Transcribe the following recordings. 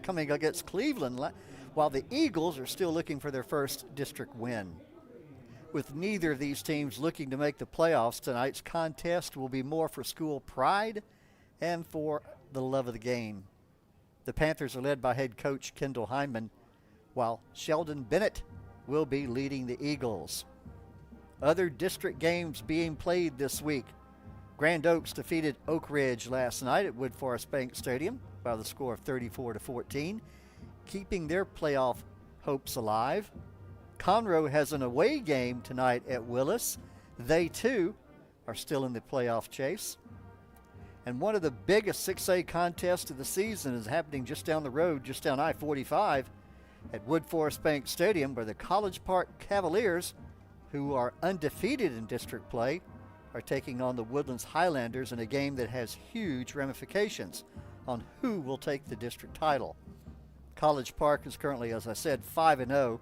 coming against Cleveland, while the Eagles are still looking for their first district win. With neither of these teams looking to make the playoffs, tonight's contest will be more for school pride and for the love of the game. The Panthers are led by head coach Kendall Hyman, while Sheldon Bennett will be leading the Eagles. Other district games being played this week. Grand Oaks defeated Oak Ridge last night at Wood Forest Bank Stadium by the score of 34-14, keeping their playoff hopes alive. Conroe has an away game tonight at Willis. They, too, are still in the playoff chase. And one of the biggest 6A contests of the season is happening just down the road, just down I-45 at Wood Forest Bank Stadium, where the College Park Cavaliers, who are undefeated in district play, are taking on the Woodlands Highlanders in a game that has huge ramifications on who will take the district title. College Park is currently, as I said, 5-0,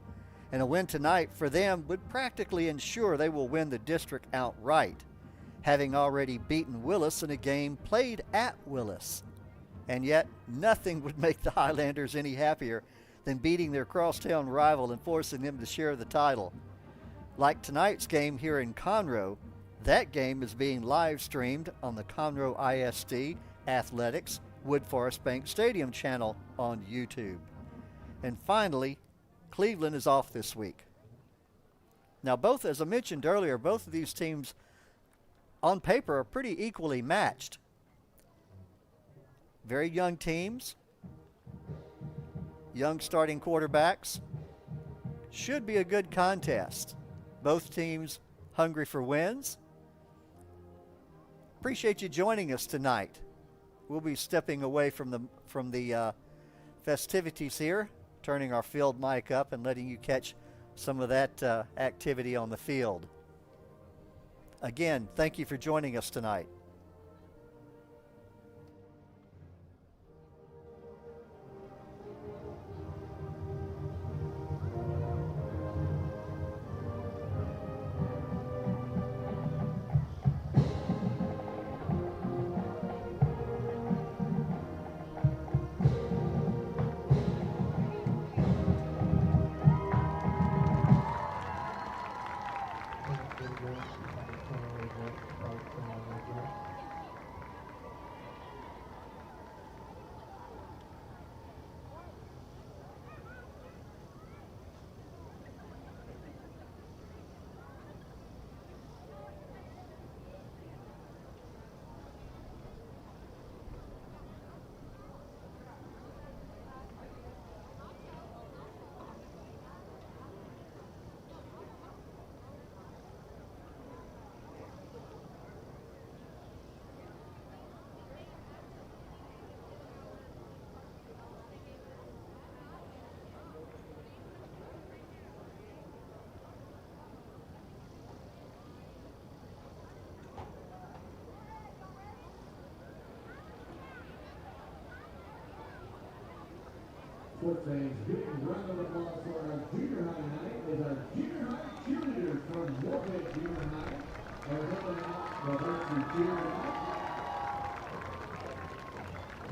and a win tonight for them would practically ensure they will win the district outright, having already beaten Willis in a game played at Willis. And yet, nothing would make the Highlanders any happier than beating their crosstown rival and forcing them to share the title. Like tonight's game here in Conroe, that game is being live streamed on the Conroe ISD Athletics Wood Forest Bank Stadium channel on YouTube. And finally, Cleveland is off this week. Now, both, as I mentioned earlier, both of these teams on paper are pretty equally matched. Very young teams, young starting quarterbacks. Should be a good contest. Both teams hungry for wins. Appreciate you joining us tonight. We'll be stepping away from the festivities here, turning our field mic up and letting you catch some of that activity on the field. Again, thank you for joining us tonight. Sports fans, big round of applause for our junior high tonight as our junior high cheerleaders from Moorhead Junior High are helping out the varsity cheer tonight.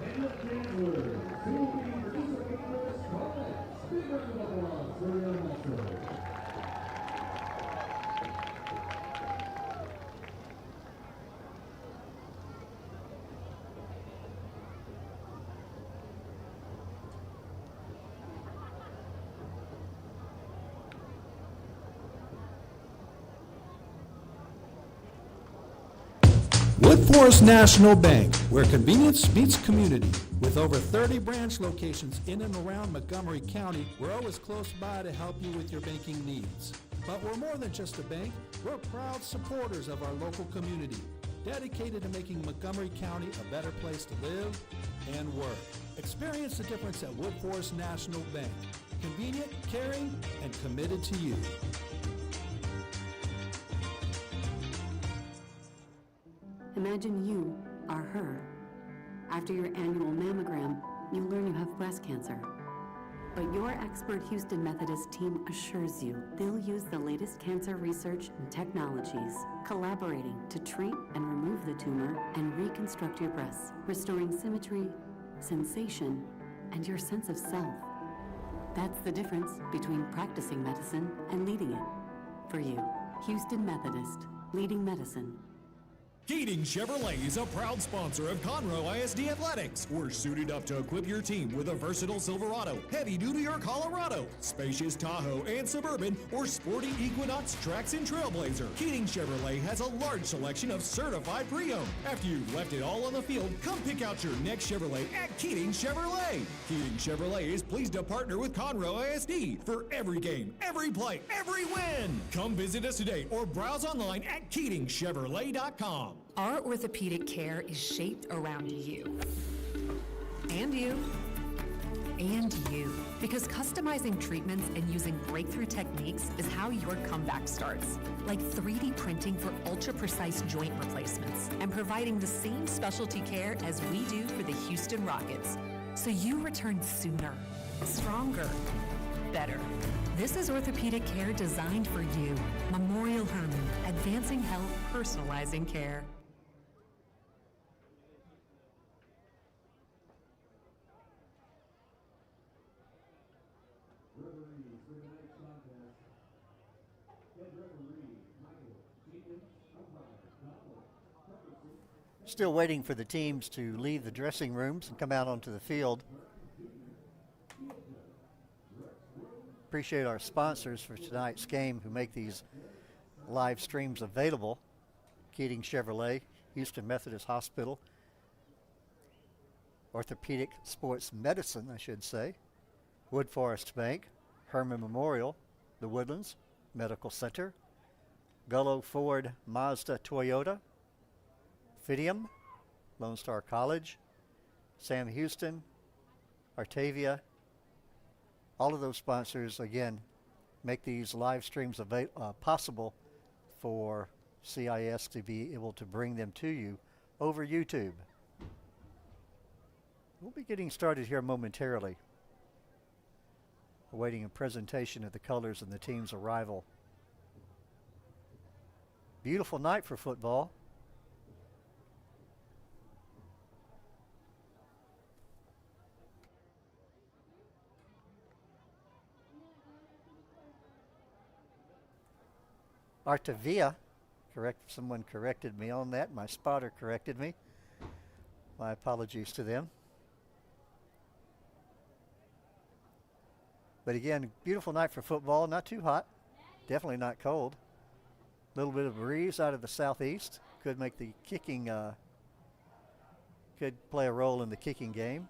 And the Chancellor, who will be participating in this contest. Big round of applause for the Masters. Wood Forest National Bank, where convenience meets community. With over 30 branch locations in and around Montgomery County, we're always close by to help you with your banking needs. But we're more than just a bank. We're proud supporters of our local community, dedicated to making Montgomery County a better place to live and work. Experience the difference at Wood Forest National Bank. Convenient, caring, and committed to you. Imagine you are her. After your annual mammogram, you learn you have breast cancer. But your expert Houston Methodist team assures you they'll use the latest cancer research and technologies, collaborating to treat and remove the tumor and reconstruct your breasts, restoring symmetry, sensation, and your sense of self. That's the difference between practicing medicine and leading it. For you, Houston Methodist, leading medicine. Keating Chevrolet is a proud sponsor of Conroe ISD Athletics. We're suited up to equip your team with a versatile Silverado, heavy-duty or Colorado, spacious Tahoe and Suburban, or sporty Equinox, Trax, and Trailblazer. Keating Chevrolet has a large selection of certified pre-owned. After you've left it all on the field, come pick out your next Chevrolet at Keating Chevrolet. Keating Chevrolet is pleased to partner with Conroe ISD for every game, every play, every win. Come visit us today or browse online at KeatingChevrolet.com. Our orthopedic care is shaped around you. And you. And you. Because customizing treatments and using breakthrough techniques is how your comeback starts. Like 3D printing for ultra-precise joint replacements and providing the same specialty care as we do for the Houston Rockets. So you return sooner, stronger, better. This is orthopedic care designed for you. Memorial Hermann, advancing health, personalizing care. Referees for tonight's contest. Head referee, Michael Jenkins, umpire, Donald Pepperson. Still waiting for the teams to leave the dressing rooms and come out onto the field. Appreciate our sponsors for tonight's game who make these live streams available. Keating Chevrolet, Houston Methodist Hospital, Orthopedic Sports Medicine, I should say, Wood Forest Bank, Herman Memorial, The Woodlands Medical Center, Gullo Ford Mazda Toyota, Fidium, Lone Star College, Sam Houston, Artavia. All of those sponsors, again, make these live streams possible for CIS to be able to bring them to you over YouTube. We'll be getting started here momentarily, awaiting a presentation of the colors and the team's arrival. Beautiful night for football. Artavia, someone corrected me on that. My spotter corrected me. My apologies to them. But again, beautiful night for football. Not too hot. Definitely not cold. A little bit of breeze out of the southeast. Could make the kicking, could play a role in the kicking game.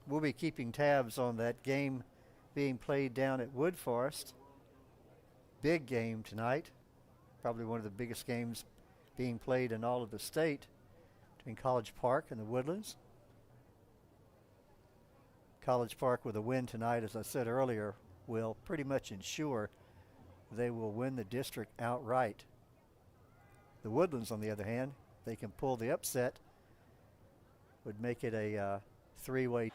We'll be keeping tabs on that game being played down at Wood Forest. Big game tonight. Probably one of the biggest games being played in all of the state between College Park and the Woodlands. College Park with a win tonight, as I said earlier, will pretty much ensure they will win the district outright. The Woodlands, on the other hand, they can pull the upset, would make it a three-way.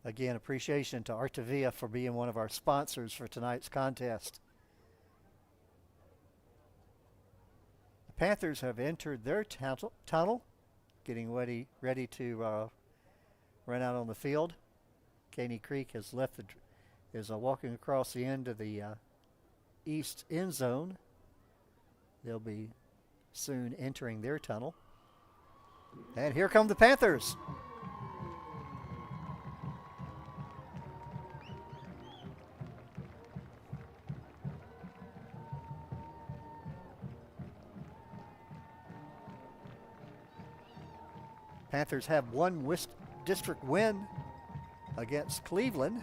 Again, appreciation to Artavia for being one of our sponsors for tonight's contest. The Panthers have entered their tunnel, getting ready to run out on the field. Caney Creek has left is walking across the end of the east end zone. They'll be soon entering their tunnel. And here come the Panthers. Panthers have one district win against Cleveland.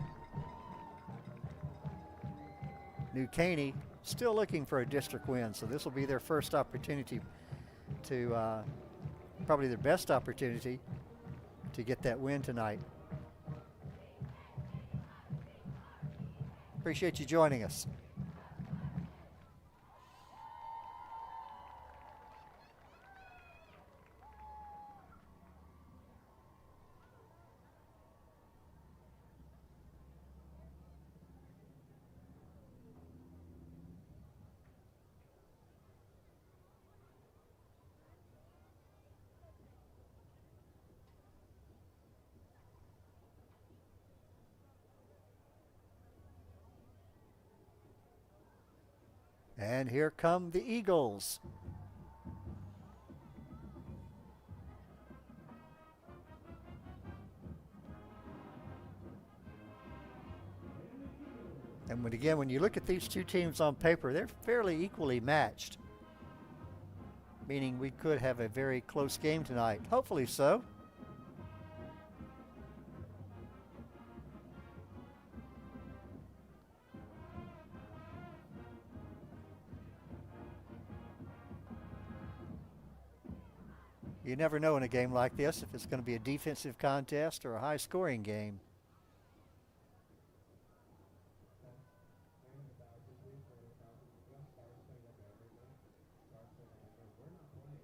New Caney still looking for a district win, so this will be their first opportunity to, probably their best opportunity to get that win tonight. Appreciate you joining us. And here come the Eagles. And when you look at these two teams on paper, they're fairly equally matched, meaning we could have a very close game tonight. Hopefully so. You never know in a game like this if it's going to be a defensive contest or a high-scoring game.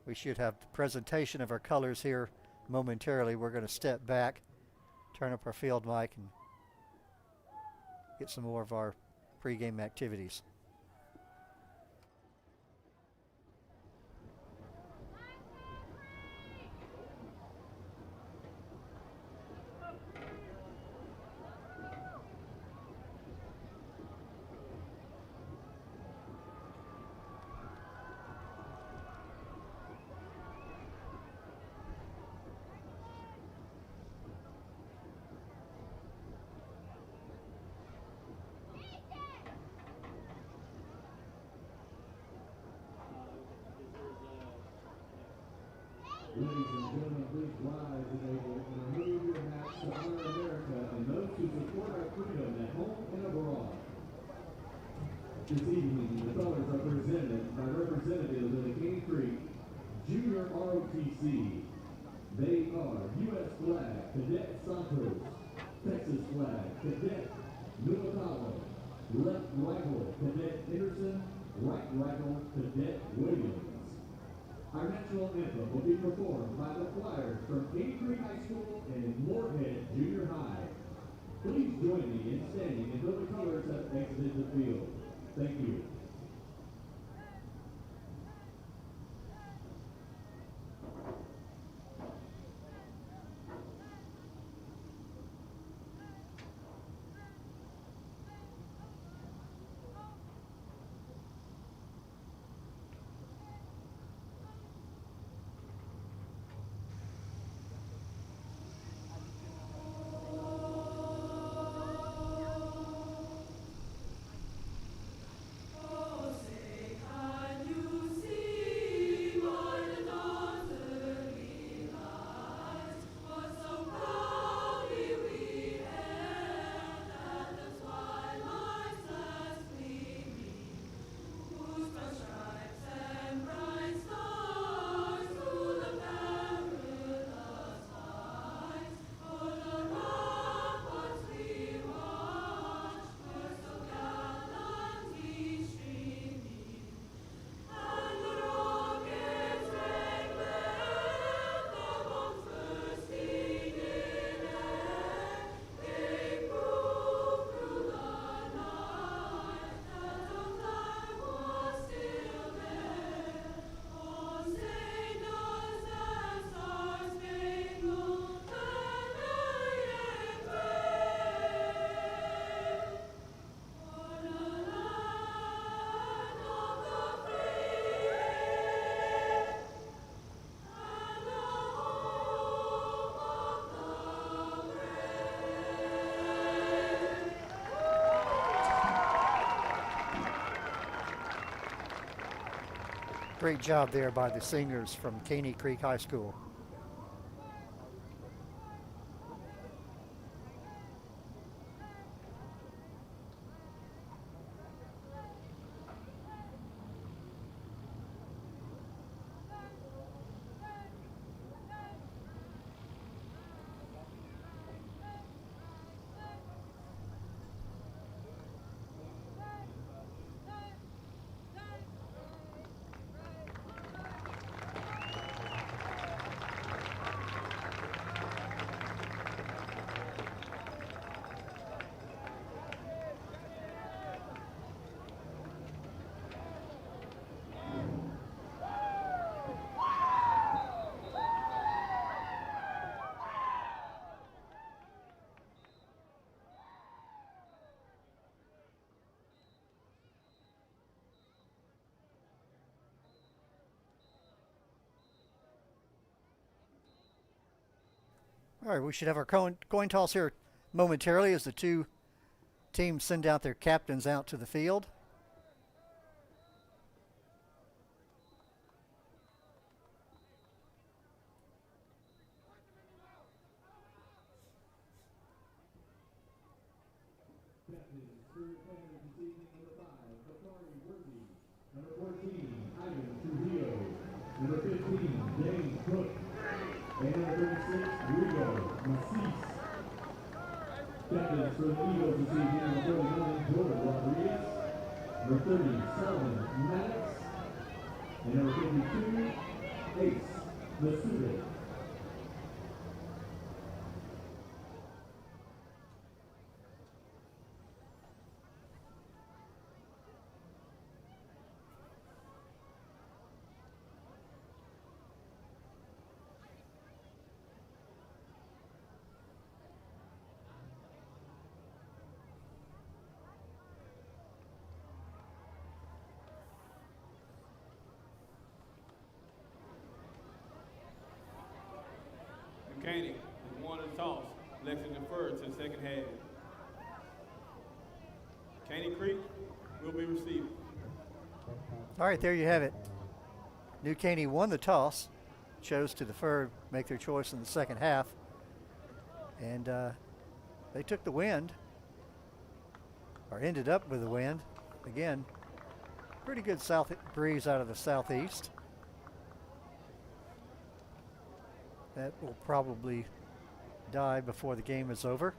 We should have the presentation of our colors here momentarily. We're going to step back, turn up our field mic, and get some more of our pregame activities. Ladies and gentlemen, please rise and they will remove your hats to honor America and those who support our freedom at home and abroad. This evening, the colors are presented by representatives of the Caney Creek Junior ROTC. They are U.S. Flag Cadet Santos, Texas Flag Cadet Nulatalo, Left Rifle Cadet Anderson, Right Rifle Cadet Williams. Our national anthem will be performed by the Flyers from Caney Creek High School and Moorhead Junior High. Please join me in standing until the colors have exited the field. Thank you. Great job there by the singers from Caney Creek High School. All right, we should have our coin toss here momentarily as the two teams send out their captains out to the field. Number 15, James Cook. And number 36, Rigo Macis. Captains for the Eagles this evening, number 39, Joel Rodriguez. Number 30, Solomon Maddox. And number 52, Ace Masuda. Caney has won the toss. Lexington deferred to the second half. Caney Creek will be receiving. All right, there you have it. New Caney won the toss, chose to defer, make their choice in the second half, and they took the wind, or ended up with the wind. Again, pretty good south breeze out of the southeast. That will probably die before the game is over.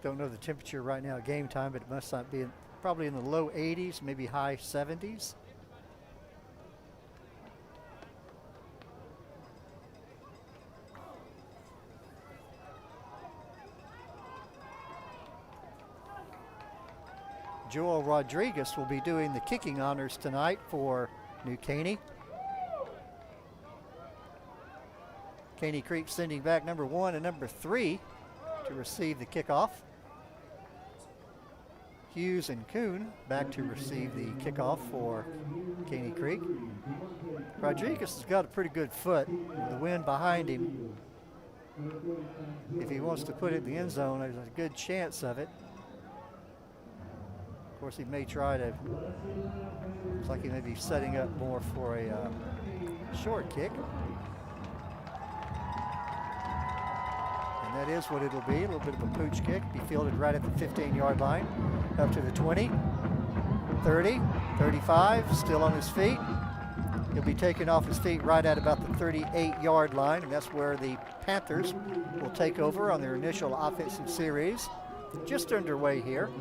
Don't know the temperature right now at game time, but it must not be probably in the low 80s, maybe high 70s. Joel Rodriguez will be doing the kicking honors tonight for New Caney. Caney Creek sending back number 1 and number 3 to receive the kickoff. Hughes and Kuhn back to receive the kickoff for Caney Creek. Rodriguez has got a pretty good foot with the wind behind him. If he wants to put it in the end zone, there's a good chance of it. Of course, he may try to, looks like he may be setting up more for a short kick. And that is what it'll be, a little bit of a pooch kick. Be fielded right at the 15-yard line, up to the 20, 30, 35, still on his feet. He'll be taken off his feet right at about the 38-yard line, and that's where the Panthers will take over on their initial offensive series. Just underway here.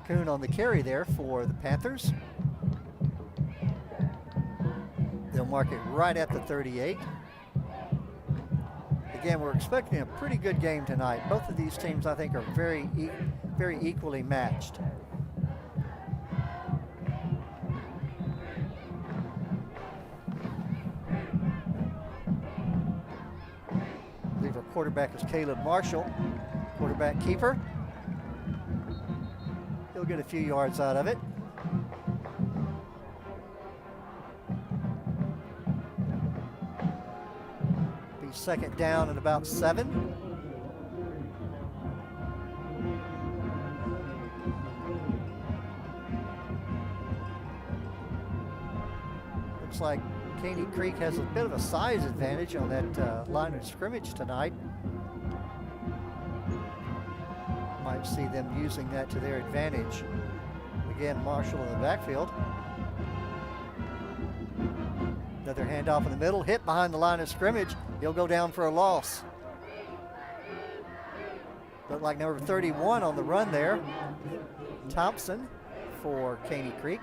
Kuhn on the carry there for the Panthers. They'll mark it right at the 38. Again, we're expecting a pretty good game tonight. Both of these teams, I think, are very equally matched. I believe our quarterback is Caleb Marshall, quarterback keeper. He'll get a few yards out of it. Second down and about 7. Looks like Caney Creek has a bit of a size advantage on that line of scrimmage tonight. Might see them using that to their advantage. Again, Marshall in the backfield. Another handoff in the middle, hit behind the line of scrimmage. He'll go down for a loss. Looked like number 31 on the run there. Thompson for Caney Creek.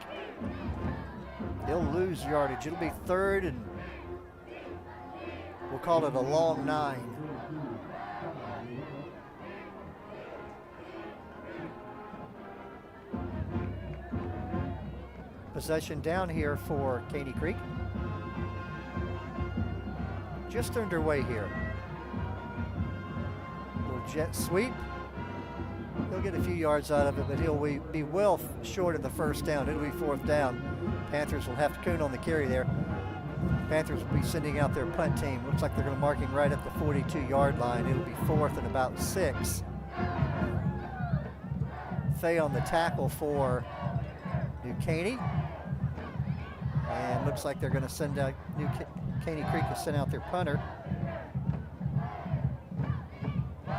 He'll lose yardage. It'll be 3rd and we'll call it a long 9. Possession down here for Caney Creek. Just underway here. Little jet sweep. He'll get a few yards out of it, but he'll be well short of the first down. It'll be 4th down. Panthers will have to Kuhn on the carry there. Panthers will be sending out their punt team. Looks like they're going to mark him right at the 42-yard line. It'll be 4th and about 6. Fay on the tackle for New Caney. And looks like they're going to send out, Caney Creek will send out their punter.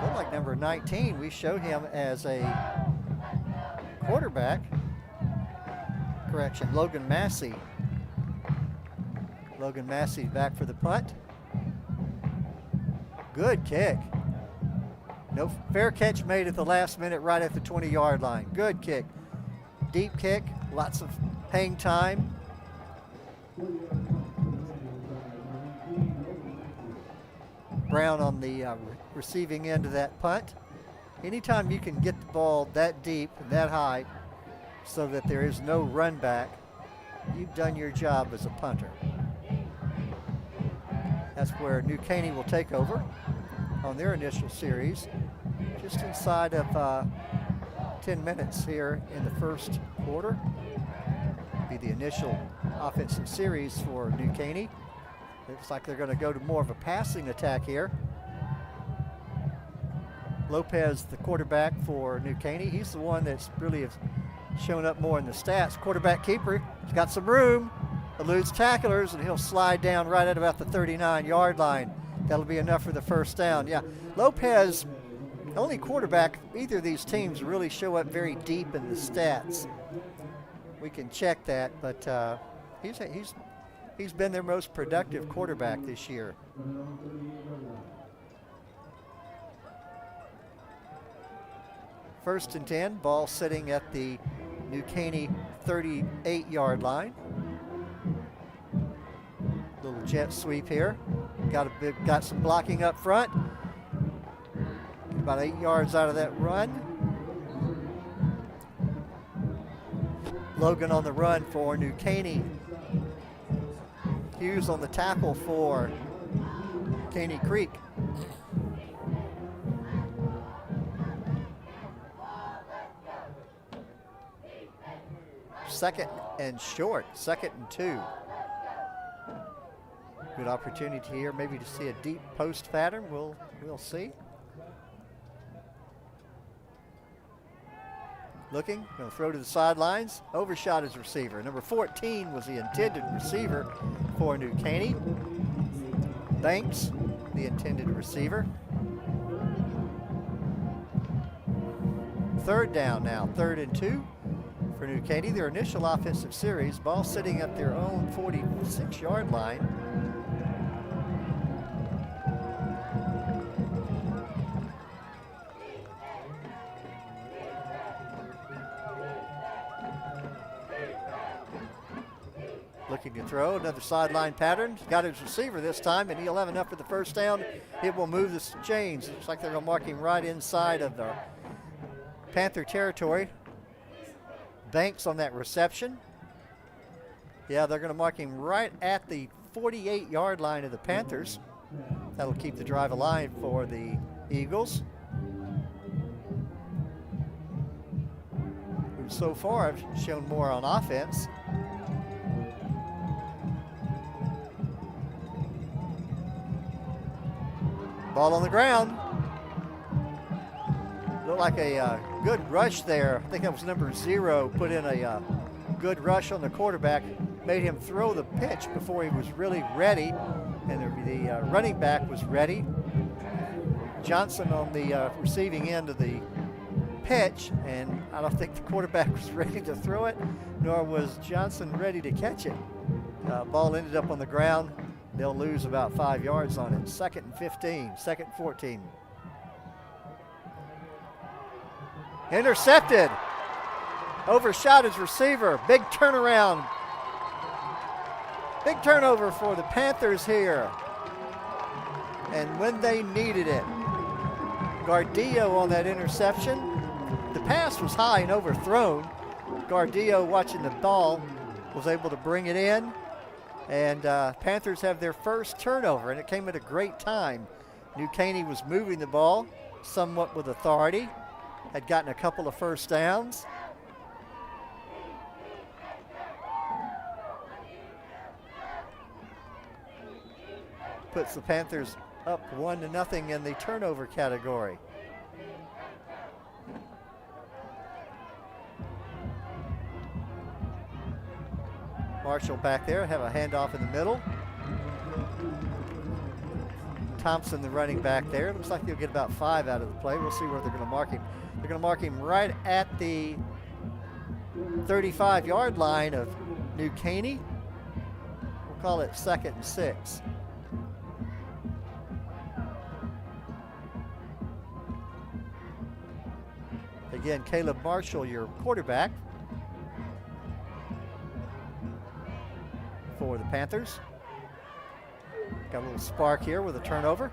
Look like number 19. We showed him as a quarterback. Correction, Logan Massey. Logan Massey back for the punt. Good kick. No fair catch made at the last minute right at the 20-yard line. Good kick. Deep kick, lots of hang time. Brown on the receiving end of that punt. Anytime you can get the ball that deep and that high so that there is no run back, you've done your job as a punter. That's where New Caney will take over on their initial series. Just inside of 10 minutes here in the first quarter. Be the initial offensive series for New Caney. Looks like they're going to go to more of a passing attack here. Lopez, the quarterback for New Caney, he's the one that's really shown up more in the stats. Quarterback keeper, he's got some room, eludes tacklers, and he'll slide down right at about the 39-yard line. That'll be enough for the first down. Yeah, Lopez, only quarterback, either of these teams really show up very deep in the stats. We can check that, but he's been their most productive quarterback this year. First and 10, ball sitting at the New Caney 38-yard line. Little jet sweep here. Got some blocking up front. About 8 yards out of that run. Logan on the run for New Caney. Hughes on the tackle for Caney Creek. Second and short, 2nd and 2. Good opportunity here, maybe to see a deep post pattern. We'll see. Looking, going to throw to the sidelines. Overshot his receiver. Number 14 was the intended receiver for New Caney. Banks, the intended receiver. 3rd down now, 3rd and 2 for New Caney. Their initial offensive series, ball sitting at their own 46-yard line. Looking to throw, another sideline pattern. Got his receiver this time, and he'll have enough for the first down. It will move the chains. Looks like they're going to mark him right inside of the Panther territory. Banks on that reception. Yeah, they're going to mark him right at the 48-yard line of the Panthers. That'll keep the drive alive for the Eagles, who so far have shown more on offense. Ball on the ground. Looked like a good rush there. I think that was number 0. Put in a good rush on the quarterback. Made him throw the pitch before he was really ready. And the running back was ready. Johnson on the receiving end of the pitch. And I don't think the quarterback was ready to throw it, nor was Johnson ready to catch it. Ball ended up on the ground. They'll lose about 5 yards on it. 2nd and 15, 2nd and 14. Intercepted. Overshot his receiver. Big turnaround. Big turnover for the Panthers here. And when they needed it. Gardillo on that interception. The pass was high and overthrown. Gardillo, watching the ball, was able to bring it in. And Panthers have their first turnover, and it came at a great time. New Caney was moving the ball somewhat with authority, had gotten a couple of first downs. puts the Panthers up 1-0 in the turnover category. Marshall back there, have a handoff in the middle. Thompson, the running back there. Looks like he'll get about 5 out of the play. We'll see where they're going to mark him. They're going to mark him right at the 35-yard line of New Caney. We'll call it 2nd and 6. Again, Caleb Marshall, your quarterback for the Panthers. Got a little spark here with a turnover.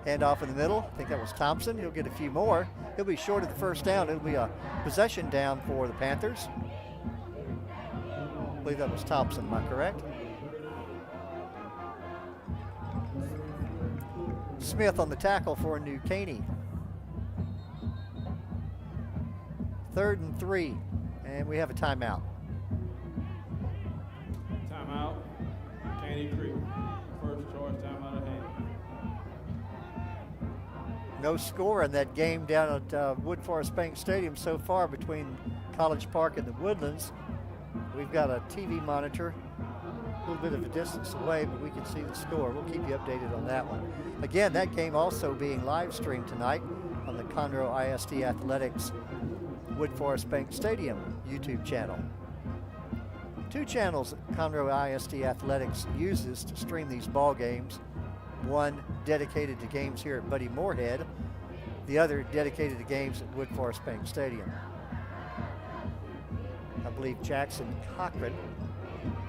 Handoff in the middle. I think that was Thompson. He'll get a few more. He'll be short of the first down. It'll be a possession down for the Panthers. I believe that was Thompson, am I correct? Smith on the tackle for New Caney. 3rd and 3, and we have a timeout. Timeout. Caney Creek. First choice timeout at hand. No score in that game down at Wood Forest Bank Stadium so far between College Park and the Woodlands. We've got a TV monitor a little bit of a distance away, but we can see the score. We'll keep you updated on that one. Again, that game also being live streamed tonight on the Conroe ISD Athletics Wood Forest Bank Stadium YouTube channel. 2 channels that Conroe ISD Athletics uses to stream these ball games. One dedicated to games here at Buddy Moorhead, the other dedicated to games at Wood Forest Bank Stadium. I believe Jackson Cochran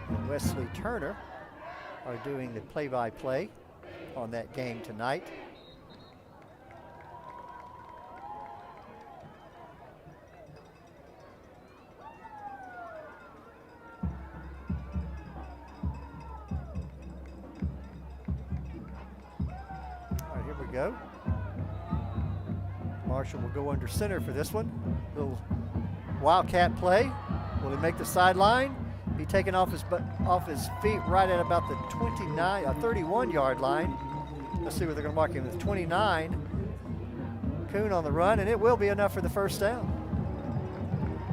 and Wesley Turner are doing the play-by-play on that game tonight. Go. Marshall will go under center for this one. Little wildcat play. Will he make the sideline? Be taken off his feet right at about the 31-yard line. Let's see where they're going to mark him. With 29. Kuhn on the run, and it will be enough for the first down.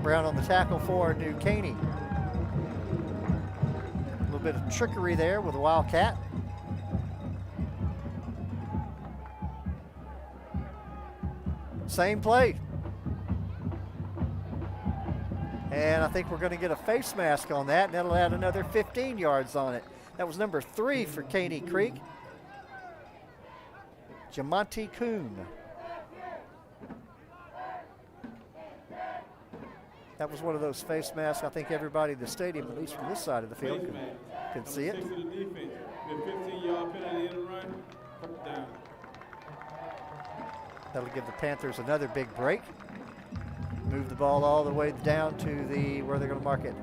Brown on the tackle for New Caney. A little bit of trickery there with the wildcat. Same play. And I think we're going to get a face mask on that, and that'll add another 15 yards on it. That was number 3 for Caney Creek. Jamonte Kuhn. That was one of those face masks. I think everybody in the stadium, at least from this side of the field, can see it. Number 6 of the defense. The 15-yard penalty in the run. Down. That'll give the Panthers another big break. Move the ball all the way down to where they're going to mark it.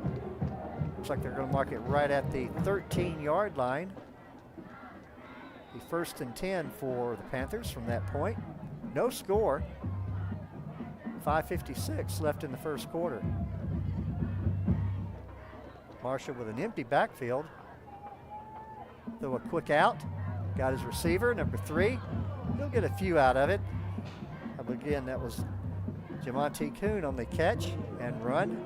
Looks like they're going to mark it right at the 13-yard line. The 1st and 10 for the Panthers from that point. No score. 5:56 left in the first quarter. Marshall with an empty backfield. Throw a quick out. Got his receiver, number 3. He'll get a few out of it. Again, that was Jamonte Kuhn on the catch and run.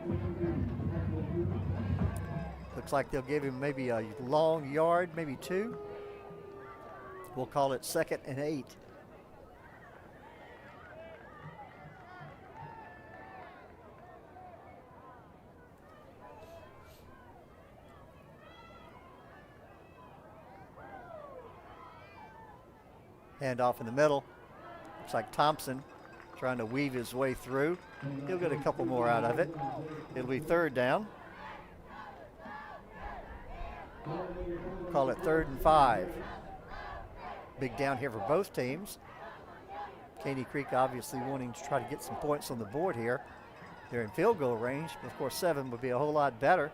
Looks like they'll give him maybe a long yard, maybe 2. We'll call it 2nd and 8. Hand off in the middle. Looks like Thompson trying to weave his way through. He'll get a couple more out of it. It'll be 3rd down. Call it 3rd and 5. Big down here for both teams. Caney Creek obviously wanting to try to get some points on the board here. They're in field goal range. Of course, 7 would be a whole lot better.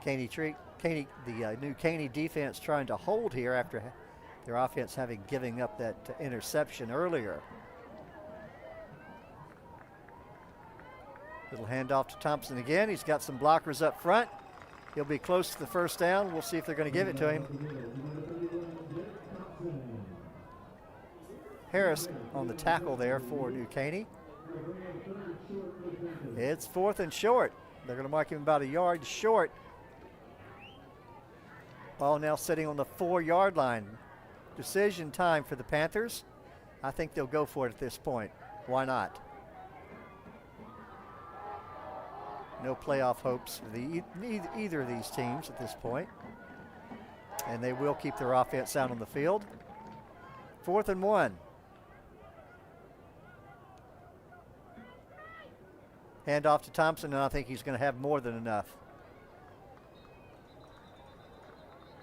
New Caney defense trying to hold here after their offense having given up that interception earlier. Little handoff to Thompson again. He's got some blockers up front. He'll be close to the first down. We'll see if they're going to give it to him. Harris on the tackle there for New Caney. It's 4th and short. They're going to mark him about a yard short. Ball now sitting on the 4-yard line. Decision time for the Panthers. I think they'll go for it at this point. Why not? No playoff hopes for either of these teams at this point. And they will keep their offense out on the field. 4th and 1. Hand off to Thompson, and I think he's going to have more than enough.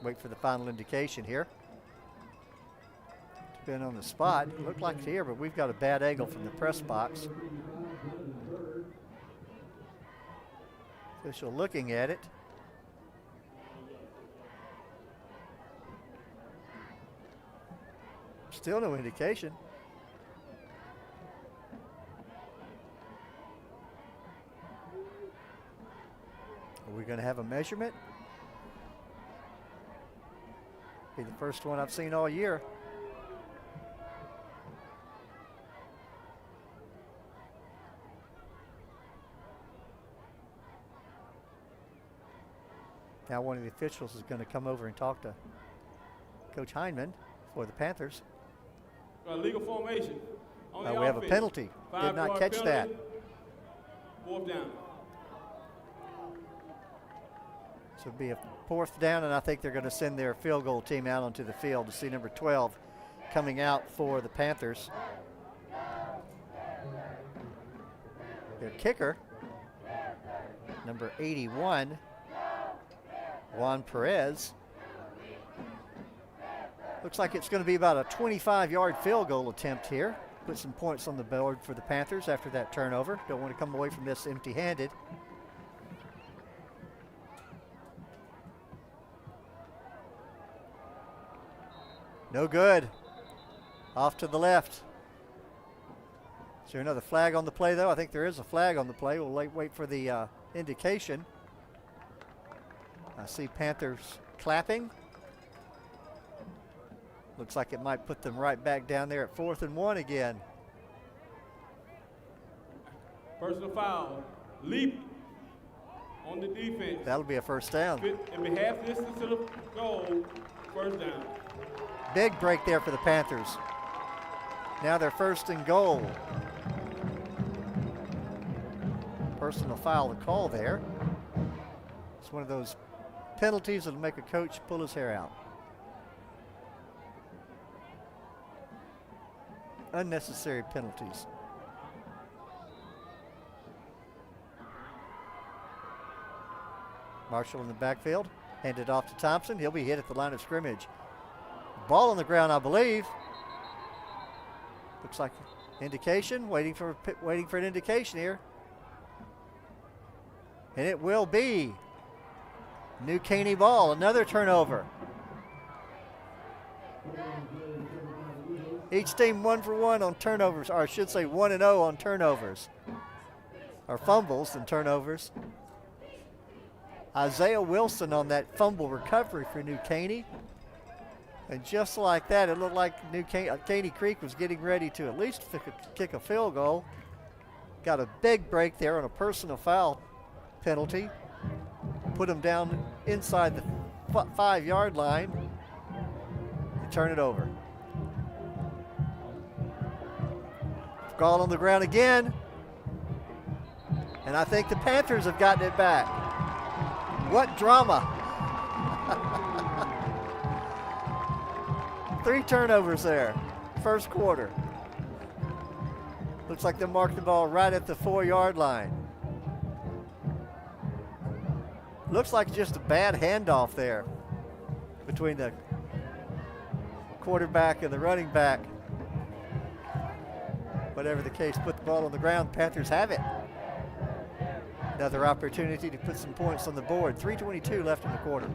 Wait for the final indication here. It's been on the spot. Looked like it's here, but we've got a bad angle from the press box. Official looking at it. Still no indication. Are we going to have a measurement? Be the first one I've seen all year. Now one of the officials is going to come over and talk to Coach Heinman for the Panthers. Legal formation. We have a penalty. Did not catch that. 4th down. So it'll be a 4th down, and I think they're going to send their field goal team out onto the field to see number 12 coming out for the Panthers. Their kicker, number 81, Juan Perez. Looks like it's going to be about a 25-yard field goal attempt here. Put some points on the board for the Panthers after that turnover. Don't want to come away from this empty-handed. No good. Off to the left. Is there another flag on the play, though? I think there is a flag on the play. We'll wait for the indication. I see Panthers clapping. Looks like it might put them right back down there at 4th and 1 again. Personal foul. Leap on the defense. That'll be a first down. In behalf distance to the goal, first down. Big break there for the Panthers. Now they're 1st and goal. Personal foul to call there. It's one of those penalties that'll make a coach pull his hair out. Unnecessary penalties. Marshall in the backfield. Handed off to Thompson. He'll be hit at the line of scrimmage. Ball on the ground, I believe. Looks like indication. Waiting for an indication here. And it will be New Caney ball. Another turnover. Each team 1 for 1 on turnovers, or I should say 1-0 on turnovers, or fumbles and turnovers. Isaiah Wilson on that fumble recovery for New Caney. And just like that, it looked like Caney Creek was getting ready to at least kick a field goal. Got a big break there on a personal foul penalty. Put them down inside the 5-yard line and turn it over. Ball on the ground again. And I think the Panthers have gotten it back. What drama. 3 turnovers there, first quarter. Looks like they marked the ball right at the 4-yard line. Looks like just a bad handoff there between the quarterback and the running back. Whatever the case, put the ball on the ground. Panthers have it. Another opportunity to put some points on the board. 3:22 left in the quarter.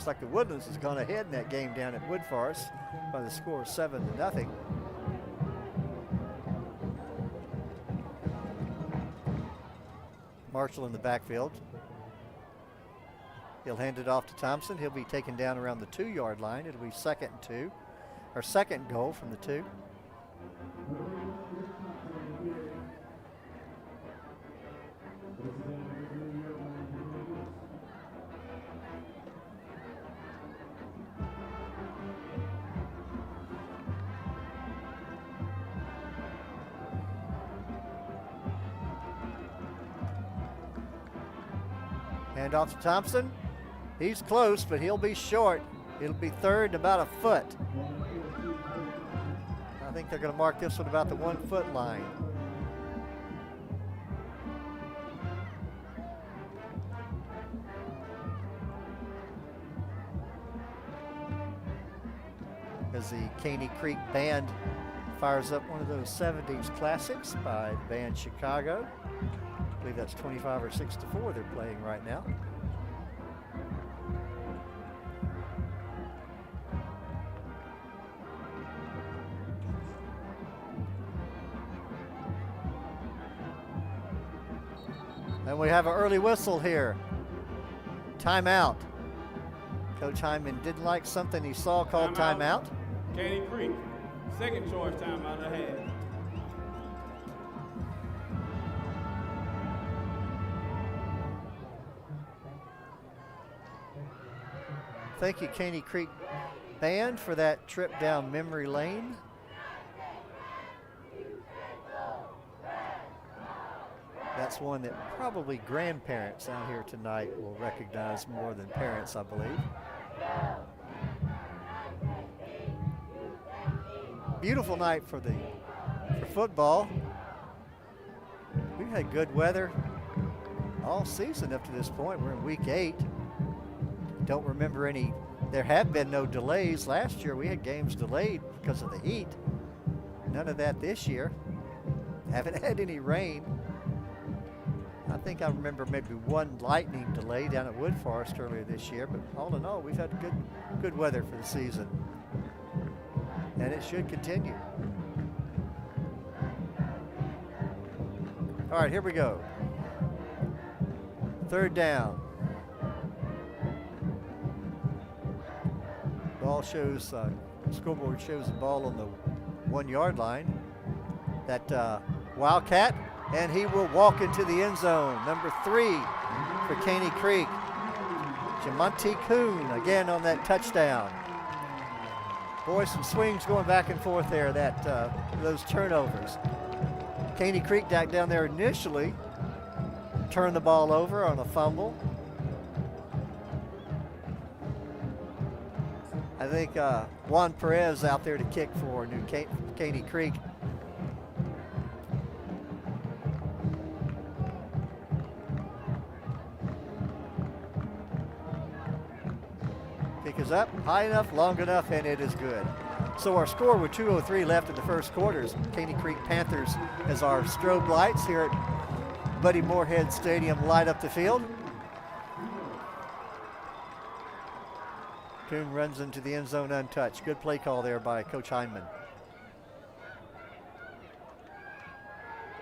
like the Woodlands has gone ahead in that game down at Wood Forest by the score of 7-0. Marshall in the backfield. He'll hand it off to Thompson. He'll be taken down around the 2-yard line. It'll be 2nd and 2, or second goal from the 2. Hand off to Thompson. He's close, but he'll be short. It'll be third and about a foot. I think they're going to mark this one about the 1-foot line. As the Caney Creek Band fires up one of those 70s classics by the band Chicago. I believe that's 25 or 64 they're playing right now. And we have an early whistle here. Timeout. Coach Hyman didn't like something he saw called timeout. Caney Creek, second choice timeout ahead. Thank you, Caney Creek Band, for that trip down memory lane. That's one that probably grandparents out here tonight will recognize more than parents, I believe. Beautiful night for football. We've had good weather all season up to this point. We're in week 8. Don't remember any, there have been no delays. Last year we had games delayed because of the heat. None of that this year. Haven't had any rain. I think I remember maybe one lightning delay down at Wood Forest earlier this year, but all in all, we've had good weather for the season. And it should continue. All right, here we go. Third down. Ball shows, scoreboard shows the ball on the 1-yard line. That Wildcat, and he will walk into the end zone. Number 3 for Caney Creek. Jamonte Kuhn again on that touchdown. Boy, some swings going back and forth there, those turnovers. Caney Creek down there initially turned the ball over on a fumble. I think Juan Perez out there to kick for New Caney Creek. Kick is up, high enough, long enough, and it is good. So our score with 2:03 left in the first quarter is Caney Creek Panthers as our strobe lights here at Buddy Moorhead Stadium light up the field. Kuhn runs into the end zone untouched. Good play call there by Coach Hyman.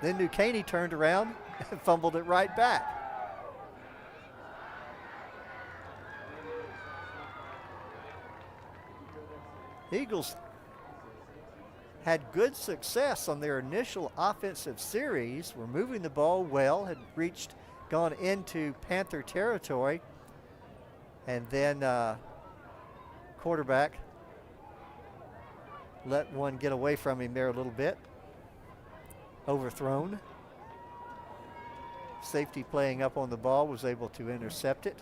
Then New Caney turned around and fumbled it right back. Eagles had good success on their initial offensive series. Were moving the ball well, had gone into Panther territory, and then quarterback let one get away from him there a little bit. Overthrown. Safety playing up on the ball was able to intercept it.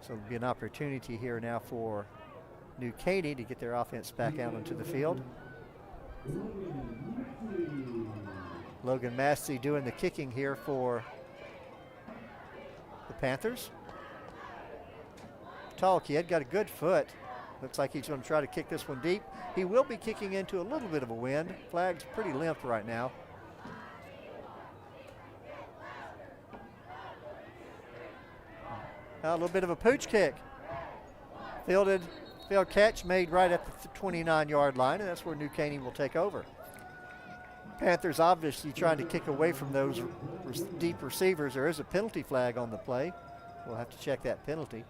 So it'll be an opportunity here now for New Caney to get their offense back out onto the field. Logan Massey doing the kicking here for the Panthers. Tall kid, got a good foot. Looks like he's going to try to kick this one deep. He will be kicking into a little bit of a wind. Flag's pretty limp right now. A little bit of a pooch kick. Field catch made right at the 29-yard line, and that's where New Caney will take over. Panthers obviously trying to kick away from those deep receivers. There is a penalty flag on the play. We'll have to check that penalty.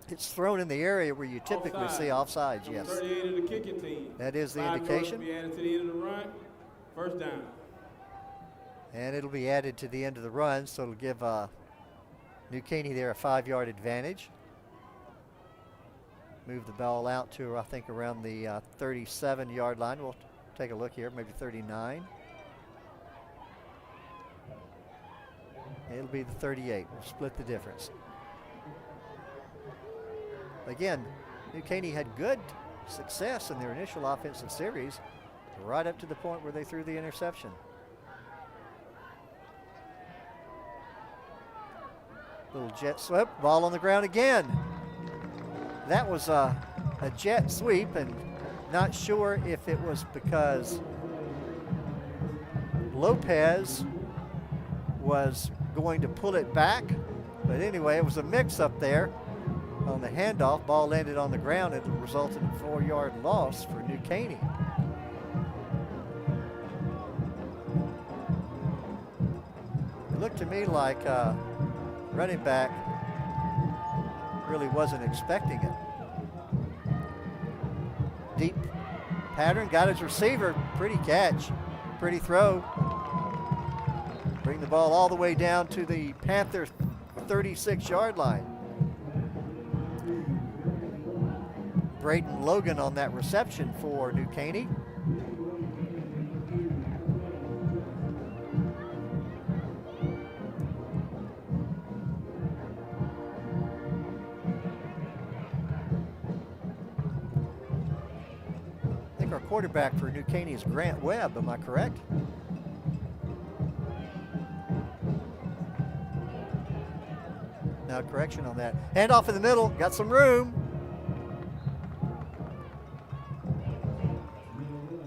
It's thrown in the area where you typically see offsides, yes. 38 of the kicking team. That is the 5 indication. Will be added to the end of the run. First down. And it'll be added to the end of the run, so it'll give New Caney there a 5-yard advantage. Move the ball out to, I think, around the 37-yard line. We'll take a look here, maybe 39. It'll be the 38. We'll split the difference. Again, New Caney had good success in their initial offensive series, right up to the point where they threw the interception. Little jet sweep, ball on the ground again. That was a jet sweep, and not sure if it was because Lopez was going to pull it back, but anyway, it was a mix-up there on the handoff. Ball landed on the ground and it resulted in a 4-yard loss for New Caney. It looked to me like running back really wasn't expecting it. Deep pattern, got his receiver. Pretty catch, pretty throw. Bring the ball all the way down to the Panthers' 36-yard line. Braden Logan on that reception for New Caney. I think our quarterback for New Caney is Grant Webb, am I correct? Now correction on that. Handoff in the middle, got some room.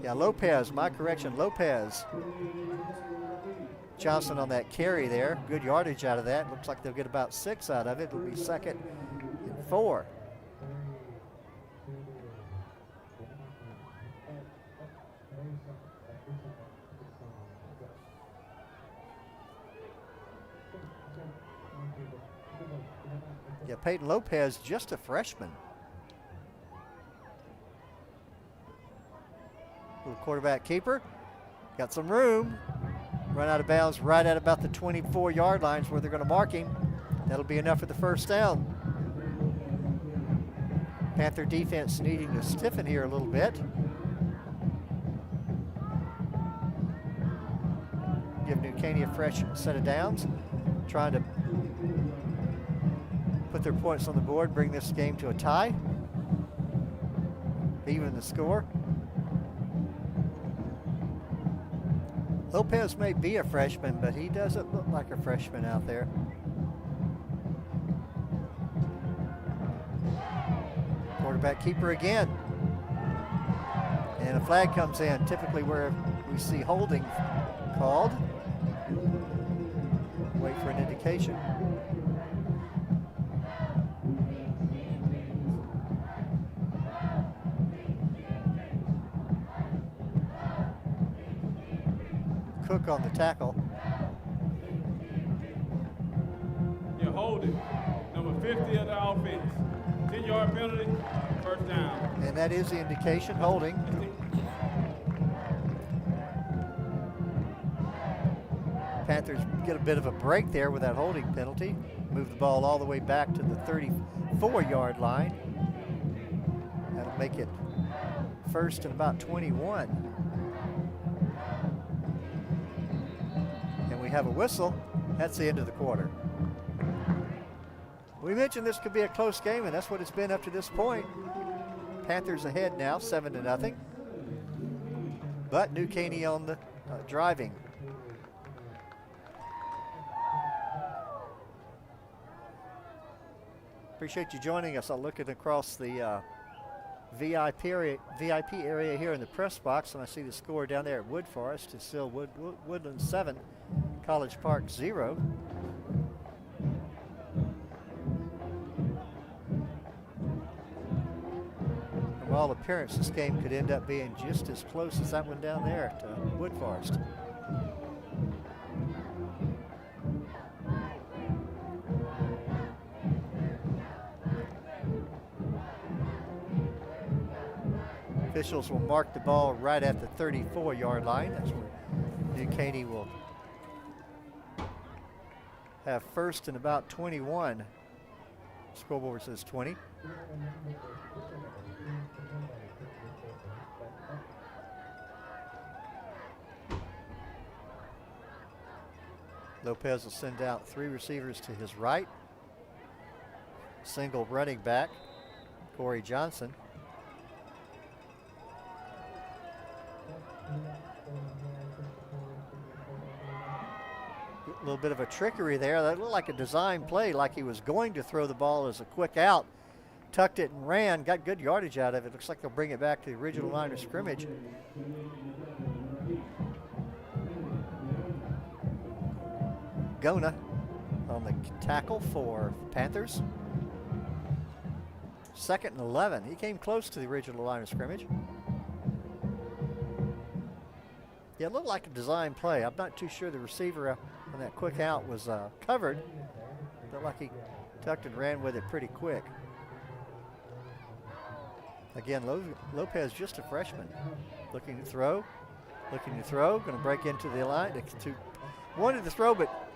Yeah, Lopez, my correction, Lopez. Johnson on that carry there. Good yardage out of that. Looks like they'll get about 6 out of it. It'll be 2nd and 4. Yeah, Peyton Lopez, just a freshman. Little quarterback keeper. Got some room. Run out of bounds right at about the 24-yard lines where they're going to mark him. That'll be enough for the first down. Panther defense needing to stiffen here a little bit. Give New Caney a fresh set of downs. Trying to put their points on the board, bring this game to a tie. Even the score. Lopez may be a freshman, but he doesn't look like a freshman out there. Quarterback keeper again. And a flag comes in, typically where we see holding called. Wait for an indication. Cook on the tackle. You hold it. Number 50 of the offense. 10-yard penalty, first down. And that is the indication, holding. Panthers get a bit of a break there with that holding penalty. Move the ball all the way back to the 34-yard line. That'll make it 1st and about 21. Have a whistle. That's the end of the quarter. We mentioned this could be a close game, and that's what it's been up to this point. Panthers ahead now, 7-0. But New Caney on the driving. Appreciate you joining us. I'm looking across the VIP area here in the press box, and I see the score down there at Wood Forest. It's still Woodland 7. College Park 0. all appearance, this game could end up being just as close as that one down there to Wood Forest. Officials will mark the ball right at the 34-yard line. That's where New Caney will have first and about 21. Scoreboard says 20. Lopez will send out 3 receivers to his right. Single running back, Corey Johnson. A little bit of a trickery there. That looked like a design play, like he was going to throw the ball as a quick out. Tucked it and ran, got good yardage out of it. Looks like they'll bring it back to the original line of scrimmage. Gona on the tackle for Panthers. 2nd and 11. He came close to the original line of scrimmage. Yeah, it looked like a design play. I'm not too sure the receiver on that quick out was covered. Looked like he tucked and ran with it pretty quick. Again, Lopez just a freshman. Looking to throw, going to break into the line. Wanted to throw, but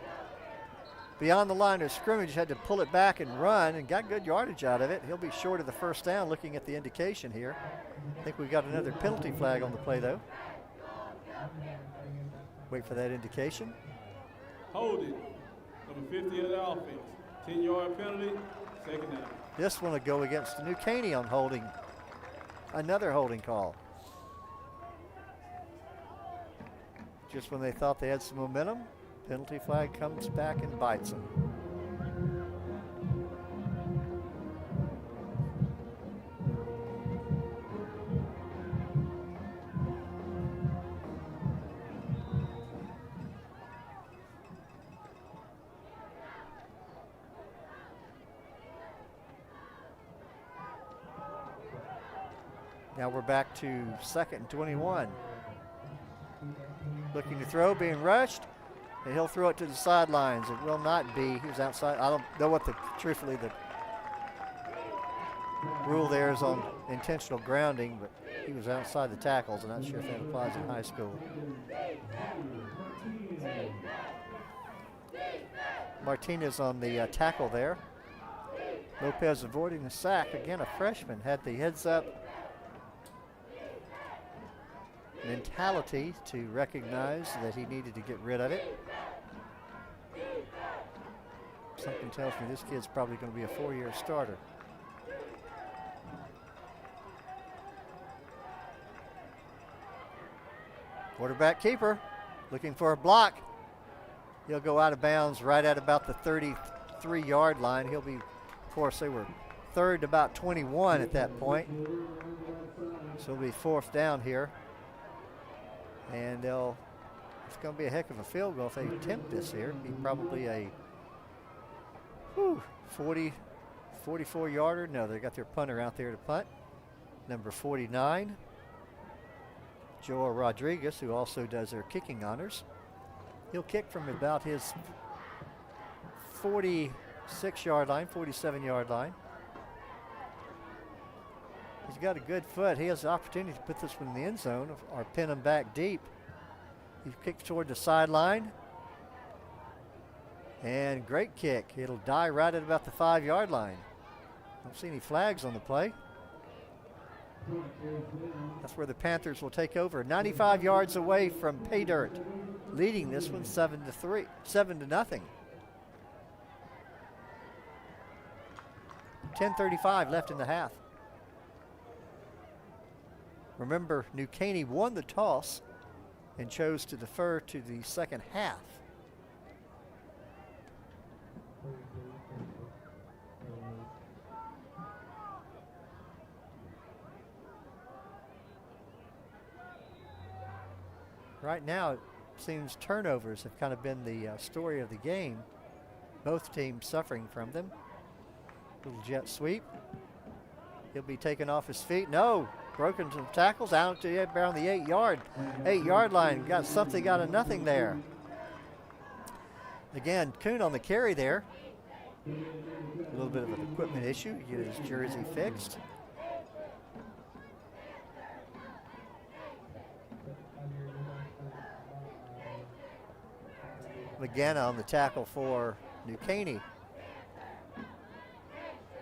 beyond the line of scrimmage, had to pull it back and run and got good yardage out of it. He'll be short of the first down looking at the indication here. I think we've got another penalty flag on the play though. Wait for that indication. Hold it. Number 50 of the offense. 10-yard penalty, 2nd down. This one will go against the New Caney on holding. Another holding call. Just when they thought they had some momentum, penalty flag comes back and bites them. Now we're back to 2nd and 21. Looking to throw, being rushed, and he'll throw it to the sidelines. It will not be. He was outside. I don't know what truthfully the rule there is on intentional grounding, but he was outside the tackles. I'm not sure if that applies in high school. Martinez on the tackle there. Lopez avoiding the sack. Again, a freshman had the heads up mentality to recognize that he needed to get rid of it. Something tells me this kid's probably going to be a 4-year starter. Quarterback keeper looking for a block. He'll go out of bounds right at about the 33-yard line. He'll be, of course, they were 3rd to about 21 at that point. So it'll be 4th down here. And it's going to be a heck of a field goal if they attempt this here. It'd be probably a 44-yarder. No, they got their punter out there to punt. Number 49, Joel Rodriguez, who also does their kicking honors. He'll kick from about his 46-yard line, 47-yard line. He's got a good foot. He has the opportunity to put this one in the end zone or pin him back deep. He kicks toward the sideline. And great kick. It'll die right at about the 5-yard line. Don't see any flags on the play. That's where the Panthers will take over. 95 yards away from pay dirt, leading this one 7-0. 10:35 left in the half. Remember, New Caney won the toss and chose to defer to the second half. Right now, it seems turnovers have kind of been the story of the game. Both teams suffering from them. Little jet sweep. He'll be taken off his feet. No, broken some tackles out to around the 8-yard line. Got something out of nothing there. Again, Kuhn on the carry there. A little bit of an equipment issue. Get his jersey fixed. McGanna on the tackle for New Caney.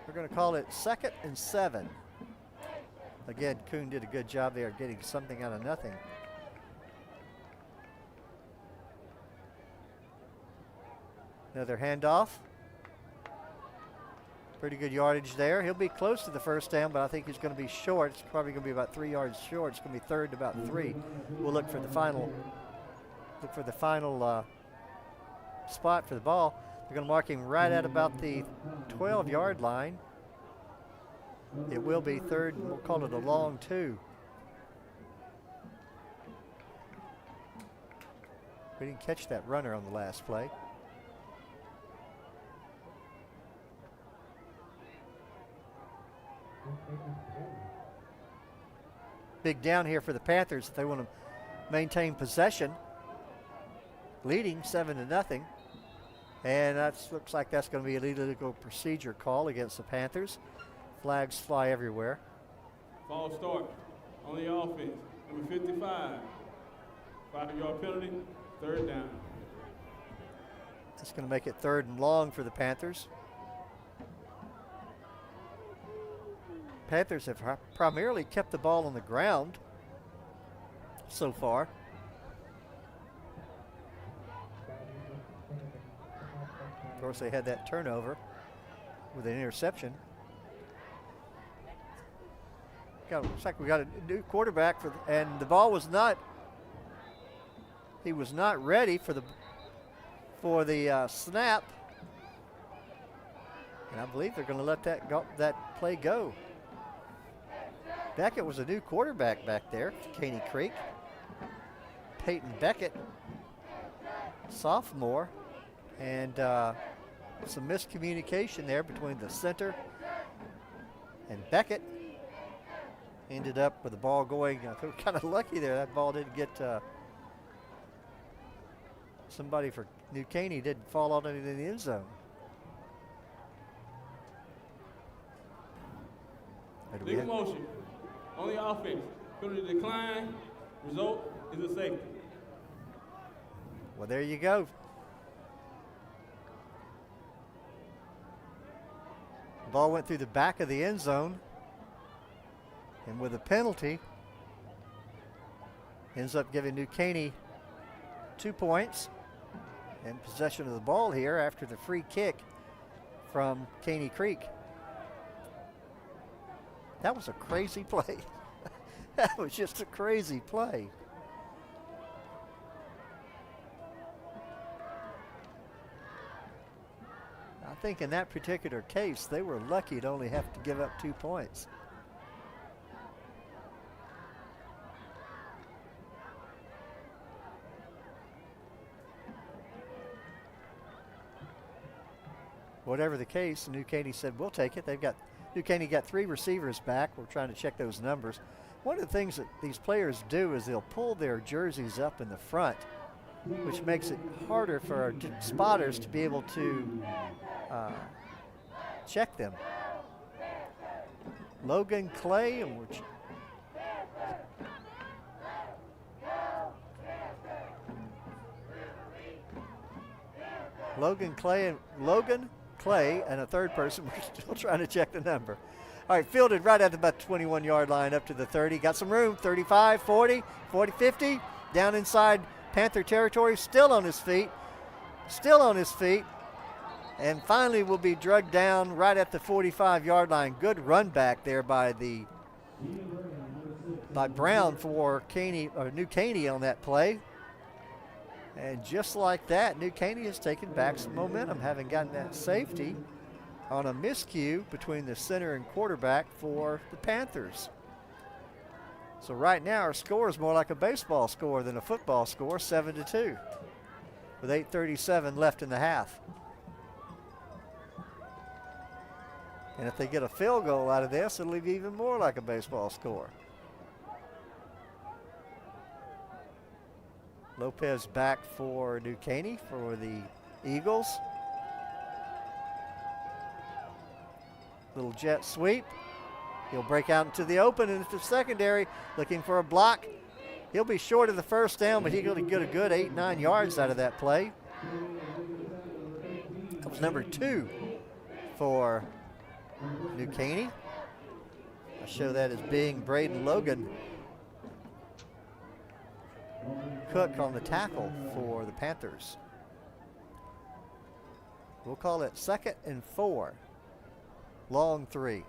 We're going to call it 2nd and 7. Again, Kuhn did a good job there getting something out of nothing. Another handoff. Pretty good yardage there. He'll be close to the first down, but I think he's going to be short. It's probably going to be about 3 yards short. It's going to be 3rd and about 3. We'll look for the final spot for the ball. They're going to mark him right at about the 12-yard line. It will be 3rd, and we'll call it a long 2. We didn't catch that runner on the last play. Big down here for the Panthers if they want to maintain possession. Leading 7-0. And that looks like that's going to be a illegal procedure call against the Panthers. Flags fly everywhere. False start on the offense. Number 55. 5-yard penalty, 3rd down. That's going to make it 3rd and long for the Panthers. Panthers have primarily kept the ball on the ground so far. Of course, they had that turnover with an interception. Looks like we got a new quarterback and the ball was not. He was not ready for the snap, and I believe they're going to let that play go. Beckett was a new quarterback back there, Caney Creek. Peyton Beckett, sophomore, and some miscommunication there between the center and Beckett. Ended up with the ball going. I think we're kind of lucky there. That ball didn't get somebody for New Caney didn't fall out into the end zone. Legal motion on the offense. Penalty decline. Result is a safety. Well, there you go. The ball went through the back of the end zone. And with a penalty, ends up giving New Caney 2 points and possession of the ball here after the free kick from Caney Creek. That was a crazy play. That was just a crazy play. I think in that particular case, they were lucky to only have to give up 2 points. Whatever the case, New Caney said, we'll take it. New Caney got 3 receivers back. We're trying to check those numbers. One of the things that these players do is they'll pull their jerseys up in the front, which makes it harder for our spotters to be able to check them. Logan Clay, and Logan Clay and a third person, we're still trying to check the number. All right, fielded right at about the 21-yard line up to the 30. Got some room, 35, 40, 50, down inside Panther territory, still on his feet, and finally will be drugged down right at the 45-yard line. Good run back there by Brown for New Caney on that play. And just like that, New Caney has taken back some momentum, having gotten that safety on a miscue between the center and quarterback for the Panthers. So right now our score is more like a baseball score than a football score, 7-2, with 8:37 left in the half. And if they get a field goal out of this, it'll be even more like a baseball score. Lopez back for New Caney for the Eagles. Little jet sweep. He'll break out into the open and into the secondary, looking for a block. He'll be short of the first down, but he's going to get a good 8-9 yards out of that play. That was number 2 for New Caney. I show that as being Braden Logan. Cook on the tackle for the Panthers. We'll call it 2nd and 4. Long 3.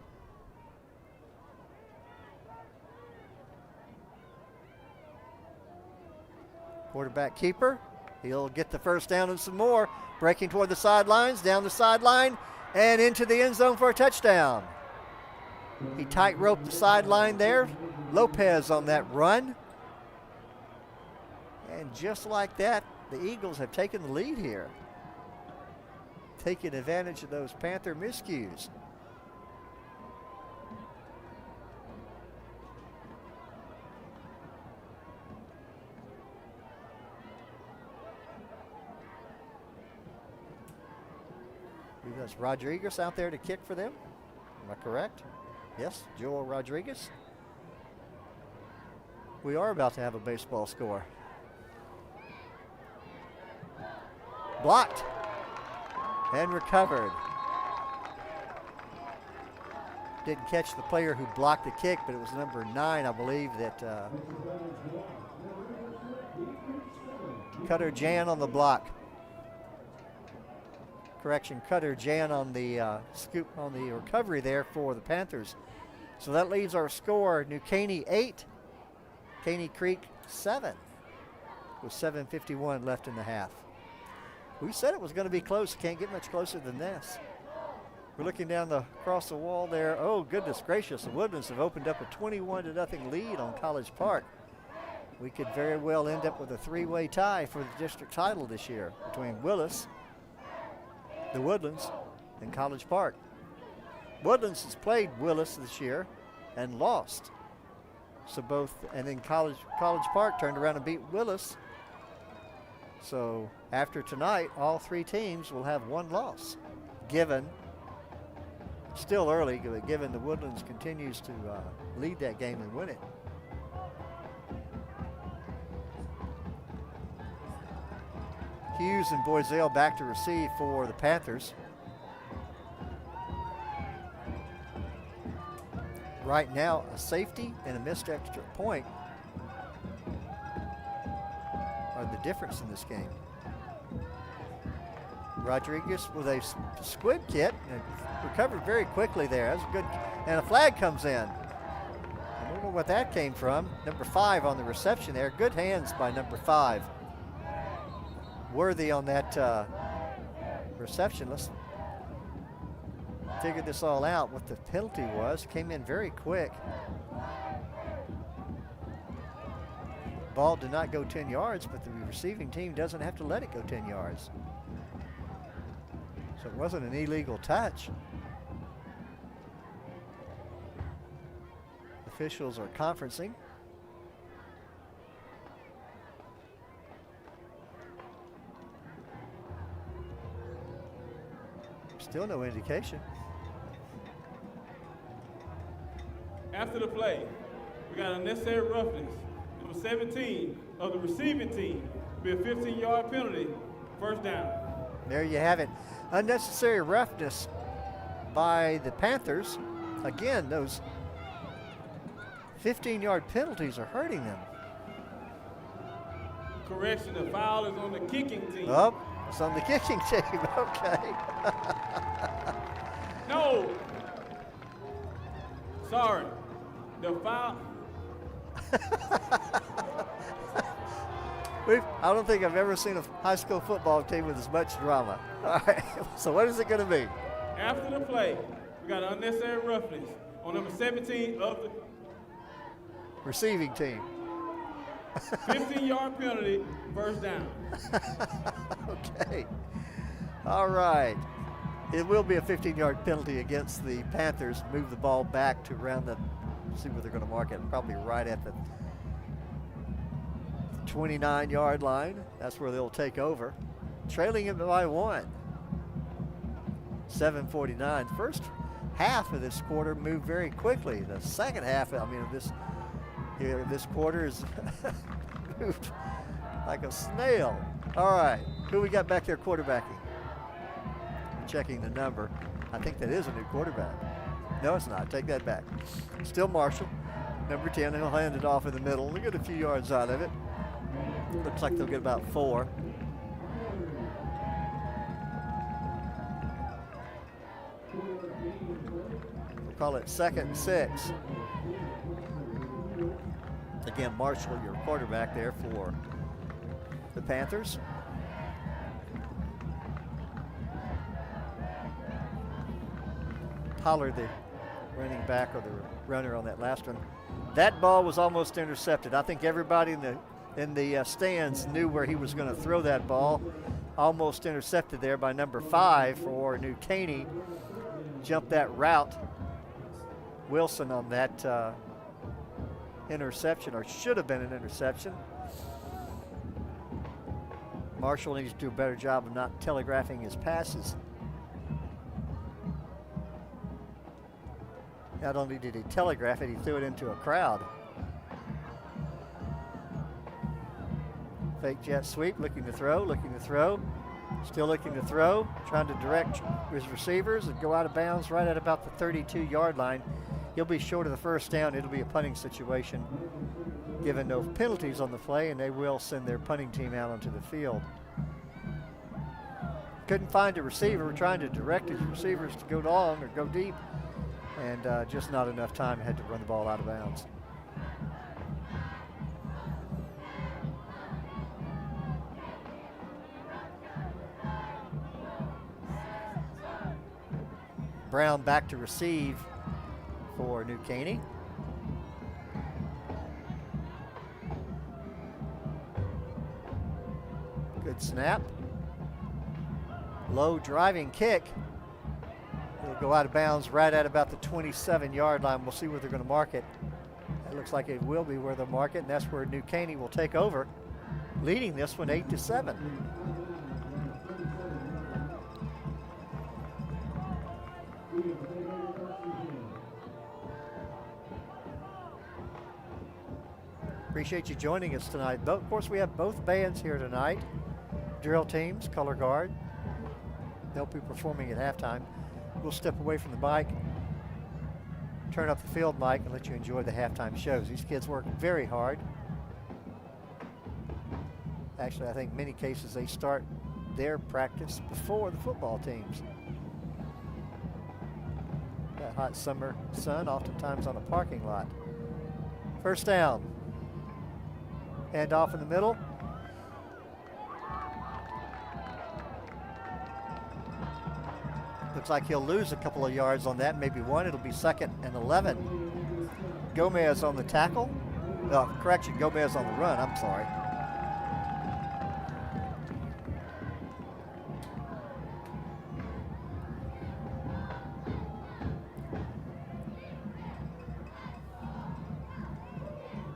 Quarterback keeper. He'll get the first down and some more. Breaking toward the sidelines, down the sideline, and into the end zone for a touchdown. He tight-roped the sideline there. Lopez on that run. And just like that, the Eagles have taken the lead here. Taking advantage of those Panther miscues. That's Rodriguez out there to kick for them. Am I correct? Yes, Joel Rodriguez. We are about to have a baseball score. Blocked and recovered. Didn't catch the player who blocked the kick, but it was number 9, I believe, that Cutter Jan on the block. Correction, Cutter Jan on the scoop on the recovery there for the Panthers. So that leaves our score: New Caney 8, Caney Creek 7, with 7:51 left in the half. We said it was going to be close. Can't get much closer than this. We're looking down across the wall there. Oh, goodness gracious. The Woodlands have opened up a 21-0 lead on College Park. We could very well end up with a 3-way tie for the district title this year between Willis, the Woodlands, and College Park. Woodlands has played Willis this year and lost. So and then College Park turned around and beat Willis. So after tonight, all 3 teams will have 1 loss, given, still early, but given the Woodlands continues to lead that game and win it. Hughes and Boiselle back to receive for the Panthers. Right now, a safety and a missed extra point are the difference in this game. Rodriguez with a squib kit and recovered very quickly there. That's good. And a flag comes in. I don't know what that came from. Number 5 on the reception there. Good hands by number 5. Worthy on that reception. Let's figure this all out, what the penalty was. Came in very quick. Ball did not go 10 yards, but the receiving team doesn't have to let it go 10 yards. So it wasn't an illegal touch. Officials are conferencing. Still no indication. After the play, we got unnecessary roughness. Number 17 of the receiving team will be a 15-yard penalty, first down. There you have it. Unnecessary roughness by the Panthers. Again, those 15-yard penalties are hurting them. Correction, the foul is on the kicking team. Oh, it's on the kicking team. Okay. No. Sorry. The foul. I don't think I've ever seen a high school football team with as much drama. All right. So what is it going to be? After the play, we got unnecessary roughness on number 17 of the receiving team. 15-yard penalty, first down. Okay. All right. It will be a 15-yard penalty against the Panthers. Move the ball back to around the, see where they're going to mark it, probably right at the 29-yard line. That's where they'll take over. Trailing it by 1. 7:49. First half of this quarter moved very quickly. The second half, I mean, this quarter is moved like a snail. All right, who we got back there quarterbacking? I'm checking the number. I think that is a new quarterback. No, it's not. Take that back. Still Marshall, number 10. He'll hand it off in the middle. They'll get a few yards out of it. Looks like they'll get about 4. We'll call it 2nd and 6. Again, Marshall, your quarterback there for the Panthers. Pollard, the running back or the runner on that last one. That ball was almost intercepted. I think everybody in the stands knew where he was going to throw that ball. Almost intercepted there by number 5 for New Caney. Jumped that route. Wilson on that interception, or should have been an interception. Marshall needs to do a better job of not telegraphing his passes. Not only did he telegraph it, he threw it into a crowd. Fake jet sweep, looking to throw, still looking to throw, trying to direct his receivers and go out of bounds right at about the 32-yard line. He'll be short of the first down. It'll be a punting situation, given no penalties on the play, and they will send their punting team out onto the field. Couldn't find a receiver, trying to direct his receivers to go long or go deep, and just not enough time. Had to run the ball out of bounds. Brown back to receive for New Caney. Good snap. Low driving kick. It'll go out of bounds right at about the 27-yard line. We'll see where they're going to mark it. It looks like it will be where they'll mark it, and that's where New Caney will take over, leading this one 8-7. Appreciate you joining us tonight. Of course, we have both bands here tonight. Drill teams, color guard. They'll be performing at halftime. We'll step away from the mic, turn up the field mic, and let you enjoy the halftime shows. These kids work very hard. Actually, I think in many cases they start their practice before the football teams. That hot summer sun, oftentimes on a parking lot. First down. Hand off in the middle. Looks like he'll lose a couple of yards on that, maybe 1. It'll be 2nd and 11. Gomez on the tackle. Correction, Gomez on the run, I'm sorry.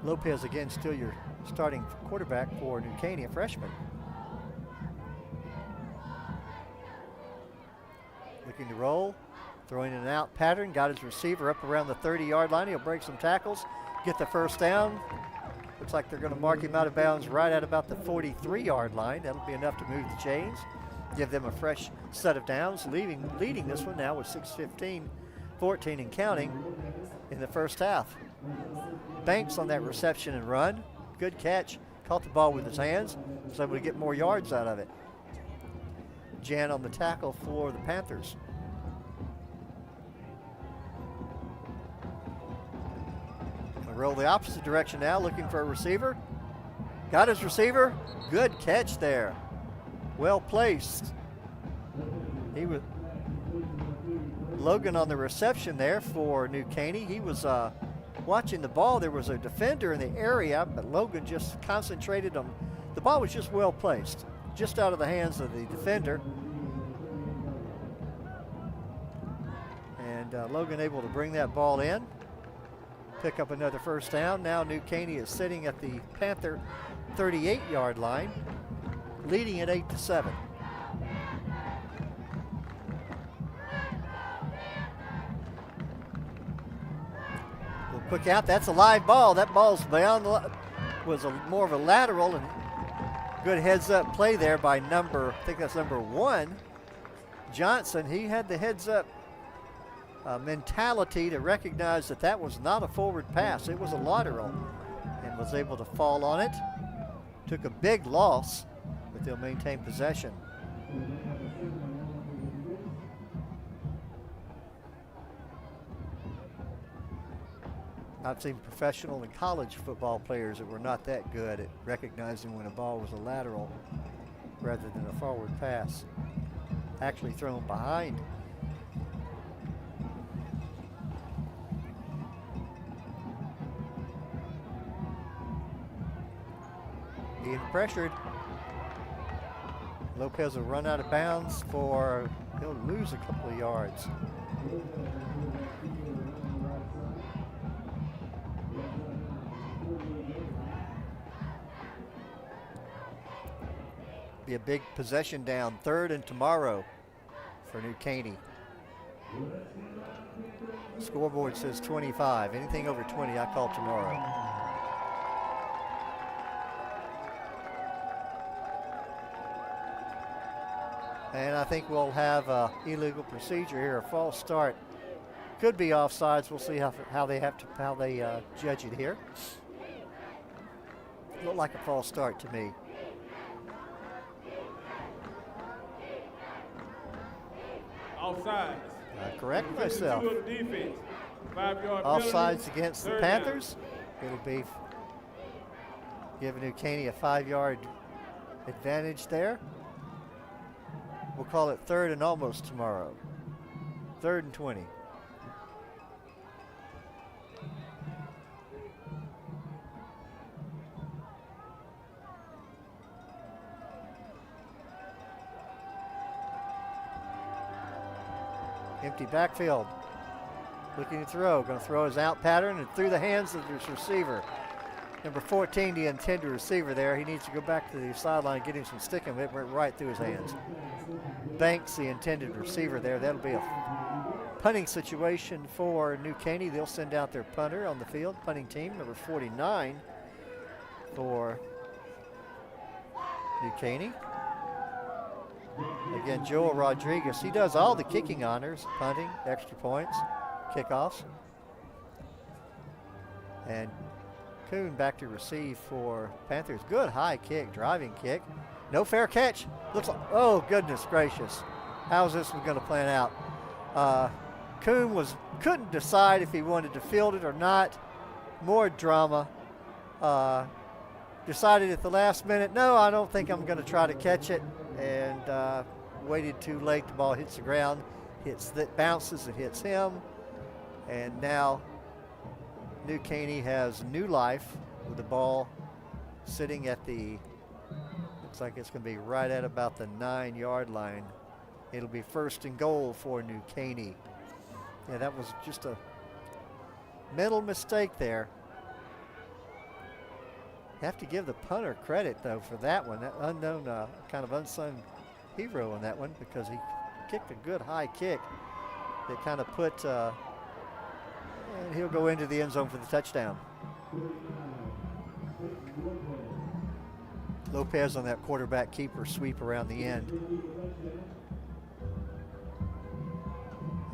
Lopez again, still your starting quarterback for New Caney, a freshman. Looking to roll, throwing in an out pattern, got his receiver up around the 30-yard line. He'll break some tackles, get the first down. Looks like they're going to mark him out of bounds right at about the 43-yard line. That'll be enough to move the chains, give them a fresh set of downs, leading this one now with 6:15, 14 and counting in the first half. Banks on that reception and run. Good catch. Caught the ball with his hands. Was able to get more yards out of it. Jan on the tackle for the Panthers. Gonna roll the opposite direction now, looking for a receiver. Got his receiver. Good catch there. Well placed. He was Logan on the reception there for New Caney. He was watching the ball. There was a defender in the area, but Logan just concentrated on the ball. Was just well placed, just out of the hands of the defender. Logan able to bring that ball in, pick up another first down. Now New Caney is sitting at the Panther 38-yard line, leading at 8-7. Quick out, that's a live ball. That ball's beyond was more of a lateral, and good heads up play there by I think that's number 1, Johnson. He had the heads up mentality to recognize that that was not a forward pass. It was a lateral, and was able to fall on it. Took a big loss, but they'll maintain possession. I've seen professional and college football players that were not that good at recognizing when a ball was a lateral rather than a forward pass. Actually thrown behind. Being pressured. Lopez will run out of bounds he'll lose a couple of yards. Be a big possession down, 3rd and tomorrow for New Caney. Scoreboard says 25. Anything over 20, I call tomorrow. And I think we'll have a illegal procedure here, a false start. Could be offsides. We'll see how they judge it here. Looked like a false start to me. Offsides. Correct myself. Defense. 5-yard Offsides against the Panthers. It'll be giving New Caney a 5-yard advantage there. We'll call it 3rd and almost tomorrow. 3rd and 20. Empty backfield. Looking to throw. Going to throw his out pattern and through the hands of his receiver. Number 14, the intended receiver there. He needs to go back to the sideline, get him some sticking with it. Went right through his hands. Banks, the intended receiver there. That'll be a punting situation for New Caney. They'll send out their punter on the field. Punting team, number 49 for New Caney. Again, Joel Rodriguez. He does all the kicking honors, punting, extra points, kickoffs. And Kuhn back to receive for Panthers. Good high kick, driving kick. No fair catch. Looks like, oh goodness gracious. How's this one going to plan out? Kuhn couldn't decide if he wanted to field it or not. More drama. Decided at the last minute, no, I don't think I'm going to try to catch it. And waited too late. The ball hits the ground, bounces, and hits him. And now New Caney has new life with the ball sitting at looks like it's going to be right at about the 9-yard line. It'll be 1st and goal for New Caney. Yeah, that was just a mental mistake there. Have to give the punter credit, though, for that one. That unknown, kind of unsung hero on that one, because he kicked a good high kick that kind of put, and he'll go into the end zone for the touchdown. Lopez on that quarterback keeper sweep around the end.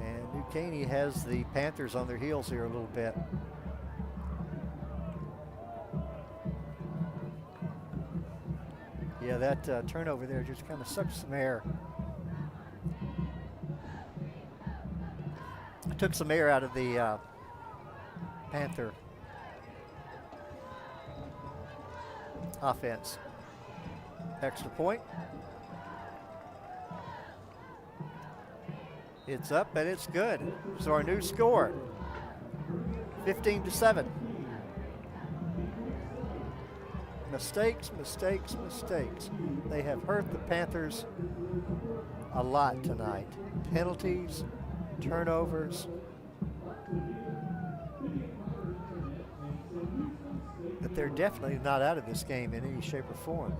And New Caney has the Panthers on their heels here a little bit. Yeah, that turnover there just kind of sucked some air. It took some air out of the Panther offense. Extra point. It's up and it's good. So our new score, 15-7. Mistakes, mistakes, mistakes. They have hurt the Panthers, a lot tonight. Penalties, turnovers, they're definitely not out of this game in any shape or form.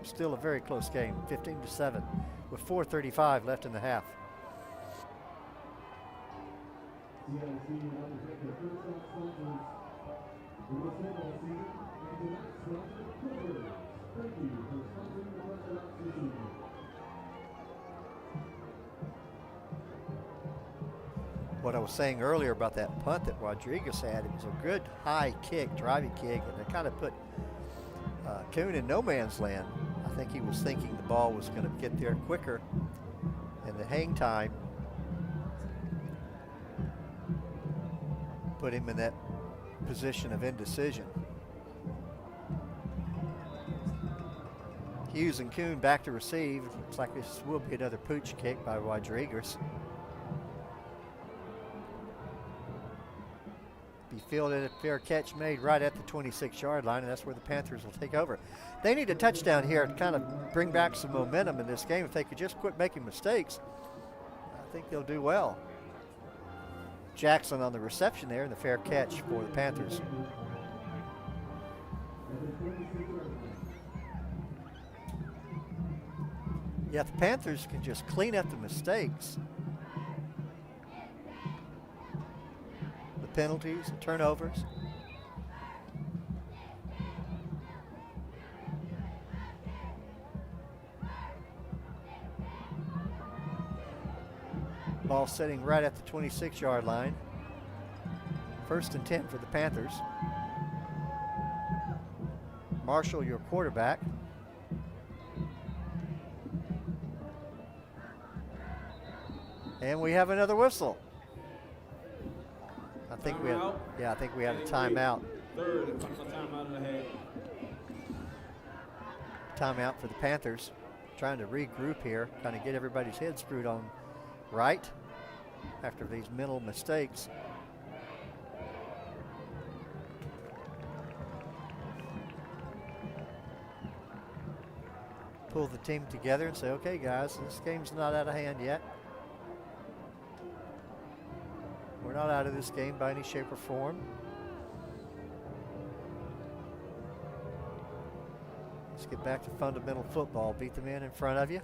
Still a very close game, 15-7, with 4:35 left in the half. What I was saying earlier about that punt that Rodriguez had, it was a good high kick, driving kick, and it kind of put Kuhn in no man's land. I think he was thinking the ball was going to get there quicker, and the hang time put him in that position of indecision. Hughes and Kuhn back to receive. Looks like this will be another pooch kick by Rodriguez. Be fielded, a fair catch made right at the 26-yard line, and that's where the Panthers will take over. They need a touchdown here to kind of bring back some momentum in this game. If they could just quit making mistakes, I think they'll do well. Jackson on the reception there, and the fair catch for the Panthers. Yeah, if the Panthers can just clean up the mistakes, the penalties, the turnovers. Ball sitting right at the 26-yard line. 1st and 10 for the Panthers. Marshall, your quarterback. And we have another whistle. I think we had a timeout. Third, a timeout and a half. Timeout for the Panthers. Trying to regroup here, kind of get everybody's head screwed on right after these mental mistakes. Pull the team together and say, okay guys, this game's not out of hand yet. We're not out of this game by any shape or form. Let's get back to fundamental football. Beat the man in front of you.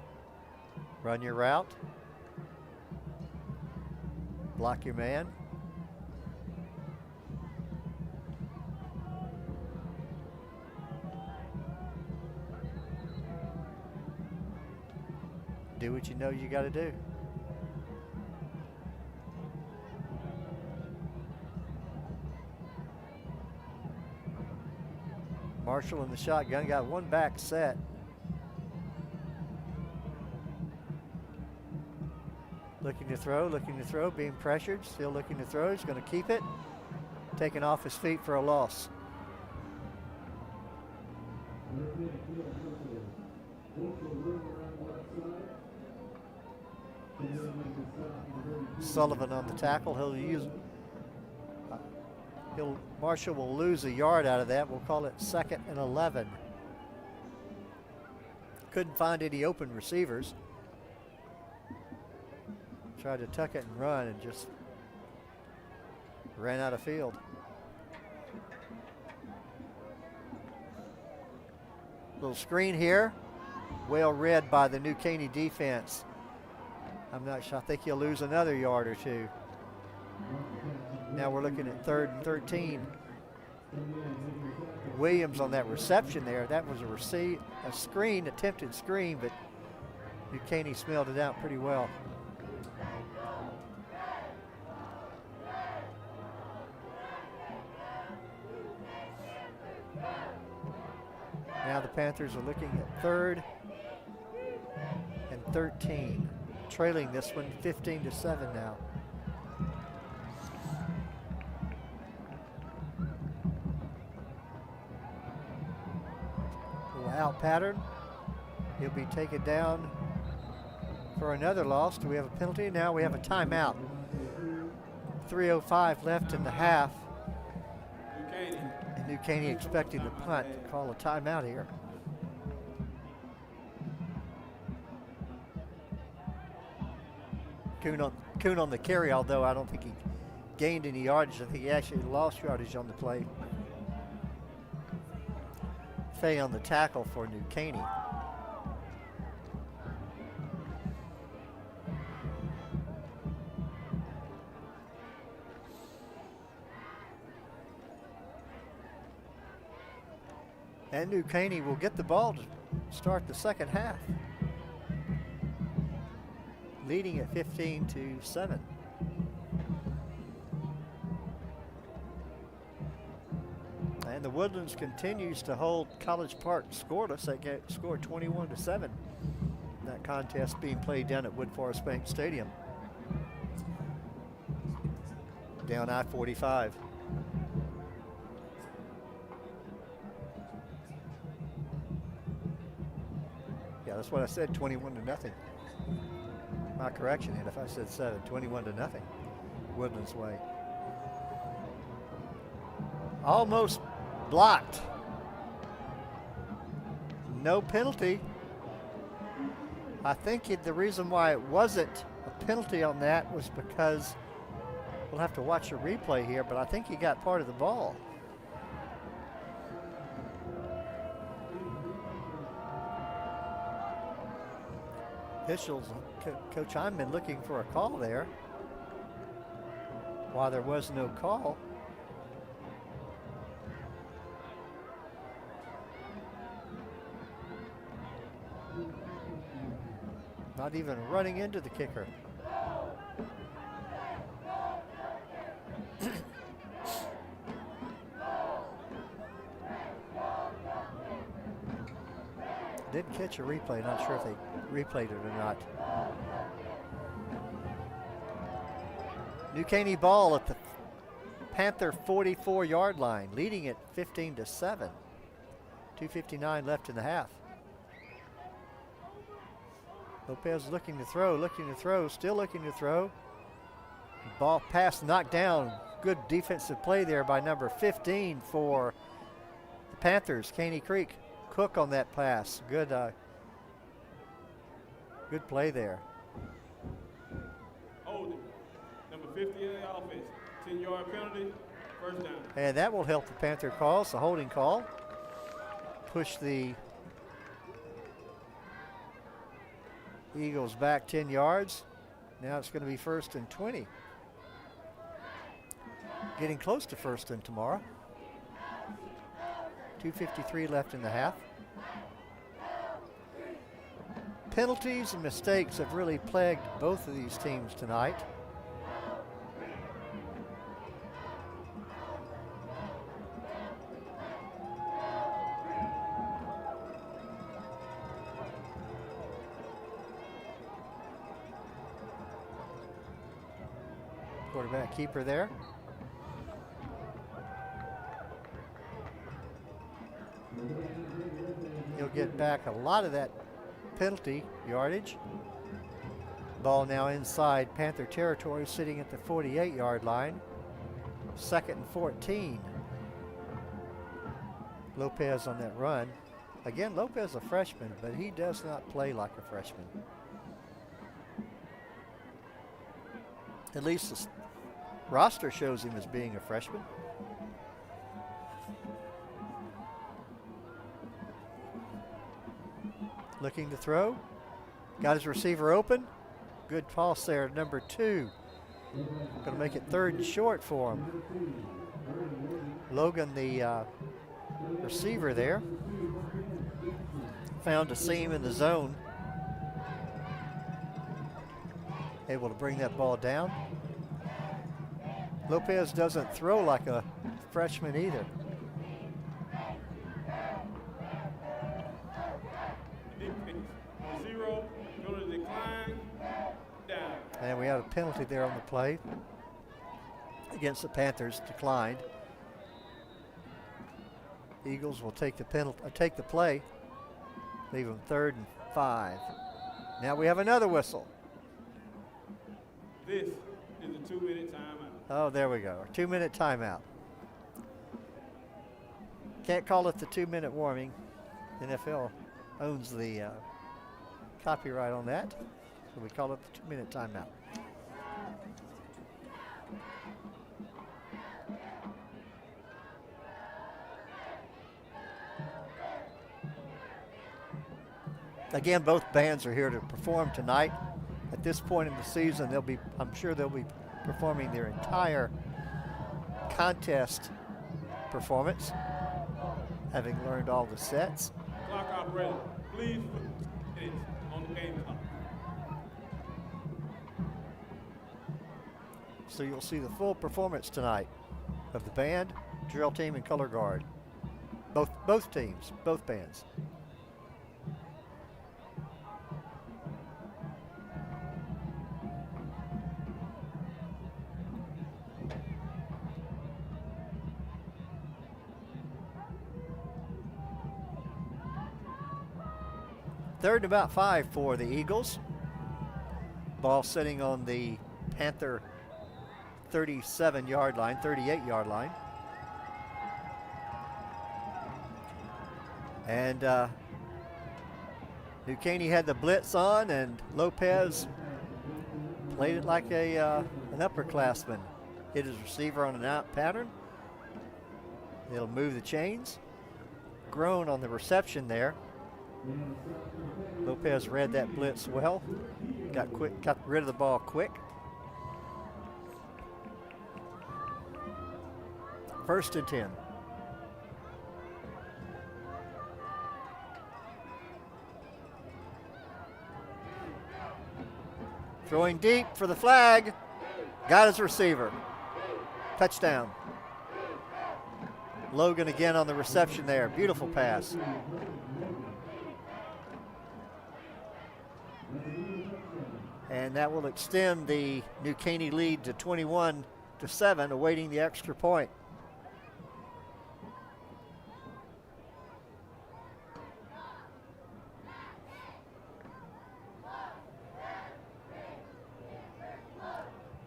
Run your route. Block your man. Do what you know you got to do. Marshall in the shotgun, got one back set. Looking to throw, being pressured, still looking to throw. He's going to keep it. Taken off his feet for a loss. Sullivan on the tackle. Marshall will lose a yard out of that. We'll call it 2nd and 11. Couldn't find any open receivers. Tried to tuck it and run and just ran out of field. Little screen here. Well read by the New Caney defense. I'm not sure. I think he'll lose another yard or two. Now we're looking at 3rd and 13. Williams on that reception there. That was a screen, attempted screen, but New Caney smelled it out pretty well. Now the Panthers are looking at 3rd and 13. Trailing this one 15-7 now. Out pattern. He'll be taken down for another loss. Do we have a penalty? Now we have a timeout. 3:05 left in the half. And New Caney expecting the punt to call a timeout here. Kuhn on the carry, although I don't think he gained any yardage. I think he actually lost yardage on the play. Fay on the tackle for New Caney. And New Caney will get the ball to start the second half, leading at 15-7. And the Woodlands continues to hold College Park scoreless. They scored 21-7. That contest being played down at Wood Forest Bank Stadium. Down I-45. Yeah, that's what I said, 21-0. My correction, and if I said 7, 21-0. Woodlands way. Almost blocked. No penalty. I think the reason why it wasn't a penalty on that was because we'll have to watch a replay here, but I think he got part of the ball. Officials, Coach Hyman looking for a call there. While there was no call. Not even running into the kicker. Didn't catch a replay, not sure if they replayed it or not. New Caney ball at the Panther 44-yard line, leading it 15-7. 2:59 left in the half. Lopez looking to throw, still looking to throw. Ball pass knocked down. Good defensive play there by number 15 for the Panthers, Caney Creek. Cook on that pass. Good play there. Holding. Number 50 in the offense. 10-yard penalty, first down. And that will help the Panther calls, the holding call. Push the Eagles back 10 yards. Now it's going to be 1st and 20. Getting close to 1st and tomorrow. 2:53 left in the half. Penalties and mistakes have really plagued both of these teams tonight. Quarterback keeper there. He'll get back a lot of that penalty yardage. Ball now inside Panther territory, sitting at the 48-yard line. 2nd and 14. Lopez on that run. Again, Lopez a freshman, but he does not play like a freshman. At least the roster shows him as being a freshman. Looking to throw. Got his receiver open. Good toss there, number 2. Going to make it 3rd and short for him. Logan, the receiver there, found a seam in the zone. Able to bring that ball down. Lopez doesn't throw like a freshman either. And we had a penalty there on the play against the Panthers, declined. Eagles will take the penalty, take the play, leave them 3rd and 5. Now we have another whistle. This is a 2-minute timeout. Oh, there we go, a 2-minute timeout. Can't call it the 2-minute warming. NFL owns the copyright on that. So we call it the 2-minute timeout. Again, both bands are here to perform tonight. At this point in the season, I'm sure they'll be performing their entire contest performance, having learned all the sets. Clock operator, please put it on the game clock. So you'll see the full performance tonight of the band, drill team, and color guard. Both teams, both bands. Third and about 5 for the Eagles. Ball sitting on the Panther 37-yard line, 38-yard line. And New Caney had the blitz on, and Lopez played it like an upperclassman. Hit his receiver on an out pattern. It'll move the chains. Grown on the reception there. Lopez read that blitz well. Got rid of the ball quick. First and 10. Throwing deep for the flag. Got his receiver. Touchdown. Logan again on the reception there. Beautiful pass. And that will extend the New Caney lead to 21-7, awaiting the extra point.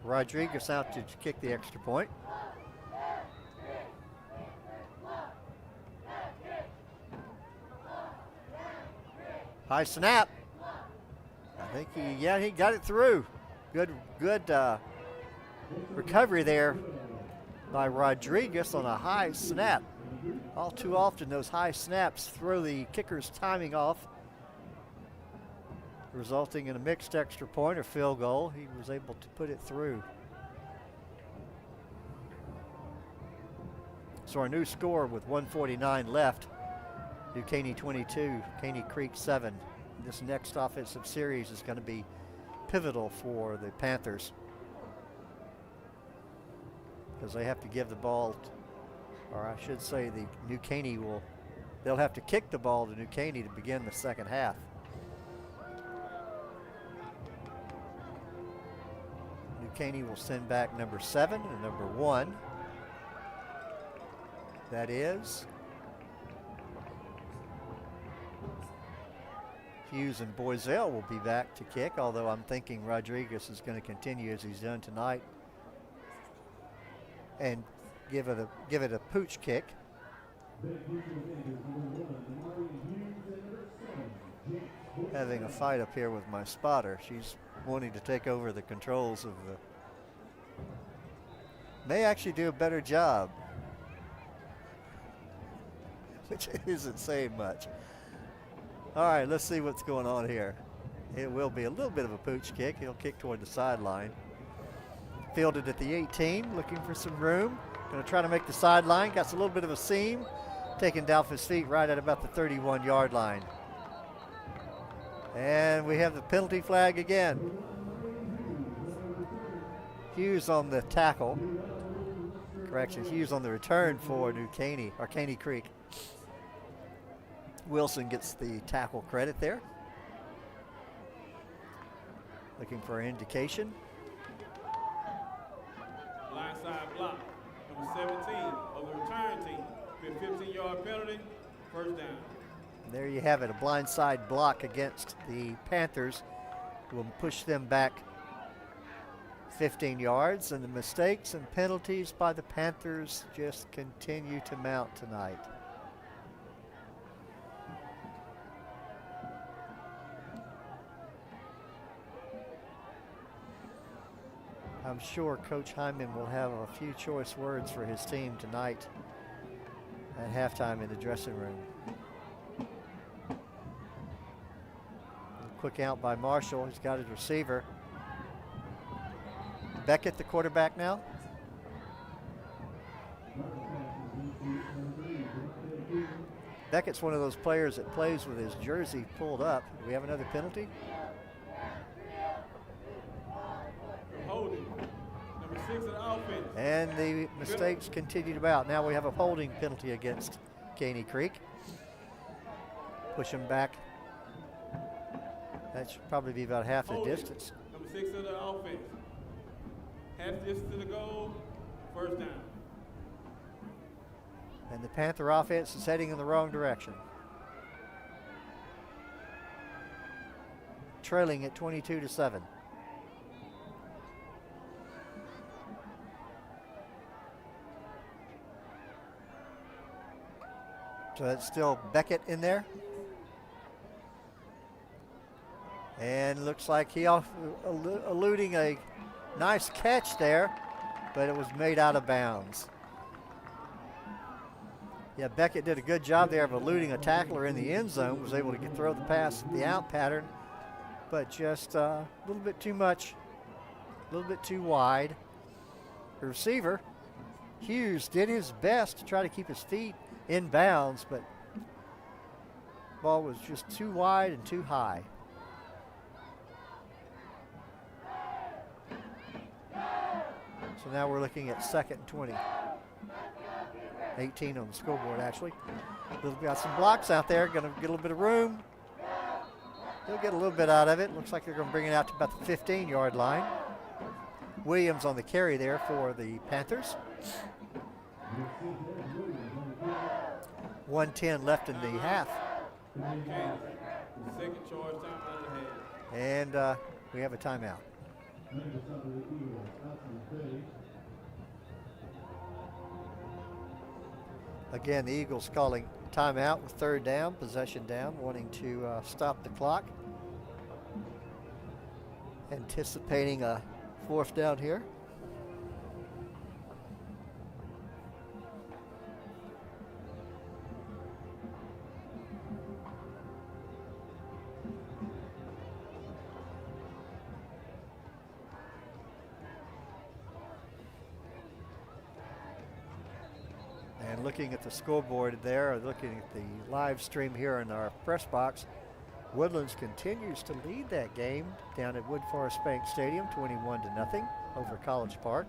Rodriguez out to kick the extra point. High snap. I think he got it through. Good recovery there by Rodriguez on a high snap. All too often those high snaps throw the kicker's timing off, resulting in a mixed extra point or field goal. He was able to put it through. So our new score with 1:49 left, New Caney 22, Caney Creek 7. This next offensive series is going to be pivotal for the Panthers, because they have to give the ball, or I should say the New Caney they'll have to kick the ball to New Caney to begin the second half. New Caney will send back number 7 and number 1. That is Hughes, and Boiselle will be back to kick, although I'm thinking Rodriguez is going to continue as he's done tonight and give it a pooch kick. Having a fight up here with my spotter. She's wanting to take over the controls of the. May actually do a better job, which isn't saying much. All right, let's see what's going on here. It will be a little bit of a pooch kick. He'll kick toward the sideline. Fielded at the 18, looking for some room. Going to try to make the sideline. Got a little bit of a seam. Taken down off his feet right at about the 31-yard line. And we have the penalty flag again. Hughes on the tackle. Correction, Hughes on the return for New Caney, or Caney Creek. Wilson gets the tackle credit there. Looking for an indication. Blindside block, number 17 of the return team. Be a 15-yard penalty, first down. There you have it, a blindside block against the Panthers will push them back 15 yards, and the mistakes and penalties by the Panthers just continue to mount tonight. I'm sure Coach Hyman will have a few choice words for his team tonight at halftime in the dressing room. Quick out by Marshall. He's got his receiver. Beckett, the quarterback now. Beckett's one of those players that plays with his jersey pulled up. Do we have another penalty? Holding. Number 6 of the offense. And the mistakes continued about. Now we have a holding penalty against Caney Creek. Push him back. That should probably be about half the distance. Number 6 of the offense. Half distance to the goal, first down. And the Panther offense is heading in the wrong direction. Trailing at 22-7. So that's still Beckett in there. And looks like he eluding a nice catch there, but it was made out of bounds. Yeah, Beckett did a good job there of eluding a tackler in the end zone, was able to throw the pass, the out pattern, but just a little bit too much, a little bit too wide. The receiver, Hughes, did his best to try to keep his feet in bounds, but ball was just too wide and too high. So now we're looking at 2nd and 20. 18 on the scoreboard, actually. Got some blocks out there. Going to get a little bit of room. He'll get a little bit out of it. Looks like they're going to bring it out to about the 15-yard line. Williams on the carry there for the Panthers. 1:10 left in the half. Second charge, time out of the half. And we have a timeout. Again, the Eagles calling timeout with 3rd down, possession down, wanting to stop the clock. Anticipating a 4th down here. And looking at the scoreboard there, or looking at the live stream here in our press box, Woodlands continues to lead that game down at Wood Forest Bank Stadium, 21-0 over College Park.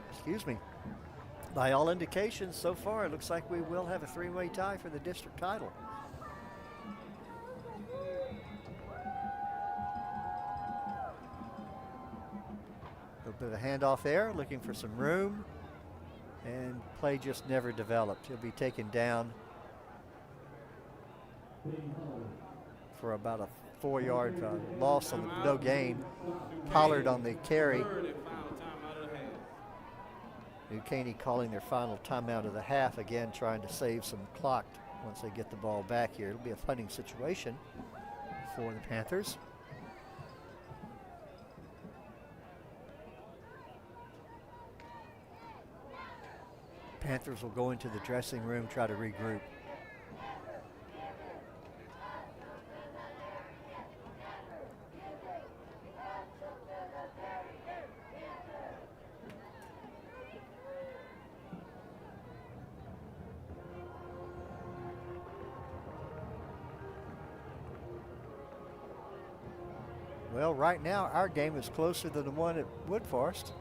Excuse me. By all indications so far, it looks like we will have a 3-way tie for the district title. A little bit of a handoff there, looking for some room. And play just never developed. He'll be taken down for about a 4-yard loss on the no gain. Pollard on the carry. New Caney calling their final timeout of the half, again trying to save some clock once they get the ball back here. It'll be a punting situation for the Panthers. Panthers will go into the dressing room, try to regroup. Well, right now our game is closer than the one at Wood Forest.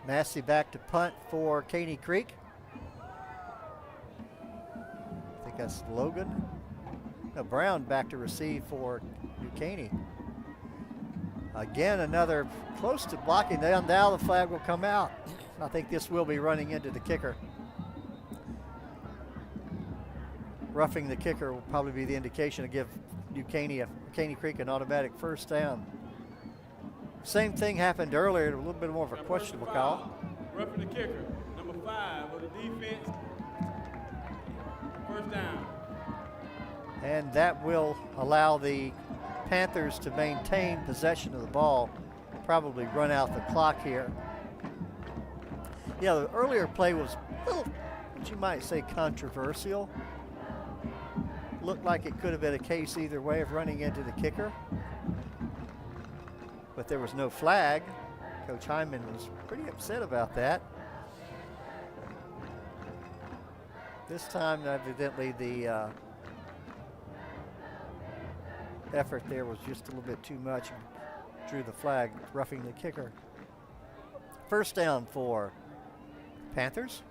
Massey back to punt for Caney Creek. I think that's Logan. No, Brown back to receive for New Caney. Again, another close to blocking. Now the flag will come out. I think this will be running into the kicker. Roughing the kicker will probably be the indication to give New Caney, Caney Creek an automatic 1st down. Same thing happened earlier, a little bit more of a questionable call. Roughing the kicker, number 5 of the defense, 1st down. And that will allow the Panthers to maintain possession of the ball, probably run out the clock here. Yeah, the earlier play was a little, what you might say, controversial. Looked like it could have been a case either way of running into the kicker. But there was no flag. Coach Hyman was pretty upset about that. This time, evidently, the effort there was just a little bit too much. Drew the flag, roughing the kicker. First down for Panthers.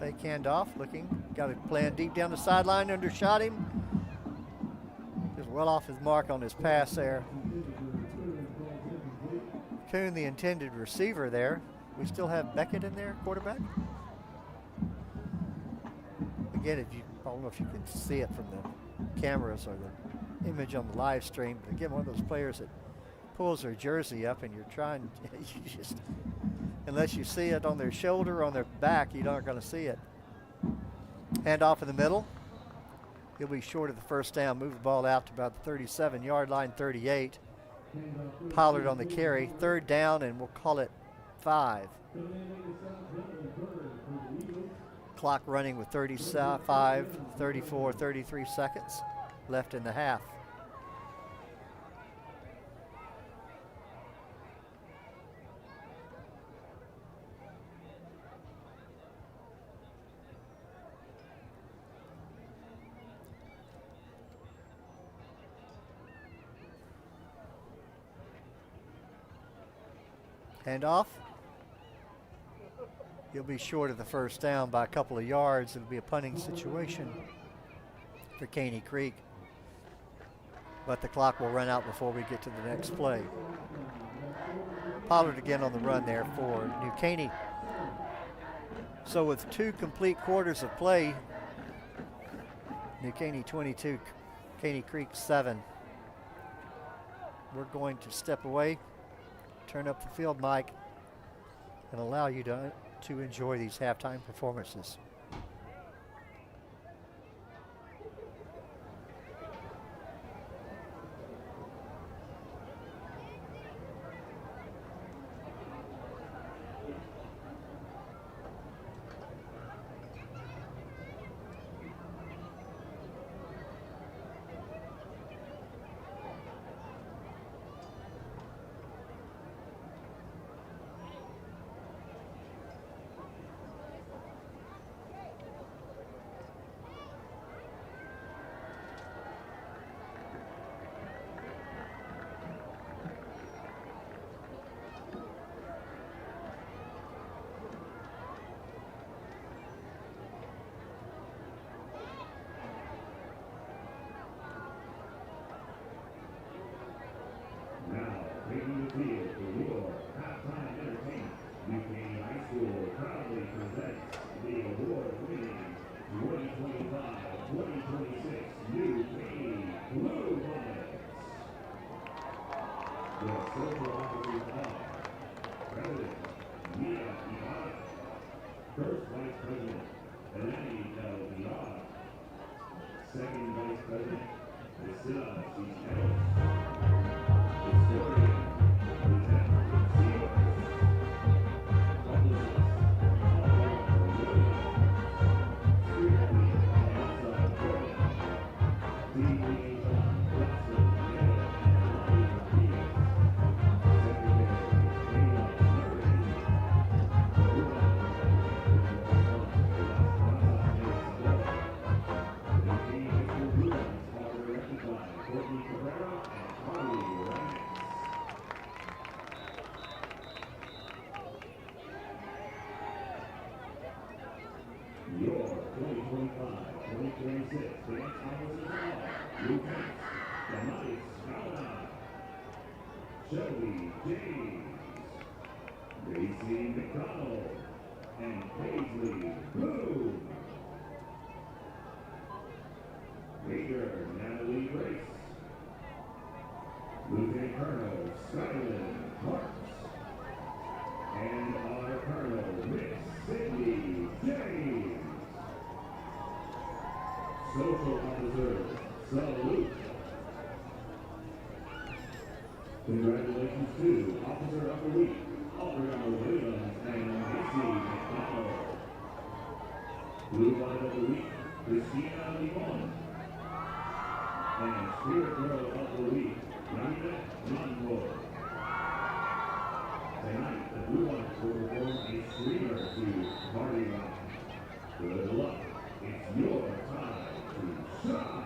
Fake handoff, looking, got it planned deep down the sideline, undershot him. Just well off his mark on his pass there. Kuhn, the intended receiver there. We still have Beckett in there, quarterback. Again, I don't know if you can see it from the cameras or the image on the live stream, but again, one of those players that pulls their jersey up and you're trying, you just, unless you see it on their shoulder or on their back, you're not going to see it. Hand off in the middle. He'll be short of the first down, move the ball out to about the 37-yard line, 38. Pollard on the carry, third down, and we'll call it 5. Clock running with 35, 34, 33 seconds left in the half. Handoff. He'll be short of the first down by a couple of yards. It'll be a punting situation for Caney Creek. But the clock will run out before we get to the next play. Pollard again on the run there for New Caney. So with 2 complete quarters of play, New Caney 22, Caney Creek 7. We're going to step away, turn up the field mic, and allow you to enjoy these halftime performances. Lieutenant Colonel Skyland Parks, and our Colonel Miss Cindy James. Social Officer, salute. Congratulations to Officer of the Week, Alderman Williams and Macy McDonald. Blue Light of the Week, Christina Limon. And Spirit Girl of the Week, Rita Monroe. Tonight, the Blue Lights will perform a screamer to Party Rock. Good luck. It's your time to shine.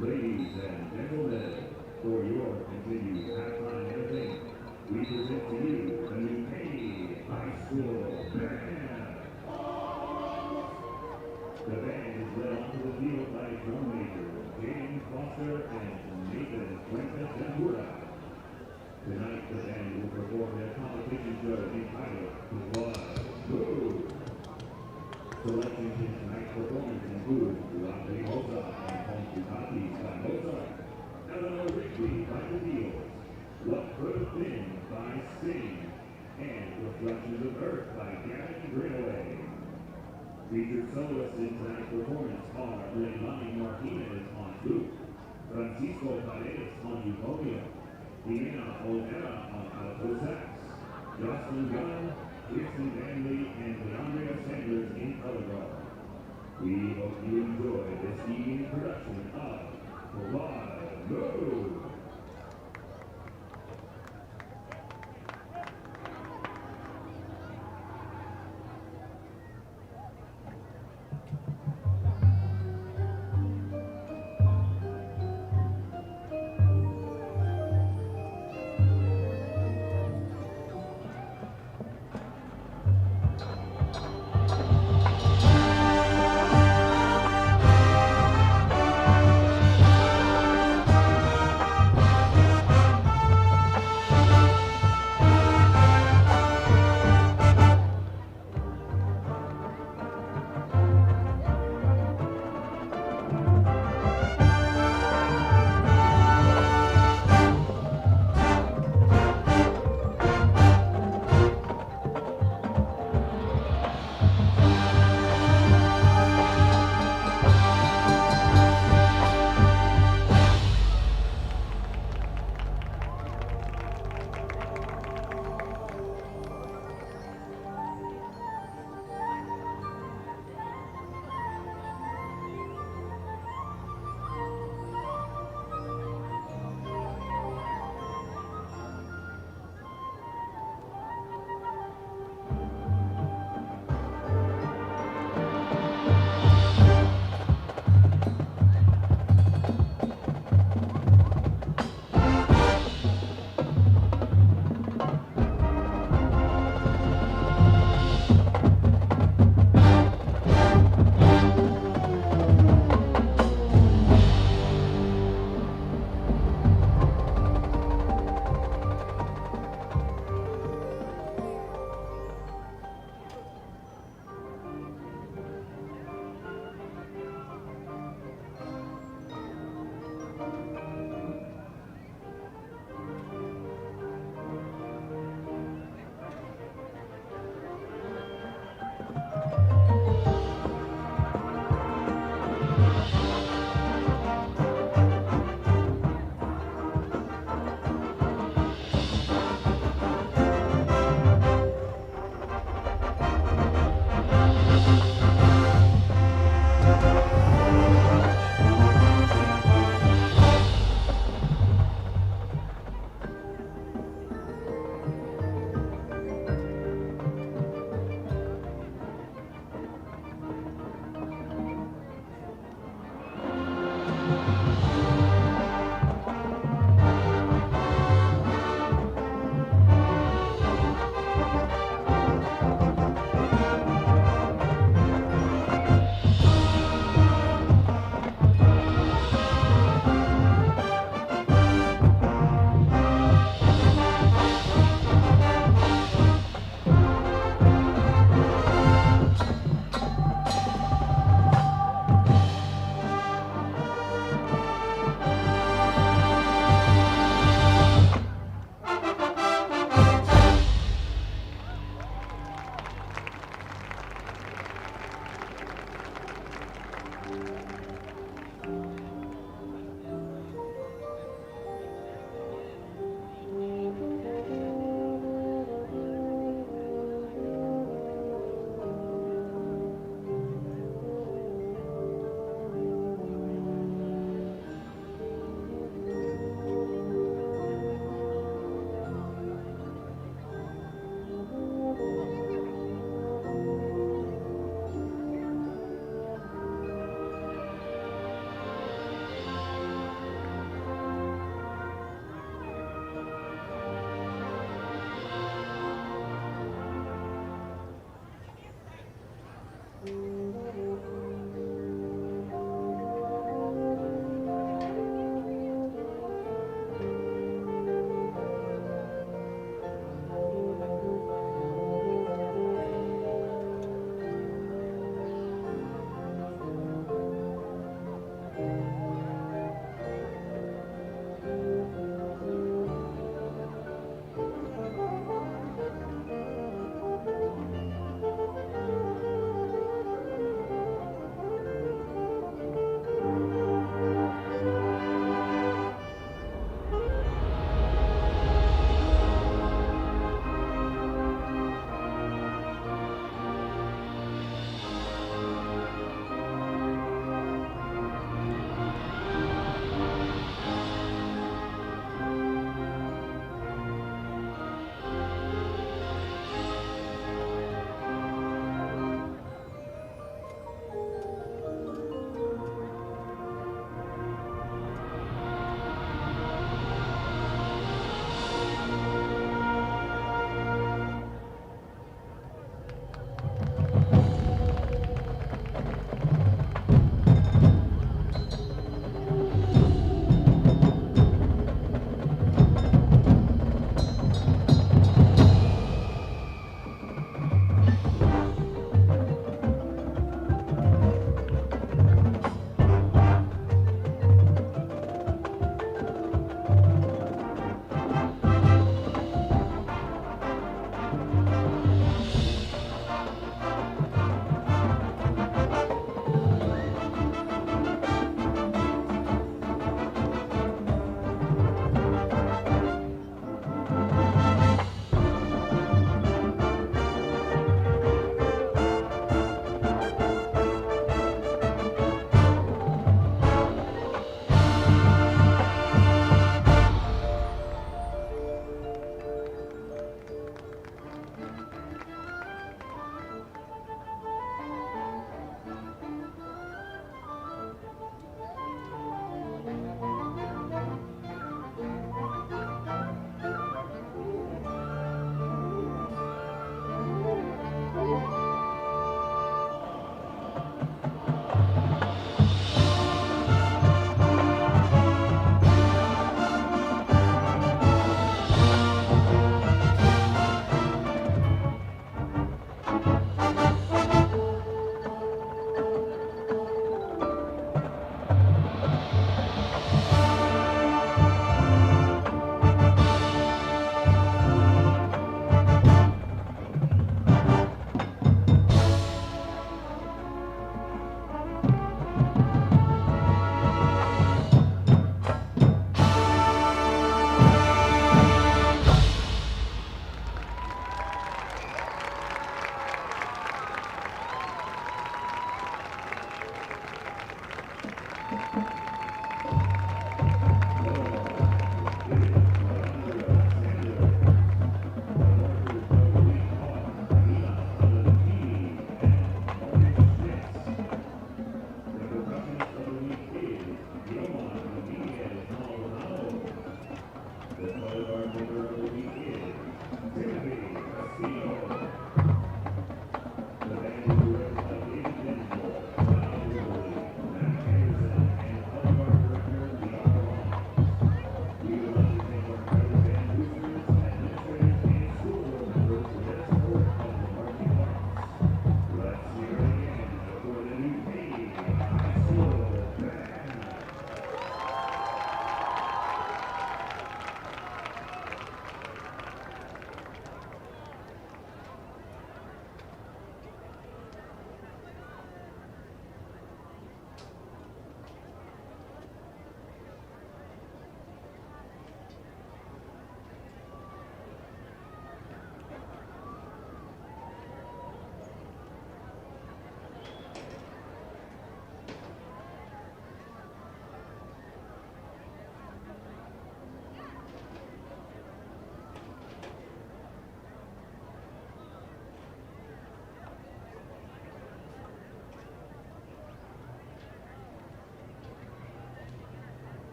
Ladies and gentlemen, for your continued halftime entertainment, we present to you the new Caney High School Band. The band is led onto the field by drum majors James Foster and Nathan Fuentes Ventura. Tonight, the band will perform their competition show entitled Blood Blue. Selections in tonight's performance include La Mosa and Consultatis by Mozart, Eleanor Rigby by the Beatles, What Could Have Been by Sting, and Reflections of Earth by Gavin Greenaway. Featured soloists in tonight's performance are Leilani Martinez on flute, Francisco Paredes on euphonium, Diana Olvera on alto sax, Jocelyn Gunn, Kirsten Vanley, and Leandria Sanders in color guard. We hope you enjoy this evening production of Blood Blue.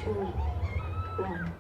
2, 1.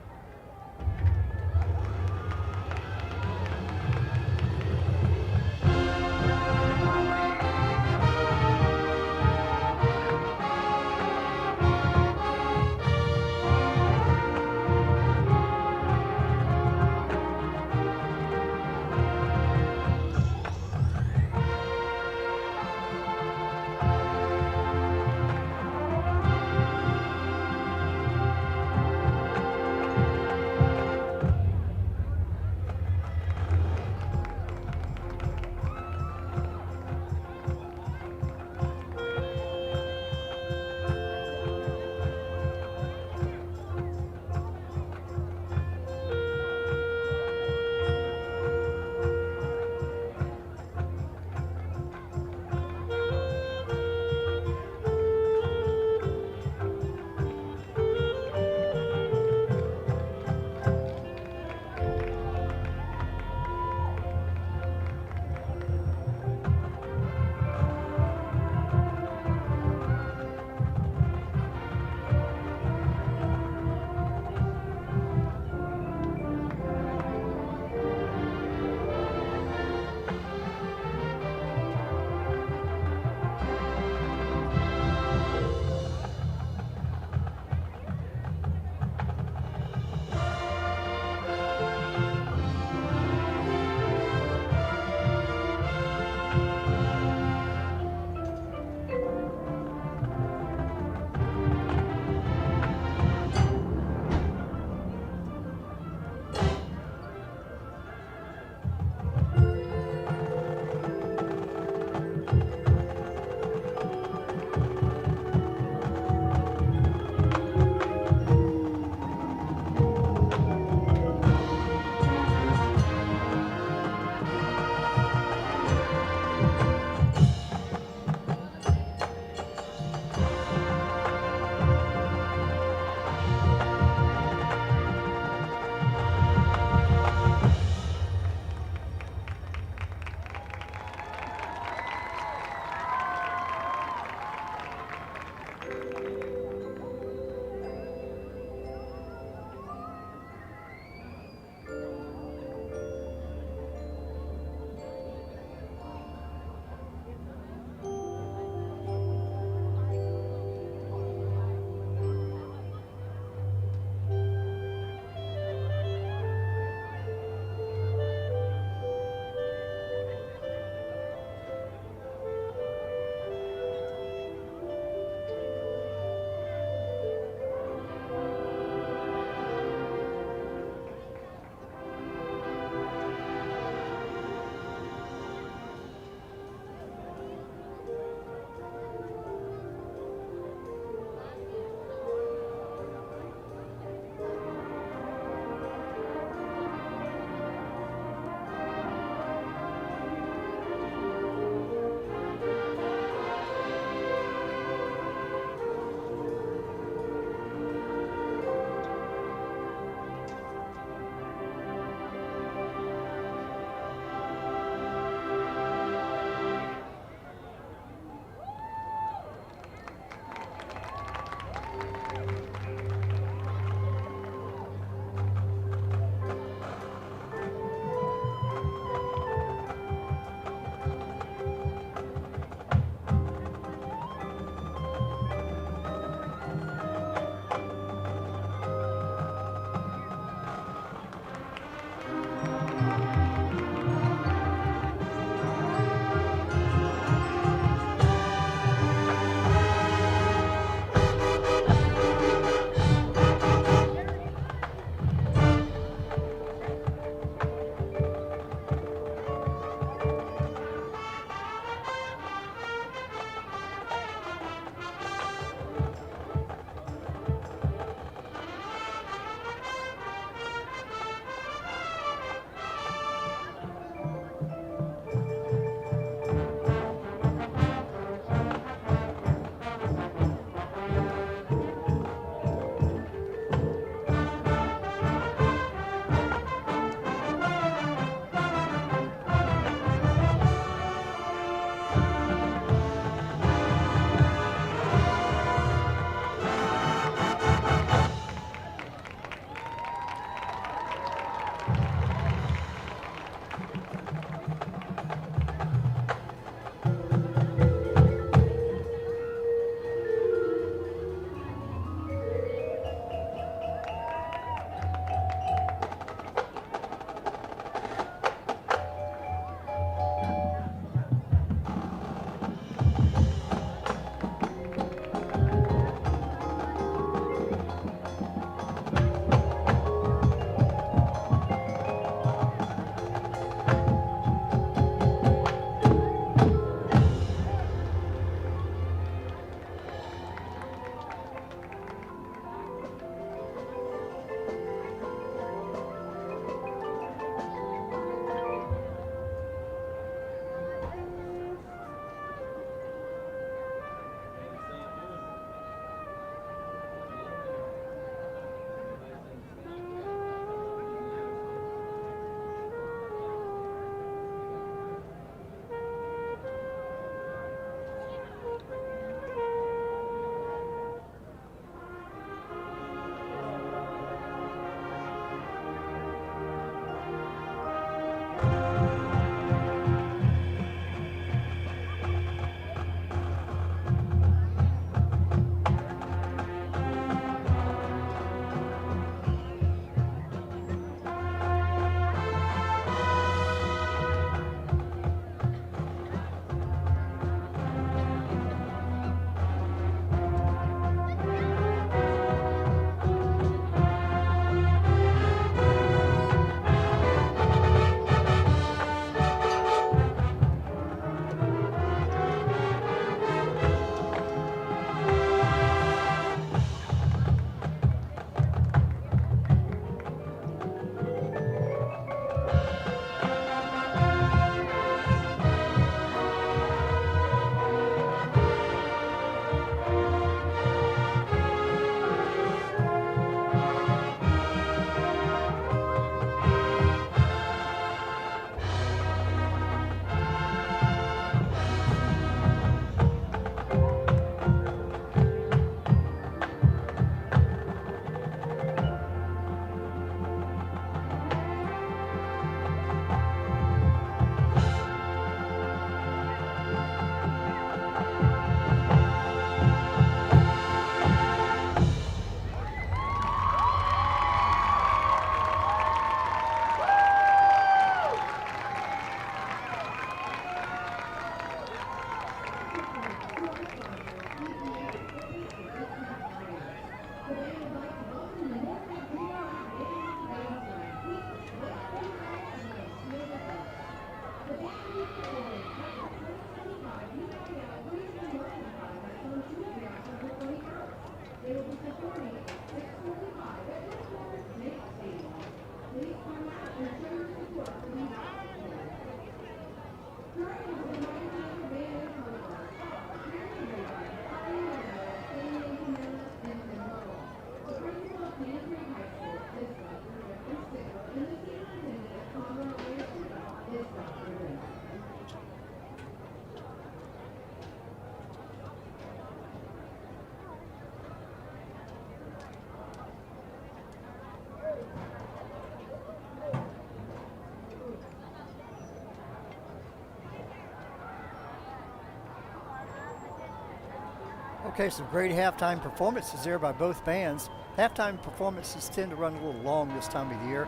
Okay, some great halftime performances there by both bands. Halftime performances tend to run a little long this time of the year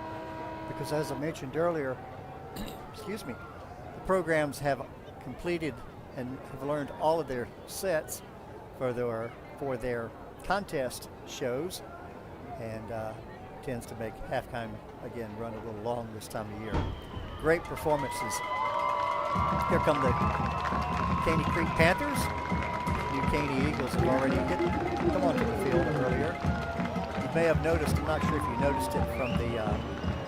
because, as I mentioned earlier, excuse me, the programs have completed and have learned all of their sets for their contest shows, and tends to make halftime again run a little long this time of year. Great performances. Here come the Caney Creek Panthers. New Caney Eagles have already come onto the field earlier. You may have noticed, I'm not sure if you noticed it from the,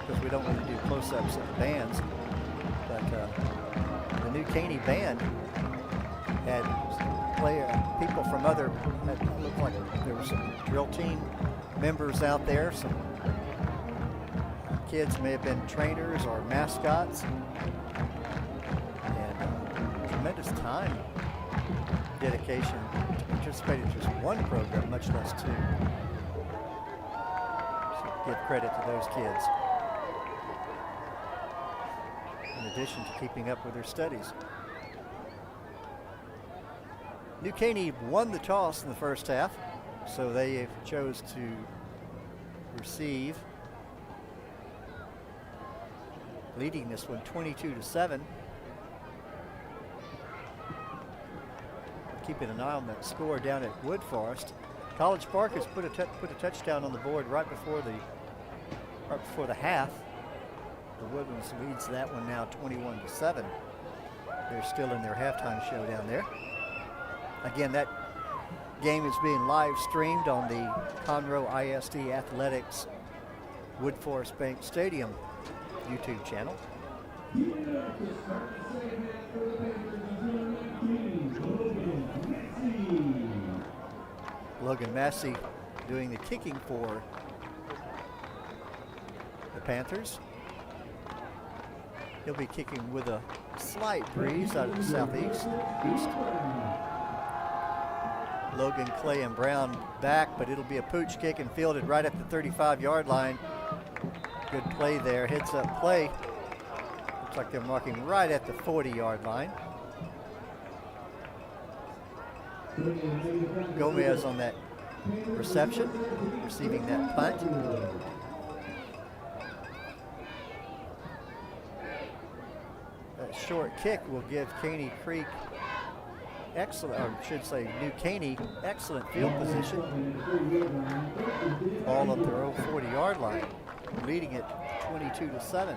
because we don't really do close-ups of the bands, but the New Caney band had people from other, it looked like there were some drill team members out there, some kids may have been trainers or mascots, and tremendous time dedication to participate in just one program, much less two. So give credit to those kids, in addition to keeping up with their studies. New Caney won the toss in the first half, so they chose to receive, leading this one 22-7. Keeping an eye on that score down at Wood Forest. College Park has put a touchdown on the board right before the half. The Woodlands leads that one now 21-7. They're still in their halftime show down there. Again, that game is being live streamed on the Conroe ISD Athletics Wood Forest Bank Stadium YouTube channel. Logan Massey doing the kicking for the Panthers. He'll be kicking with a slight breeze out of the southeast. Logan, Clay, and Brown back, but it'll be a pooch kick and fielded right at the 35-yard line. Good play there, heads up play. Looks like they're marking right at the 40-yard line. Gomez on that reception, receiving that punt. That short kick will give Caney Creek excellent, or I should say New Caney, excellent field position. All up their own 40-yard line, leading it 22-7.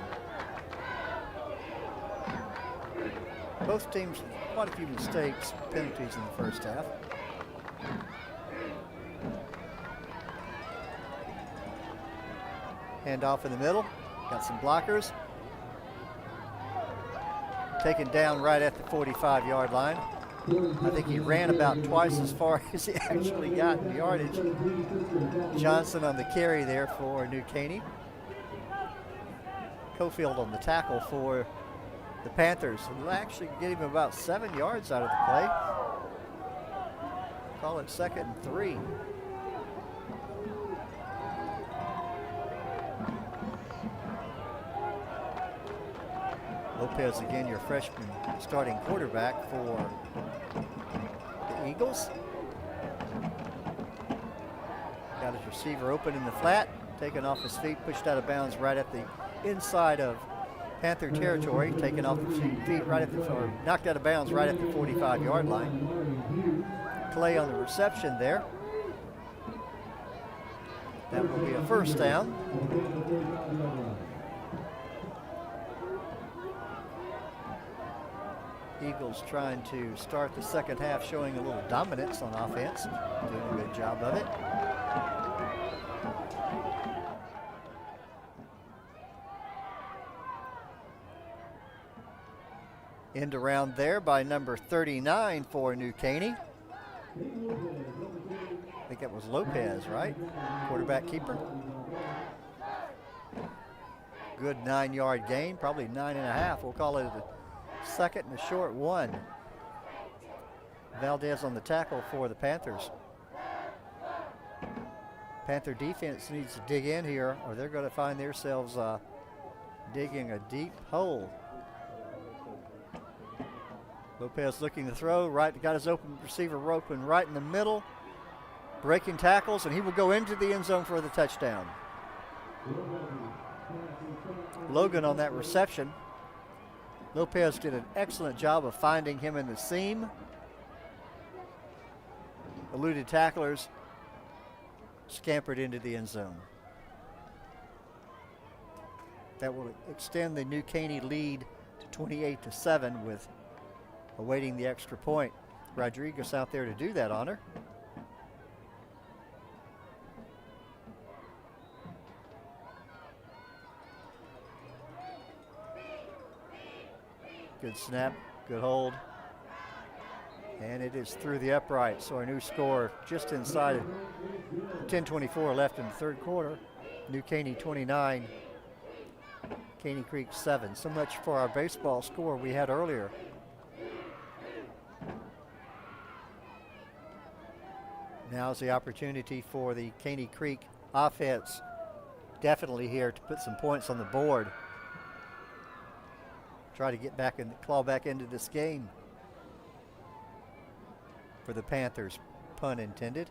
Both teams, quite a few mistakes, penalties in the first half. Hand off in the middle, got some blockers. Taken down right at the 45-yard line. I think he ran about twice as far as he actually got in yardage. Johnson on the carry there for New Caney. Cofield on the tackle for the Panthers. Will actually get him about 7 yards out of the play. Call it 2nd and 3. Lopez again, your freshman starting quarterback for the Eagles. Got his receiver open in the flat, taken off his feet, pushed out of bounds right at the inside of Panther territory, taken off his feet right at the, or knocked out of bounds right at the 45-yard line. Clay on the reception there. That will be a first down. Eagles trying to start the second half showing a little dominance on offense, doing a good job of it. End around there by number 39 for New Caney. I think that was Lopez, right? Quarterback keeper. Good 9-yard gain, probably 9.5. We'll call it a second and a short one. Valdez on the tackle for the Panthers. Panther defense needs to dig in here, or they're going to find themselves digging a deep hole. Lopez looking to throw, right, got his open receiver open right in the middle, breaking tackles, and he will go into the end zone for the touchdown. Logan on that reception. Lopez did an excellent job of finding him in the seam. Eluded tacklers, scampered into the end zone. That will extend the New Caney lead to 28-7 with awaiting the extra point. Rodriguez out there to do that honor. Good snap, good hold. And it is through the upright, so our new score just inside of 10:24 left in the third quarter. New Caney 29, Caney Creek 7. So much for our baseball score we had earlier. Now's the opportunity for the Caney Creek offense definitely here to put some points on the board. Try to get back and claw back into this game for the Panthers, pun intended.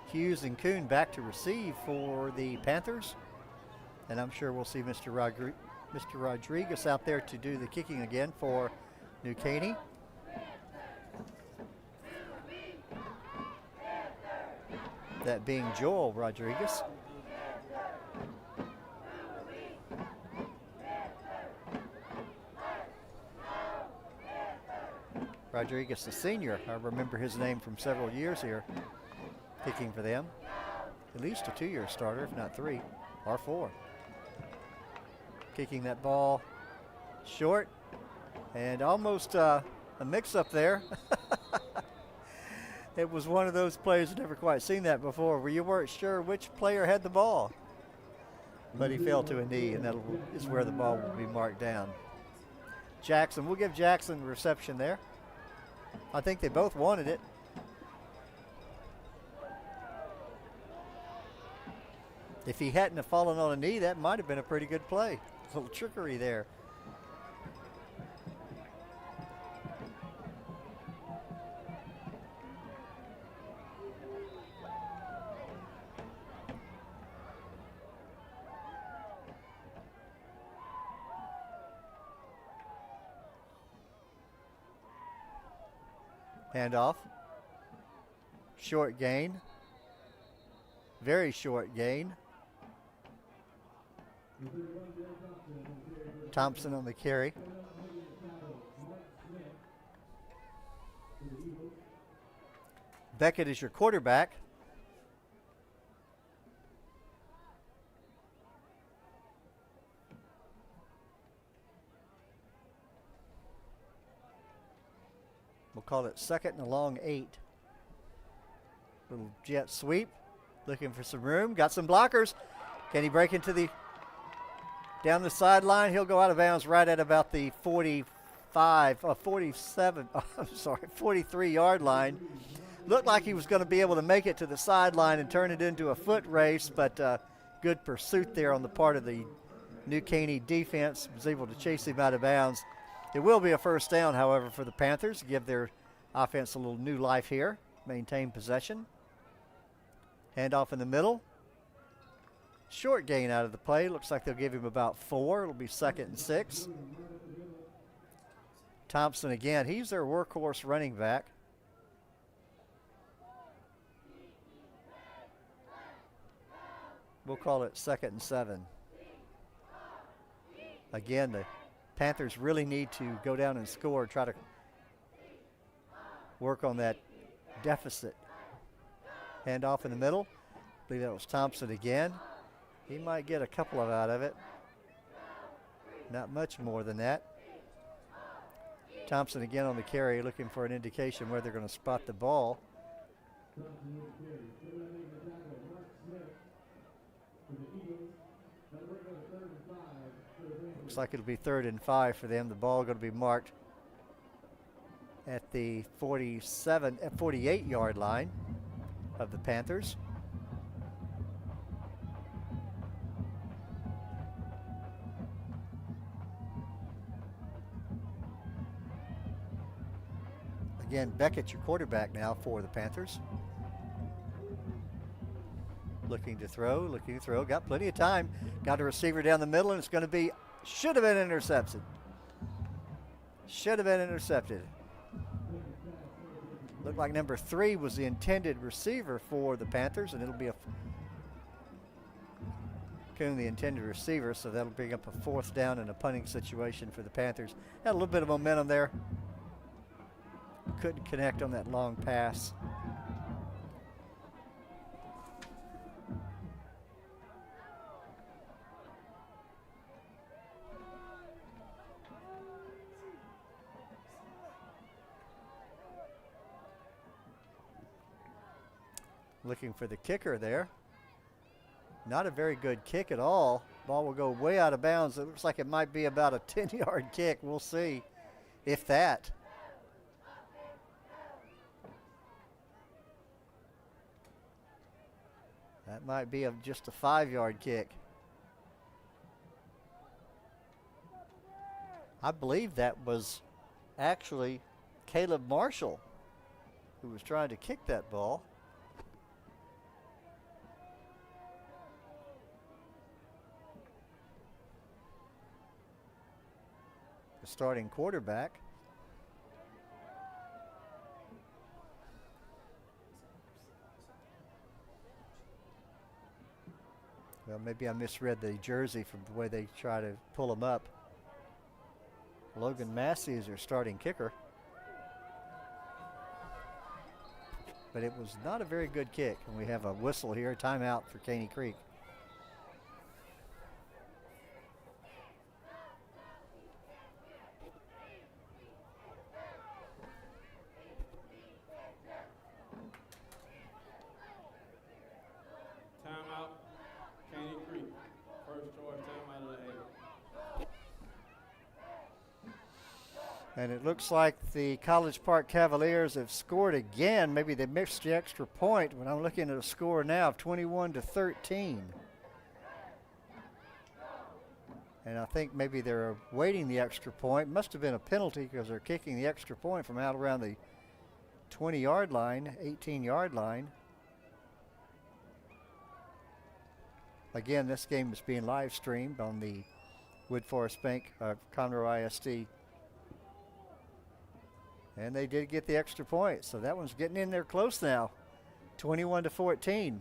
Hughes and Kuhn back to receive for the Panthers. And I'm sure we'll see Mr. Rodriguez out there to do the kicking again for New Caney. That being Joel Rodriguez. Rodriguez, the senior. I remember his name from several years here. Kicking for them. At least a 2-year starter, if not 3 or 4. Kicking that ball short and almost a mix-up there. It was one of those plays I've never quite seen that before, where you weren't sure which player had the ball. But he fell to a knee, and that is where the ball will be marked down. Jackson, we'll give Jackson the reception there. I think they both wanted it. If he hadn't have fallen on a knee, that might have been a pretty good play. A little trickery there. Handoff. Short gain. Very short gain. Thompson on the carry. Beckett is your quarterback. We'll call it second and a long 8. Little jet sweep. Looking for some room. Got some blockers. Can he break into the down the sideline? He'll go out of bounds right at about the 43-yard line. Looked like he was going to be able to make it to the sideline and turn it into a foot race, but good pursuit there on the part of the New Caney defense. Was able to chase him out of bounds. It will be a first down, however, for the Panthers. Give their offense a little new life here. Maintain possession. Handoff in the middle. Short gain out of the play. Looks like they'll give him about 4. It'll be second and 6. Thompson again. He's their workhorse running back. We'll call it second and 7. Again, the Panthers really need to go down and score, try to work on that deficit. Handoff in the middle. I believe that was Thompson again. He might get a couple of out of it. Not much more than that. Thompson again on the carry, looking for an indication where they're going to spot the ball. Looks like it'll be 3rd and 5 for them. The ball going to be marked at the 48-yard line of the Panthers. Again, Beckett, your quarterback now for the Panthers. Looking to throw, got plenty of time. Got a receiver down the middle, and it's going to be, should have been intercepted. Should have been intercepted. Looked like number 3 was the intended receiver for the Panthers, and it'll be Coon the intended receiver, so that'll bring up a 4th down and a punting situation for the Panthers. Had a little bit of momentum there. Couldn't connect on that long pass. Looking for the kicker there. Not a very good kick at all. Ball will go way out of bounds. It looks like it might be about a 10-yard kick. We'll see if that. That might be just a 5-yard kick. I believe that was actually Caleb Marshall who was trying to kick that ball. The starting quarterback. Well, maybe I misread the jersey from the way they try to pull him up. Logan Massey is their starting kicker. But it was not a very good kick. And we have a whistle here, timeout for Caney Creek. And it looks like the College Park Cavaliers have scored again. Maybe they missed the extra point, but I'm looking at a score now of 21-13. And I think maybe they're awaiting the extra point. Must have been a penalty because they're kicking the extra point from out around the 20-yard line, 18-yard line. Again, this game is being live streamed on the Wood Forest Bank, Conroe ISD. And they did get the extra point, so that one's getting in there close now, 21-14.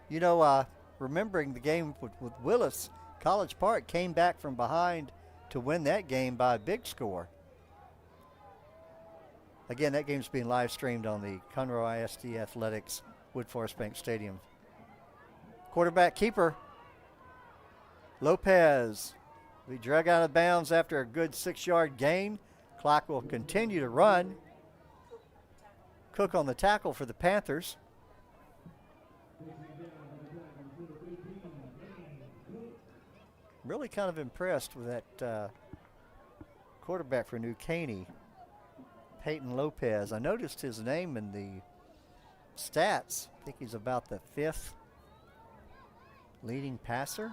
You know, remembering the game with Willis, College Park came back from behind to win that game by a big score. Again, that game's being live streamed on the Conroe ISD Athletics Wood Forest Bank Stadium. Quarterback keeper, Lopez. We drag out of bounds after a good 6-yard gain. Clock will continue to run. Cook on the tackle for the Panthers. Really kind of impressed with that quarterback for New Caney, Peyton Lopez. I noticed his name in the stats. I think he's about the 5th leading passer.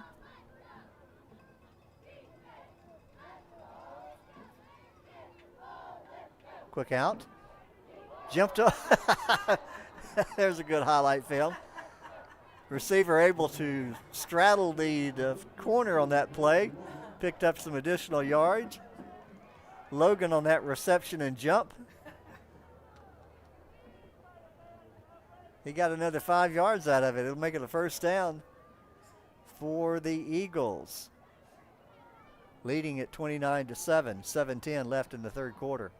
Quick out. Jumped up. There's a good highlight film. Receiver able to straddle the corner on that play. Picked up some additional yards. Logan on that reception and jump. He got another 5 yards out of it. It'll make it a 1st down for the Eagles. Leading at 29-7. 7:10 left in the 3rd quarter.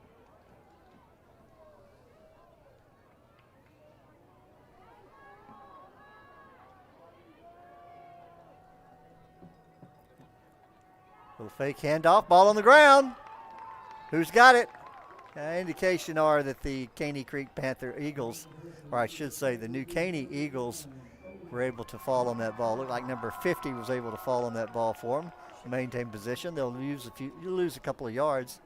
Little fake handoff, ball on the ground. Who's got it? Indication are that the Caney Creek Panther Eagles, or I should say the New Caney Eagles, were able to fall on that ball. Looked like number 50 was able to fall on that ball for them, maintain position. They'll lose a couple of yards.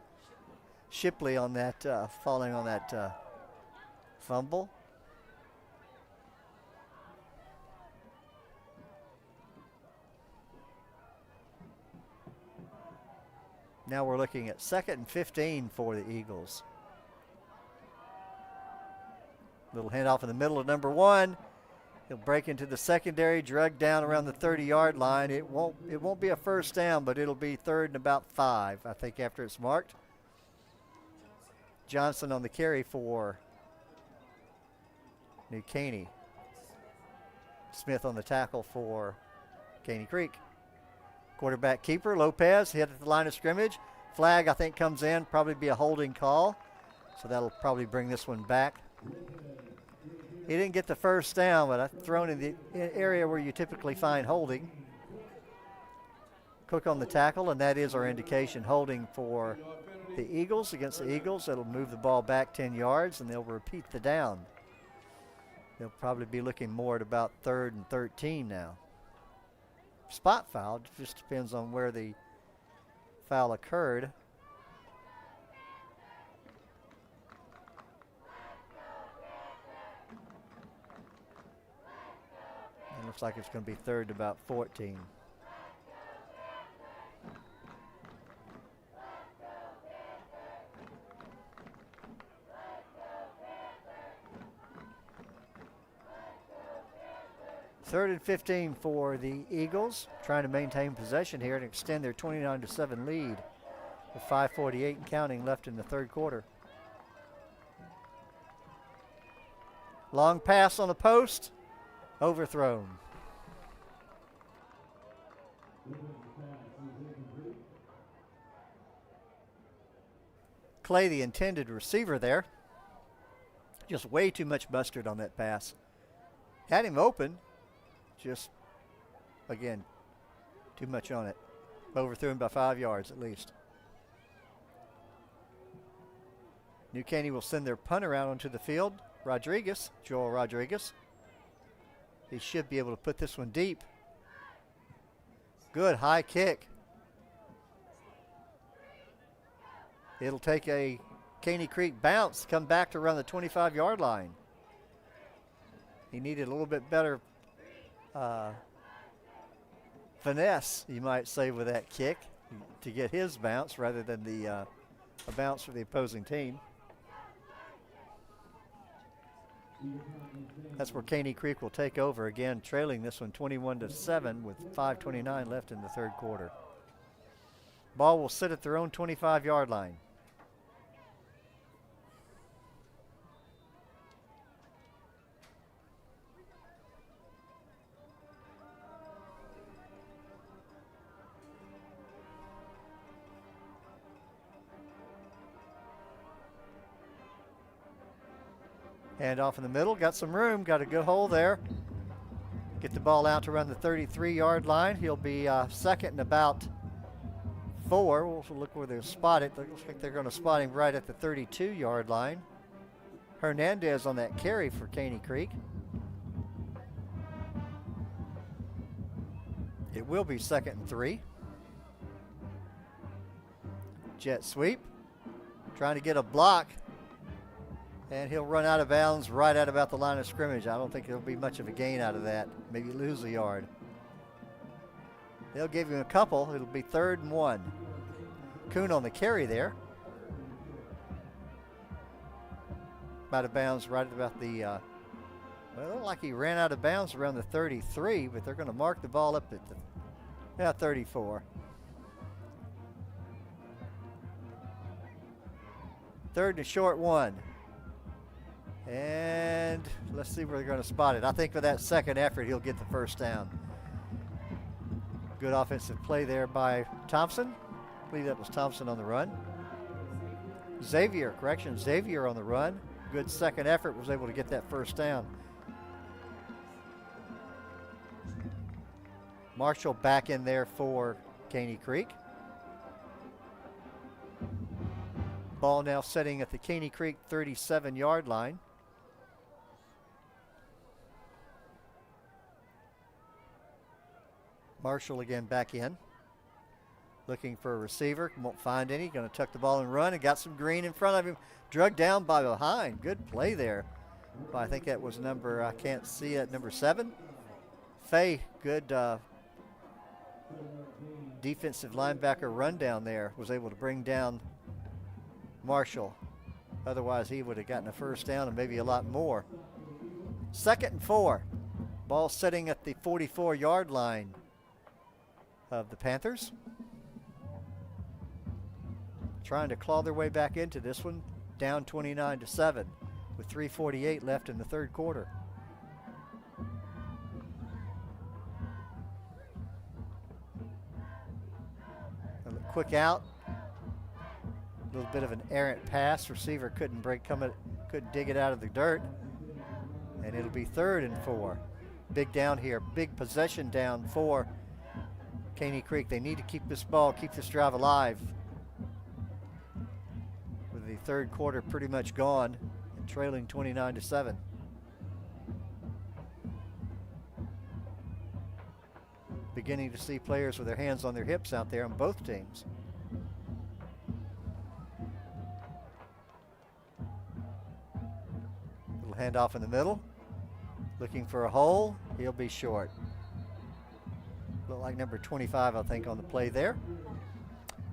Shipley on that, falling on that fumble. Now we're looking at 2nd and 15 for the Eagles. Little handoff in the middle of number 1. He'll break into the secondary, drug down around the 30-yard line. It won't be a first down, but it'll be 3rd and about 5, I think, after it's marked. Johnson on the carry for New Caney. Smith on the tackle for Caney Creek. Quarterback keeper, Lopez, hit at the line of scrimmage. Flag, I think, comes in, probably be a holding call. So that'll probably bring this one back. He didn't get the first down, but thrown in the area where you typically find holding. Cook on the tackle, and that is our indication, holding for the Eagles against the Eagles. That'll move the ball back 10 yards, and they'll repeat the down. They'll probably be looking more at about 3rd and 13 now. Spot foul, just depends on where the foul occurred. It looks like it's going to be 3rd to about 14. Third and 15 for the Eagles, trying to maintain possession here and extend their 29-7 lead with 5:48 and counting left in the 3rd quarter. Long pass on the post, overthrown. Clay, the intended receiver there. Just way too much mustard on that pass. Had him open. Just, again, too much on it. Overthrew him by 5 yards at least. New Caney will send their punter out onto the field. Joel Rodriguez. He should be able to put this one deep. Good high kick. It'll take a Caney Creek bounce, come back to around the 25-yard line. He needed a little bit better finesse, you might say, with that kick to get his bounce rather than the a bounce for the opposing team. That's where Caney Creek will take over again, trailing this one 21-7 with 5:29 left in the 3rd quarter. Ball will sit at their own 25-yard line. Hand off in the middle, got some room, got a good hole there. Get the ball out to around the 33-yard line. He'll be 2nd and about 4. We'll look where they're spotted. It looks like they're going to spot him right at the 32-yard line. Hernandez on that carry for Caney Creek. It will be 2nd and 3. Jet sweep. Trying to get a block. And he'll run out of bounds right at about the line of scrimmage. I don't think there'll be much of a gain out of that. Maybe lose a yard. They'll give him a couple. It'll be 3rd and 1. Kuhn on the carry there. Out of bounds right at about the, well, it looked like he ran out of bounds around the 33, but they're going to mark the ball up at the 34. 3rd and a short 1. And let's see where they're going to spot it. I think for that second effort, he'll get the first down. Good offensive play there by Thompson. I believe that was Thompson on the run. Xavier on the run. Good second effort, was able to get that first down. Marshall back in there for Caney Creek. Ball now sitting at the Caney Creek 37-yard line. Marshall again back in. Looking for a receiver. Won't find any. Going to tuck the ball and run, and got some green in front of him. Drug down by behind. Good play there. Well, I think that was number, I can't see it, number 7. Fay, good defensive linebacker rundown there. Was able to bring down Marshall. Otherwise, he would have gotten a first down and maybe a lot more. 2nd and 4. Ball sitting at the 44-yard line of the Panthers. Trying to claw their way back into this one. Down 29-7 with 3:48 left in the 3rd quarter. A quick out. A little bit of an errant pass. Receiver couldn't couldn't dig it out of the dirt. And it'll be 3rd and 4. Big down here. Big possession down for Caney Creek. They need to keep this ball, keep this drive alive. With the 3rd quarter pretty much gone and trailing 29-7. Beginning to see players with their hands on their hips out there on both teams. Little handoff in the middle. Looking for a hole. He'll be short. Look like number 25, I think, on the play there.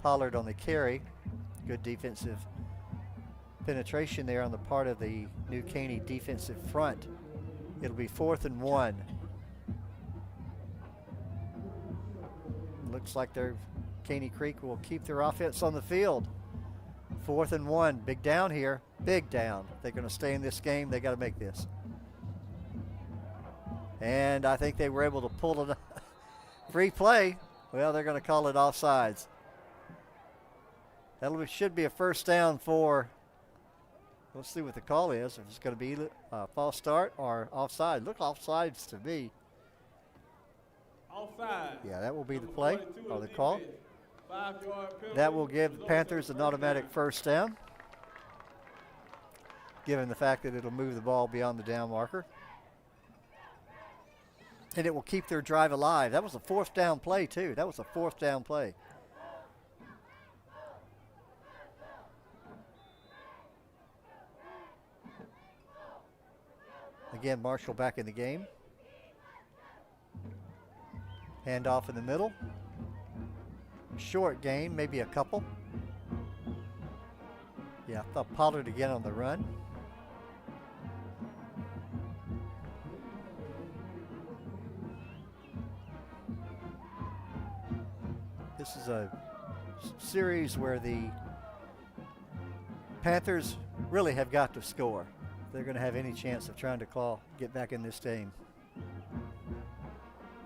Pollard on the carry. Good defensive penetration there on the part of the New Caney defensive front. It'll be 4th and 1. Looks like Caney Creek will keep their offense on the field. 4th and 1. Big down here. Big down. They're going to stay in this game. They got to make this. And I think they were able to pull it. Free play. Well, they're going to call it offsides. That should be a first down for, let's see what the call is. If it's going to be a false start or offside. Look offsides to me. Offside. Yeah, that will be the play or the call. 5-yard penalty. That will give the Panthers an automatic first down, given the fact that it'll move the ball beyond the down marker. And it will keep their drive alive. That was a 4th down play, too. That was a 4th down play. Again, Marshall back in the game. Handoff in the middle. Short gain, maybe a couple. Yeah, I thought Pollard again on the run. This is a series where the Panthers really have got to score. They're going to have any chance of trying to get back in this game.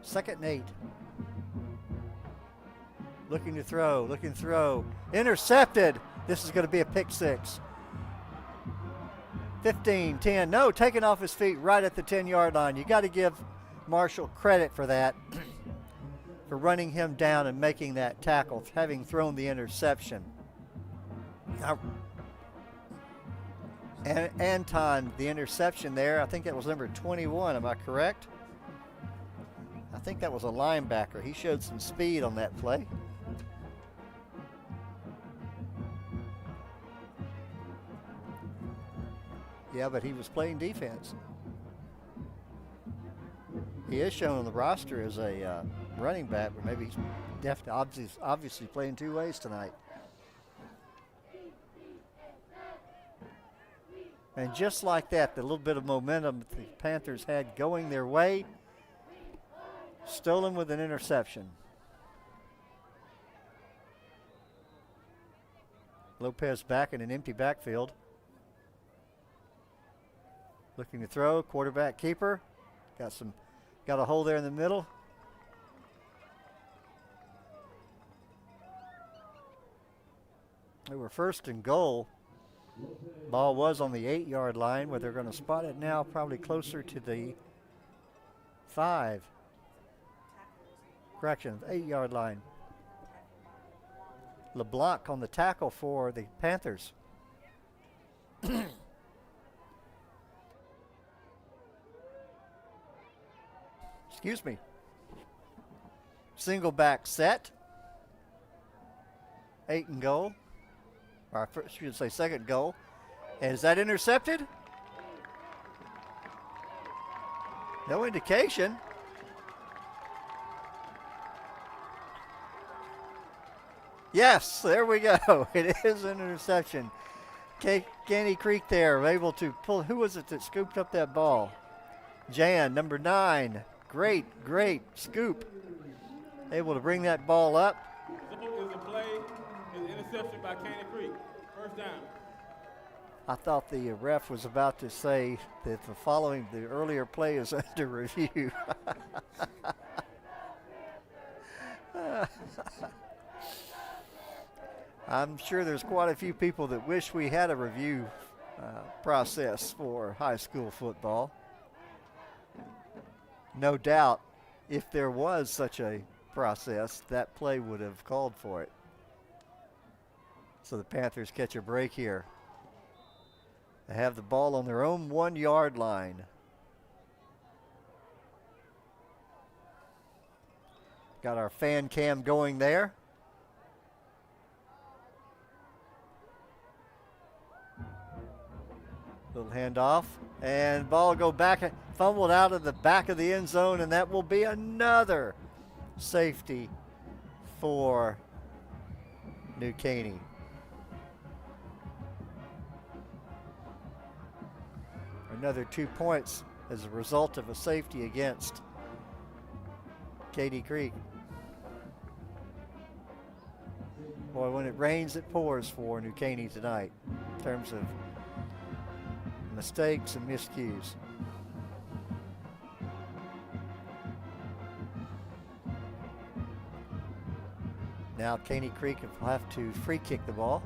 2nd and 8. Looking to throw. Intercepted. This is going to be a pick 6. 15, 10. No, taken off his feet right at the 10-yard line. You got to give Marshall credit for that. For running him down and making that tackle, having thrown the interception. And Anton, the interception there, I think that was number 21, am I correct? I think that was a linebacker. He showed some speed on that play. Yeah, but he was playing defense. He is shown on the roster as a running back, but maybe he's obviously playing 2 ways tonight. And just like that, the little bit of momentum the Panthers had going their way, stolen with an interception. Lopez back in an empty backfield. Looking to throw, quarterback keeper. Got a hole there in the middle. They were 1st and goal. Ball was on the 8-yard line, where they're going to spot it now probably closer to the 5. Correction, 8-yard line. LeBlanc on the tackle for the Panthers. Excuse me. Single back set. 8 and goal. Or I should say second goal. And is that intercepted? No indication. Yes, there we go. It is an interception. Caney Creek there, able to pull. Who was it that scooped up that ball? Jan, number 9. Great scoop. Able to bring that ball up. It's a play, it's an interception by Caney Creek. First down. I thought the ref was about to say that the earlier play is under review. I'm sure there's quite a few people that wish we had a review process for high school football. No doubt, if there was such a process, that play would have called for it. So the Panthers catch a break here. They have the ball on their own 1-yard line. Got our fan cam going there. Little handoff, and ball will go back, fumbled out of the back of the end zone, and that will be another safety for New Caney. Another 2 points as a result of a safety against Caney Creek. Boy, when it rains, it pours for New Caney tonight in terms of mistakes and miscues. Now Caney Creek will have to free kick the ball.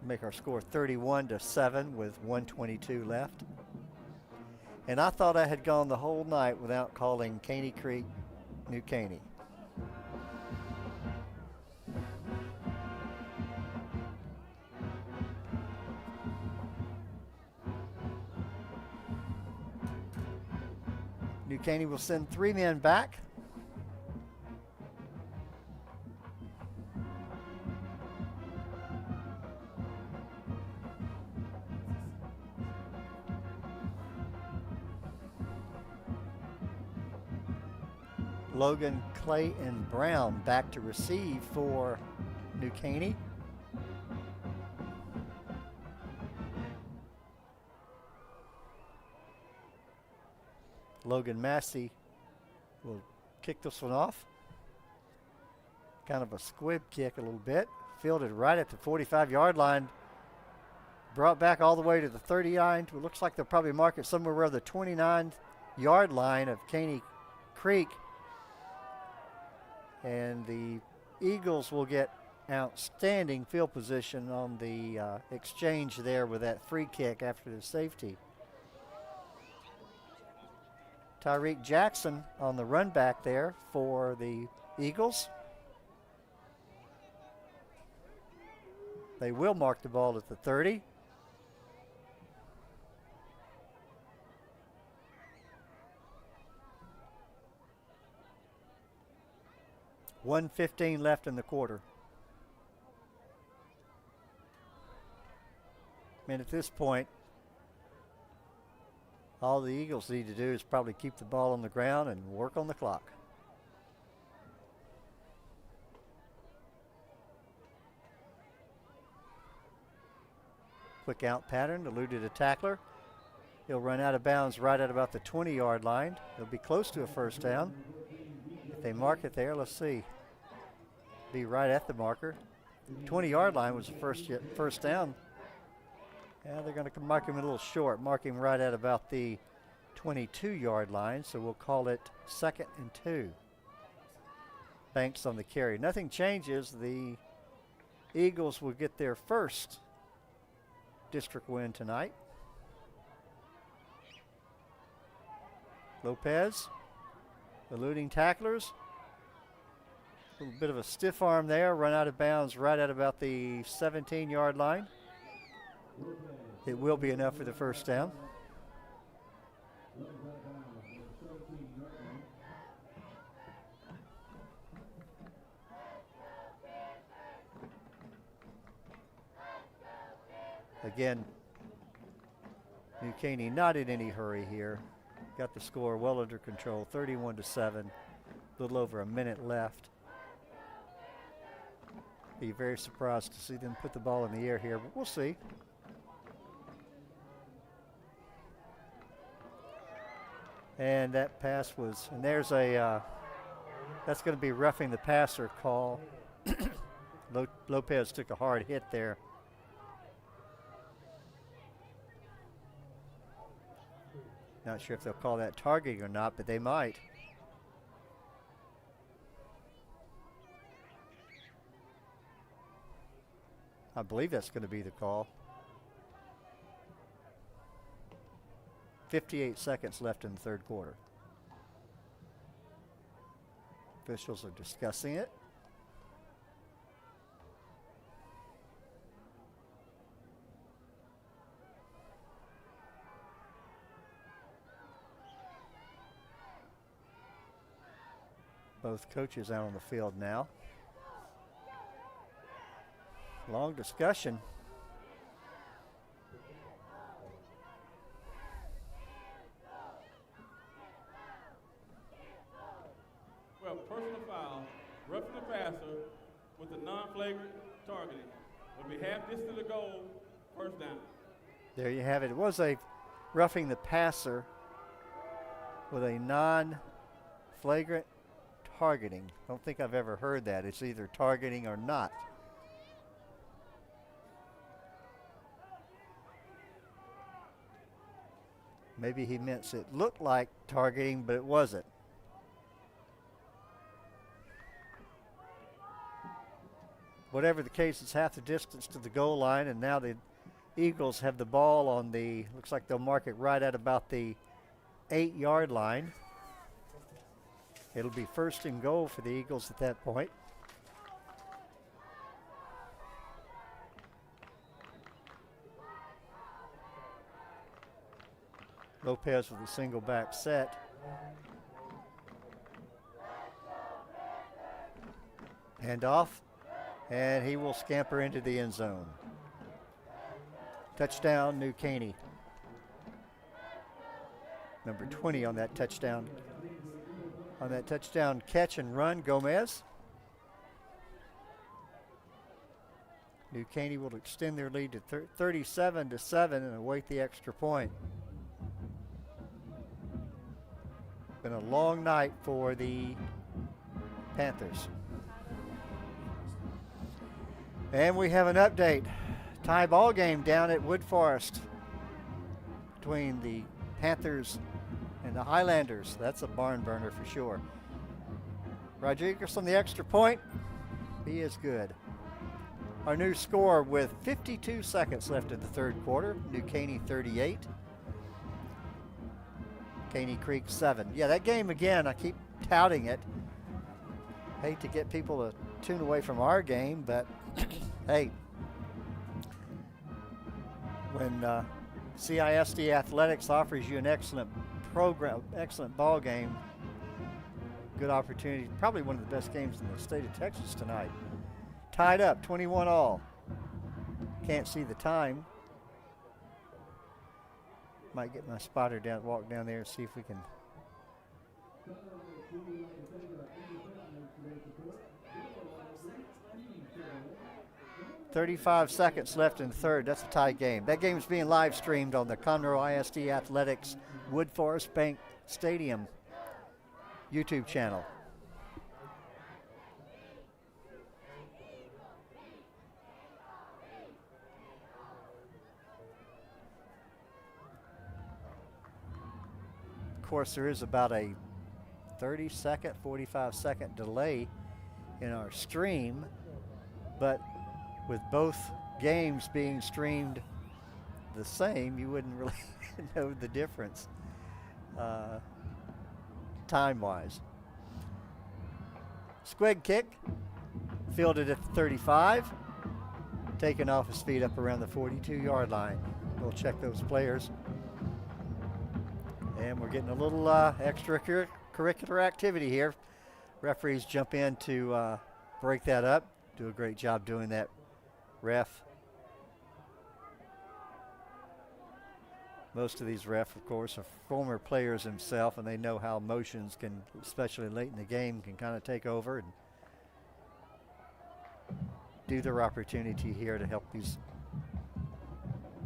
Make our score 31-7 with 1:22 left. And I thought I had gone the whole night without calling Caney Creek New Caney. New Caney will send 3 men back. Logan, Clay, and Brown back to receive for New Caney. Logan Massey will kick this one off. Kind of a squib kick a little bit. Fielded right at the 45-yard line. Brought back all the way to the 39. It looks like they'll probably mark it somewhere around the 29-yard line of Caney Creek. And the Eagles will get outstanding field position on the exchange there with that free kick after the safety. Tyreek Jackson on the run back there for the Eagles. They will mark the ball at the 30. $1:15 left in the quarter. And at this point, all the Eagles need to do is probably keep the ball on the ground and work on the clock. Quick out pattern, eluded a tackler. He'll run out of bounds right at about the 20-yard line. He'll be close to a first down. If they mark it there, let's see. Be right at the marker. 20-yard line was the first down. Yeah, they're going to mark him a little short, mark him right at about the 22-yard line, so we'll call it 2nd and 2. Banks on the carry. Nothing changes. The Eagles will get their first district win tonight. Lopez, eluding tacklers. A little bit of a stiff arm there, run out of bounds right at about the 17-yard line. It will be enough for the first down. Again, New Caney not in any hurry here. Got the score well under control, 31-7. A little over a minute left. Be very surprised to see them put the ball in the air here, but we'll see. And that pass was, and there's a, that's going to be roughing the passer call. Lopez took a hard hit there. Not sure if they'll call that targeting or not, but they might. I believe that's going to be the call. 58 seconds left in the third quarter. Officials are discussing it. Both coaches out on the field now. Long discussion. Well, personal foul, roughing the passer with a non-flagrant targeting. Will be half distance to goal, first down. There you have it. It was a roughing the passer with a non-flagrant targeting. Don't think I've ever heard that. It's either targeting or not. Maybe he meant it looked like targeting, but it wasn't. Whatever the case, it's half the distance to the goal line, and now the Eagles have the ball on the, looks like they'll mark it right at about the 8-yard line. It'll be first and goal for the Eagles at that point. Lopez with a single back set. Handoff, and he will scamper into the end zone. Touchdown, New Caney. Number 20 on that touchdown. On that touchdown catch and run, Gomez. New Caney will extend their lead to 37-7 and await the extra point. Been a long night for the Panthers. And we have an update. Tie ball game down at Wood Forest between the Panthers and the Highlanders. That's a barn burner for sure. Rodriguez on the extra point. He is good. Our new score with 52 seconds left in the third quarter. New Caney 38. Caney Creek 7. Yeah, that game again, I keep touting it. Hate to get people to tune away from our game, but hey, when CISD Athletics offers you an excellent program, excellent ball game, good opportunity, probably one of the best games in the state of Texas tonight. Tied up, 21-all. Can't see the time. Might get my spotter down, walk down there and see if we can. 35 seconds left in the third. That's a tie game. That game is being live streamed on the Conroe ISD Athletics Wood Forest Bank Stadium YouTube channel. Of course, there is about a 30-second, 45-second delay in our stream, but with both games being streamed the same, you wouldn't really know the difference time-wise. Squig kick, fielded at the 35, taken off his feet up around the 42-yard line. We'll check those players. And we're getting a little extracurricular activity here. Referees jump in to break that up. Do a great job doing that, ref. Most of these refs, of course, are former players themselves, and they know how emotions can, especially late in the game, can kind of take over and do their opportunity here to help these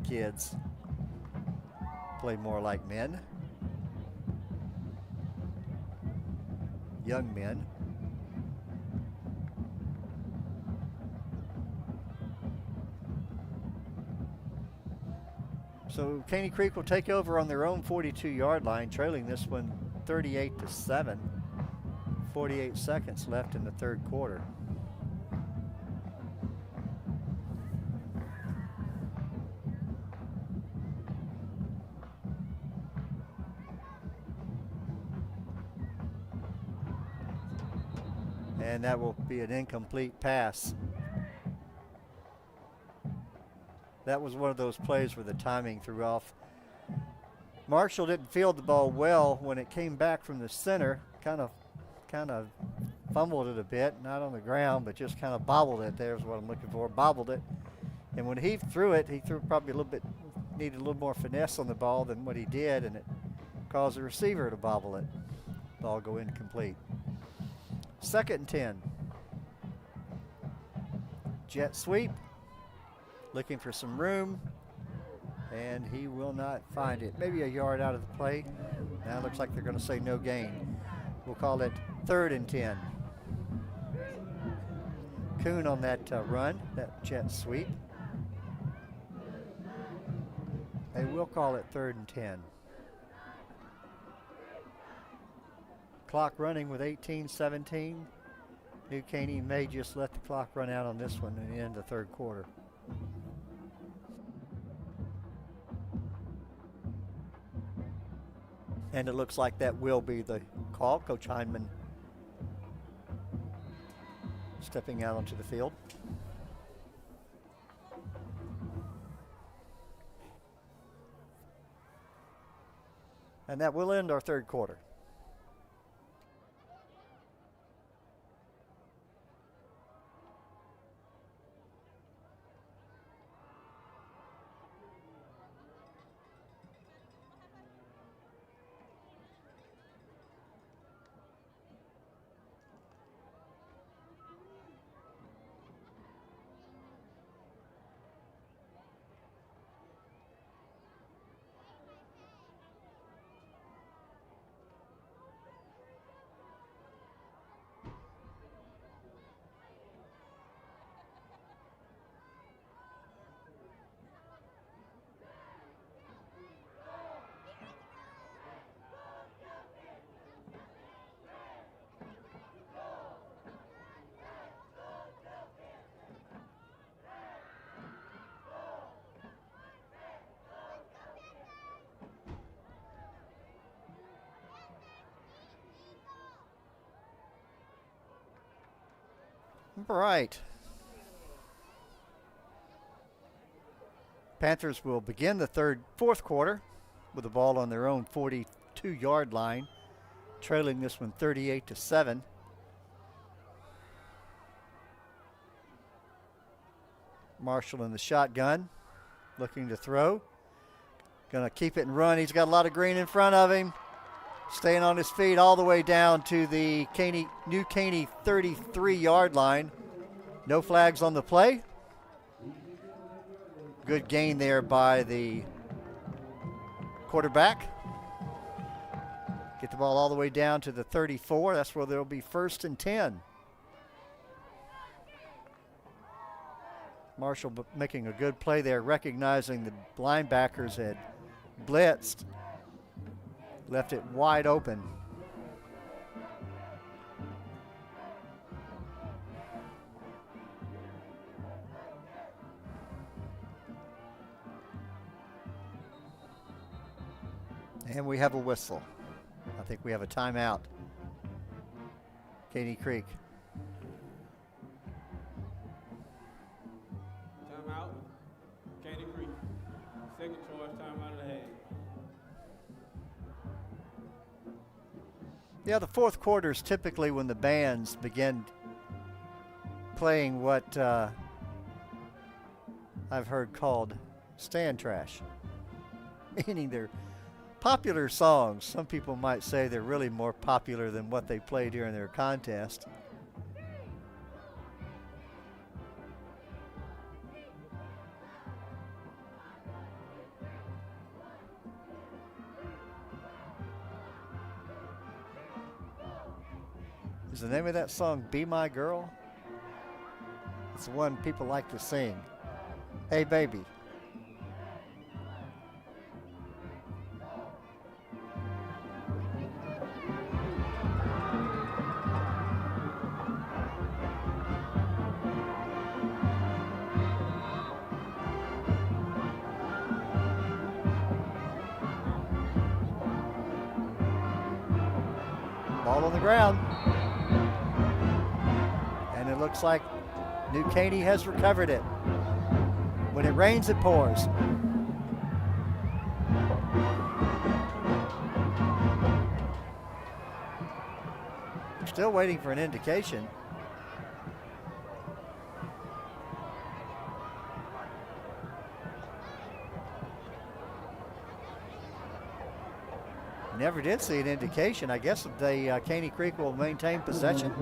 kids play more like men, young men. So Caney Creek will take over on their own 42-yard line, trailing this one 38-7. 48 seconds left in the third quarter. And that will be an incomplete pass. That was one of those plays where the timing threw off. Marshall didn't field the ball well when it came back from the center. Kind of fumbled it a bit, not on the ground, but just kind of bobbled it. There's what I'm looking for, bobbled it. And when he threw it, he threw probably needed a little more finesse on the ball than what he did, and it caused the receiver to bobble it. Ball go incomplete. 2nd and 10. Jet sweep. Looking for some room, and he will not find it. Maybe a yard out of the play. Now it looks like they're going to say no gain. We'll call it 3rd and 10. Kuhn on that run, that jet sweep. They will call it 3rd and 10. Clock running with 18-17. New Caney may just let the clock run out on this one and end the third quarter. And it looks like that will be the call. Coach Heinman stepping out onto the field. And that will end our third quarter. All right. Panthers will begin the fourth quarter with the ball on their own 42-yard line, trailing this one 38-7. Marshall in the shotgun, looking to throw. Gonna keep it and run. He's got a lot of green in front of him. Staying on his feet all the way down to the New Caney 33-yard line. No flags on the play. Good gain there by the quarterback. Get the ball all the way down to the 34. That's where there'll be 1st and 10. Marshall making a good play there, recognizing the linebackers had blitzed. Left it wide open. And we have a whistle. I think we have a timeout. Caney Creek. Timeout. Caney Creek. Second choice, timeout of the half. Yeah, the fourth quarter is typically when the bands begin playing what I've heard called stand trash. meaning they're popular songs. Some people might say they're really more popular than what they play during their contest. Is the name of that song Be My Girl? It's the one people like to sing. Hey baby. Ball on the ground. And it looks like New Caney has recovered it. When it rains, it pours. Still waiting for an indication. Never did see an indication. I guess the Caney Creek will maintain possession.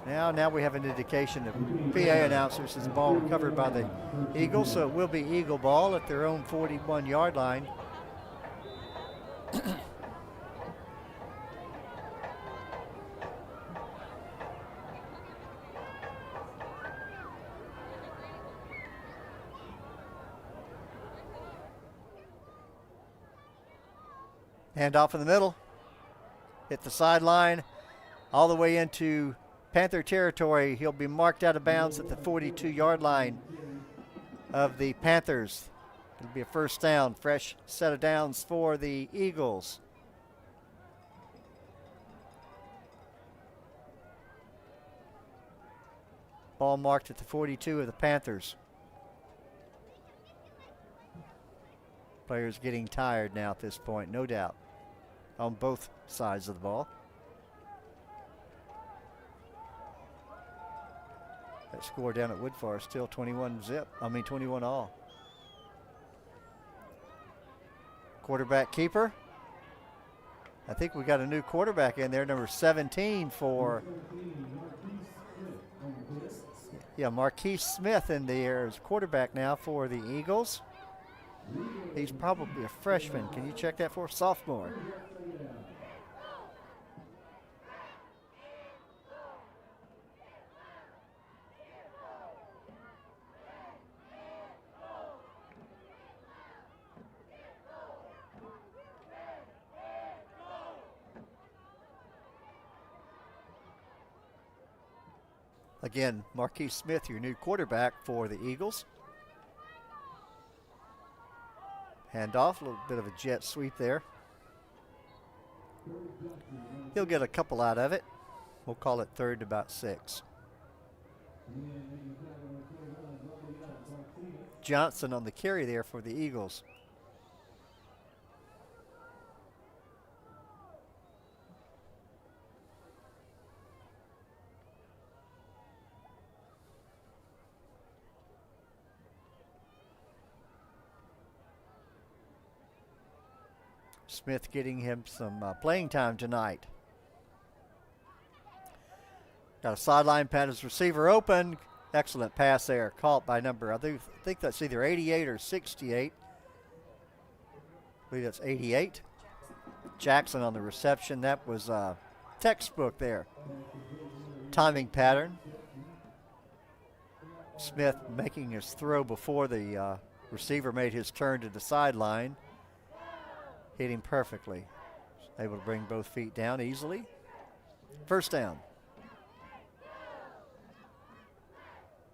Now we have an indication of PA announcers as the ball recovered by the Eagles, so it will be Eagle ball at their own 41-yard line. Hand off in the middle. Hit the sideline all the way into Panther territory. He'll be marked out of bounds at the 42-yard line of the Panthers. It'll be a first down. Fresh set of downs for the Eagles. Ball marked at the 42 of the Panthers. Players getting tired now at this point, no doubt, on both sides of the ball. That score down at Woodford still 21 all. Quarterback keeper. I think we got a new quarterback in there, number 17 for, Marquise Smith in there as quarterback now for the Eagles. He's probably a freshman. Can you check that for sophomore? Again, Marquise Smith, your new quarterback for the Eagles. Hand off, a little bit of a jet sweep there. He'll get a couple out of it. We'll call it third and about 6. Johnson on the carry there for the Eagles. Smith getting him some playing time tonight. Got a sideline Panthers receiver open. Excellent pass there. Caught by number, I think that's either 88 or 68. I believe that's 88. Jackson on the reception. That was textbook there. Timing pattern. Smith making his throw before the receiver made his turn to the sideline. Hit him perfectly. Able to bring both feet down easily. First down.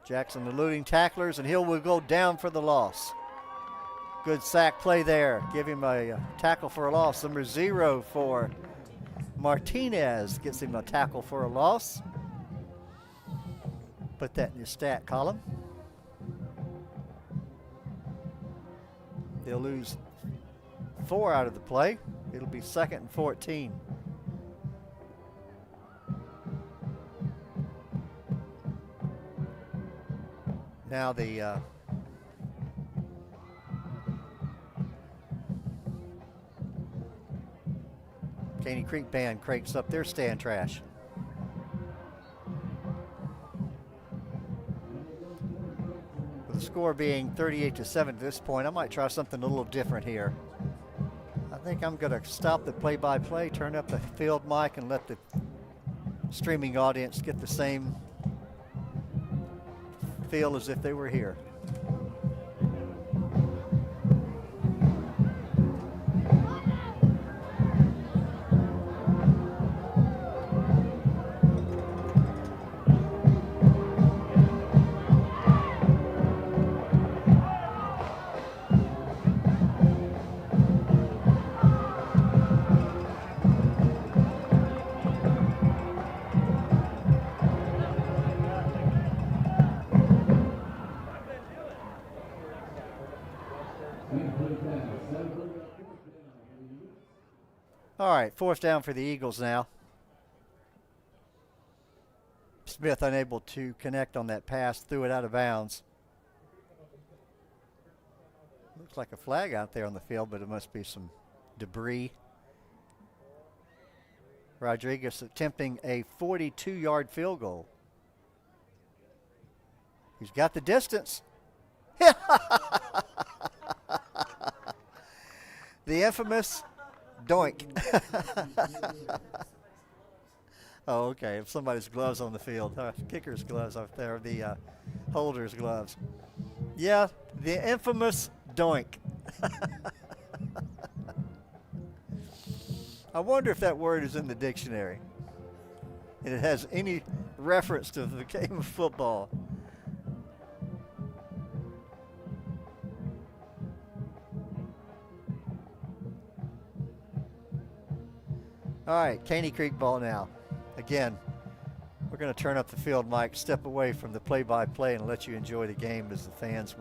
Jackson eluding tacklers, and Hill will go down for the loss. Good sack play there. Give him a tackle for a loss. Number 0 for Martinez gets him a tackle for a loss. Put that in your stat column. They'll lose 4 out of the play. It'll be 2nd and 14. Now the Caney Creek band cranks up their stand trash. With the score being 38-7 at this point, I might try something a little different here. I think I'm going to stop the play-by-play, turn up the field mic, and let the streaming audience get the same feel as if they were here. All right, fourth down for the Eagles now. Smith unable to connect on that pass, threw it out of bounds. Looks like a flag out there on the field, but it must be some debris. Rodriguez attempting a 42-yard field goal. He's got the distance. The infamous doink. Oh, okay. If somebody's gloves on the field, kicker's gloves up there, the holder's gloves. Yeah, the infamous doink. I wonder if that word is in the dictionary and it has any reference to the game of football. All right, Caney Creek ball now. Again, we're going to turn up the field mic, step away from the play-by-play, and let you enjoy the game as the fans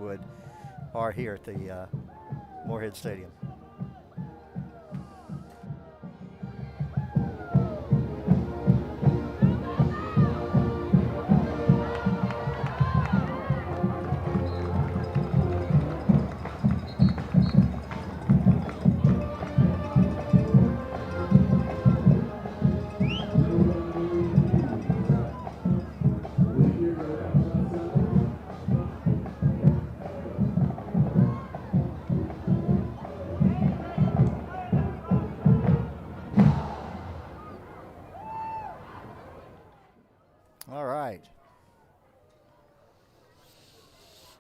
are here at the Moorhead Stadium.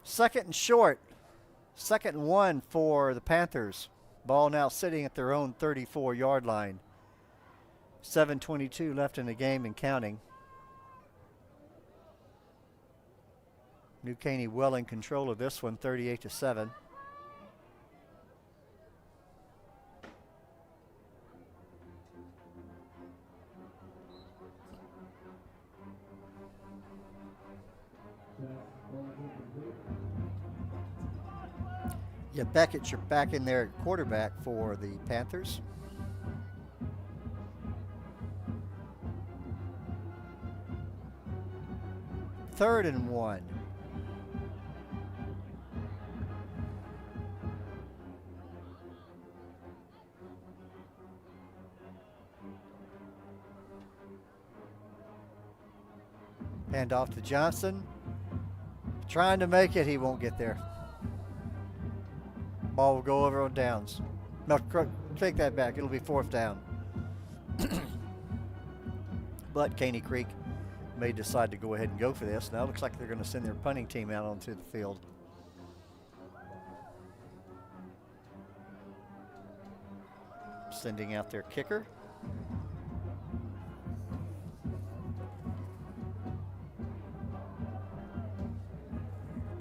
Second and short. Second and 1 for the Panthers. Ball now sitting at their own 34-yard line. 7:22 left in the game and counting. New Caney well in control of this one, 38-7. Yeah, Beckett, you're back in there at quarterback for the Panthers. Third and 1. Hand off to Johnson. Trying to make it, he won't get there. Ball will go over on downs. No, take that back. It'll be fourth down. But Caney Creek may decide to go ahead and go for this. Now it looks like they're going to send their punting team out onto the field. Sending out their kicker.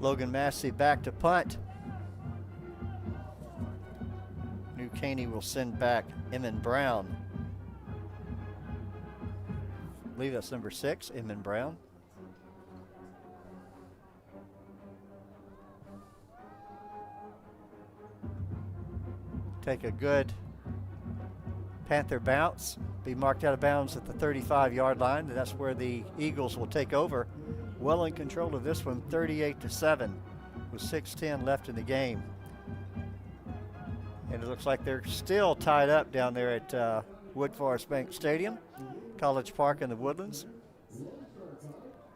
Logan Massey back to punt. New Caney will send back Emmon Brown. I believe that's number 6, Emmon Brown. Take a good Panther bounce. Be marked out of bounds at the 35-yard line. That's where the Eagles will take over. Well in control of this one, 38-7, with 6:10 left in the game. And it looks like they're still tied up down there at Wood Forest Bank Stadium, College Park in the Woodlands.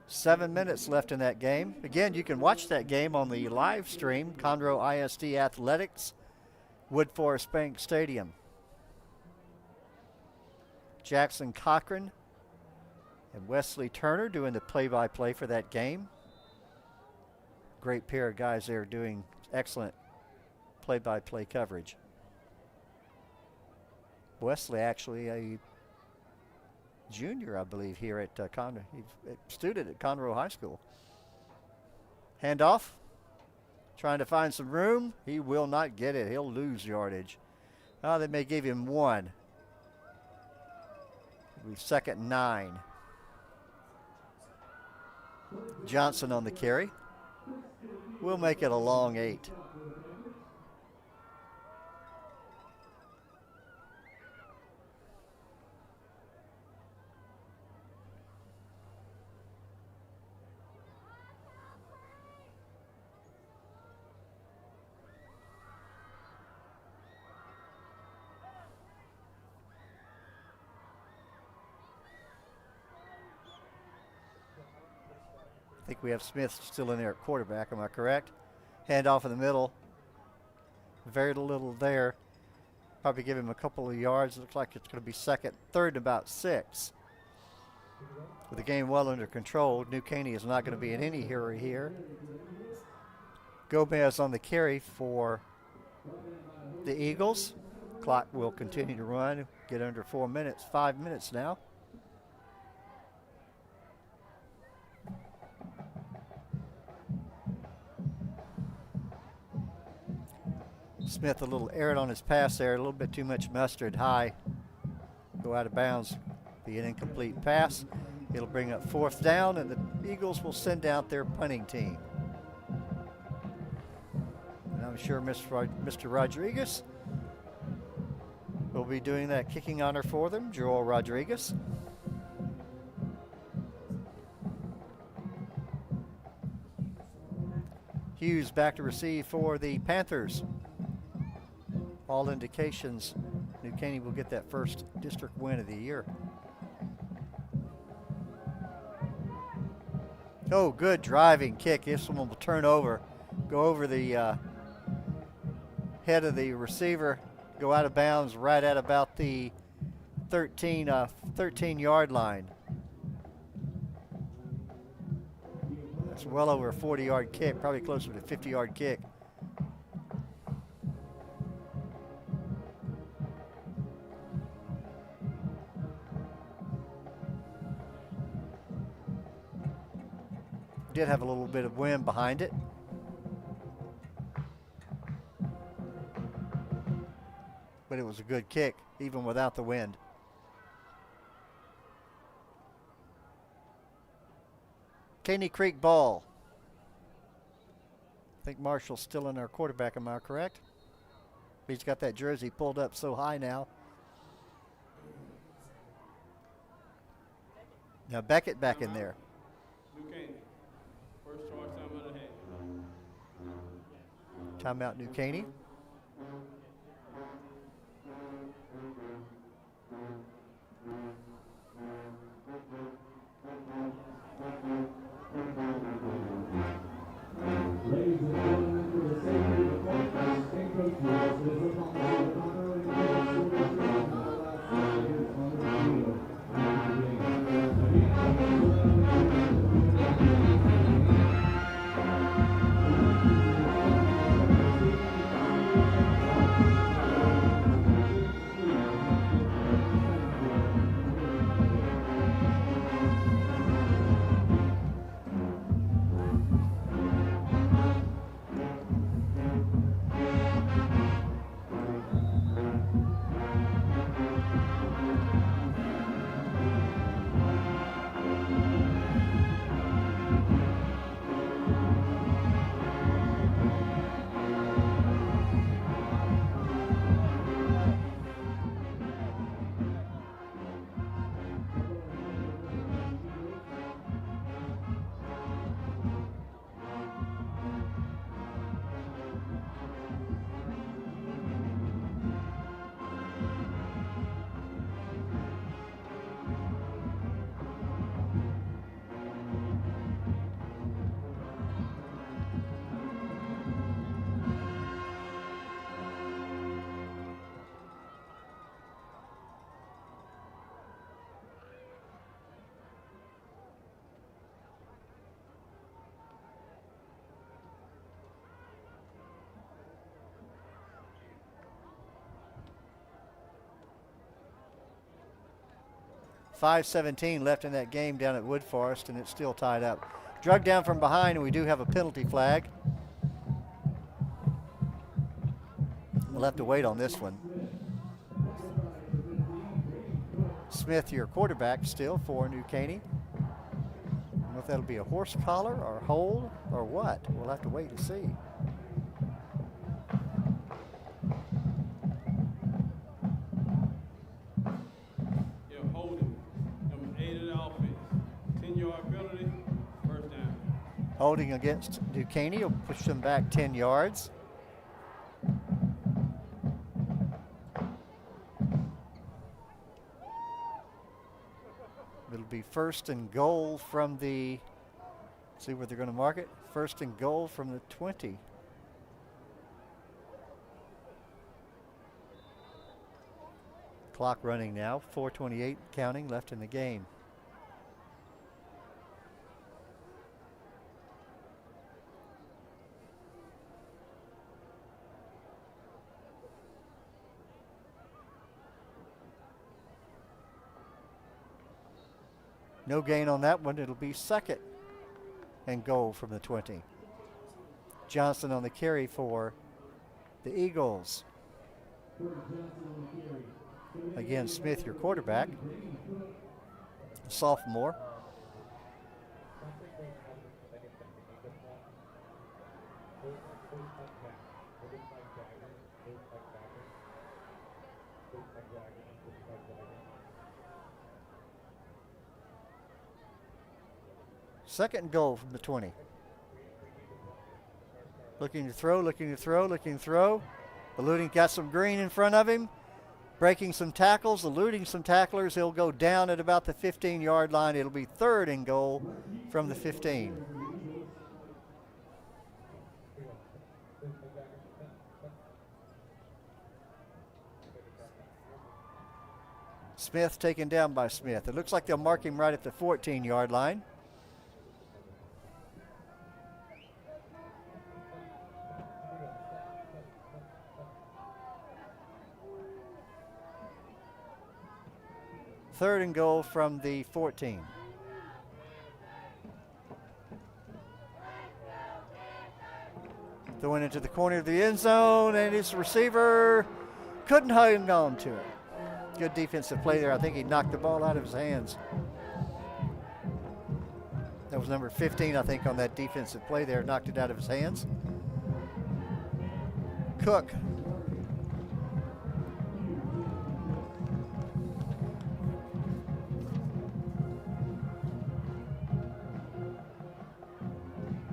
7 minutes left in that game. Again, you can watch that game on the live stream, Conroe ISD Athletics, Wood Forest Bank Stadium. Jackson Cochran and Wesley Turner doing the play-by-play for that game. Great pair of guys there doing excellent play-by-play coverage. Wesley actually a junior, I believe, here at Conroe. He's a student at Conroe High School. Handoff, trying to find some room. He will not get it. He'll lose yardage. Oh, they may give him one. It'll be 2nd and 9. Johnson on the carry. We'll make it a long 8. I think we have Smith still in there at quarterback, am I correct? Handoff in the middle. Very little there. Probably give him a couple of yards. Looks like it's going to be 2nd, 3rd, and about 6. With the game well under control, New Caney is not going to be in any hurry here. Gomez on the carry for the Eagles. Clock will continue to run. Get under 4 minutes, 5 minutes now. Smith a little errant on his pass there, a little bit too much mustard high. Go out of bounds, be an incomplete pass. It'll bring up 4th down, and the Eagles will send out their punting team. And I'm sure Mr. Rodriguez will be doing that kicking honor for them, Joel Rodriguez. Hughes back to receive for the Panthers. All indications New Caney will get that first district win of the year. Oh, good driving kick. This one will turn over, go over the head of the receiver, go out of bounds right at about the 13-yard line. That's well over a 40-yard kick, probably closer to a 50-yard kick. Did have a little bit of wind behind it. But it was a good kick, even without the wind. Caney Creek ball. I think Marshall's still in our quarterback, am I correct? He's got that jersey pulled up so high now. Now Beckett back in there. New Caney. First charge timeout of the half. Timeout New Caney. Ladies and gentlemen, for the safety of the players and coaches, it is responsible for Conroe and the school district on the last players on the field. Again, 5:17 left in that game down at Wood Forest, and it's still tied up. Drug down from behind, and we do have a penalty flag. We'll have to wait on this one. Smith, your quarterback still for New Caney. I don't know if that'll be a horse collar or hold or what. We'll have to wait and see. Holding. Number 8 of the offense. 10-yard penalty, first down. Holding against New Caney will push them back 10 yards. It'll be first and goal from the, see where they're going to mark it. First and goal from the 20. Clock running now, 4:28 counting left in the game. No gain on that one. It'll be second and goal from the 20. Johnson on the carry for the Eagles. Again, Smith, your quarterback, sophomore. Second goal from the 20. Looking to throw, looking to throw, looking to throw. Eluding, got some green in front of him. Breaking some tackles, eluding some tacklers. He'll go down at about the 15-yard line. It'll be third and goal from the 15. Smith taken down by Smith. It looks like they'll mark him right at the 14-yard line. Third and goal from the 14. Throwing into the corner of the end zone, and his receiver couldn't hang on to it. Good defensive play there. I think he knocked the ball out of his hands. That was number 15, I think, on that defensive play there. Knocked it out of his hands. Cook.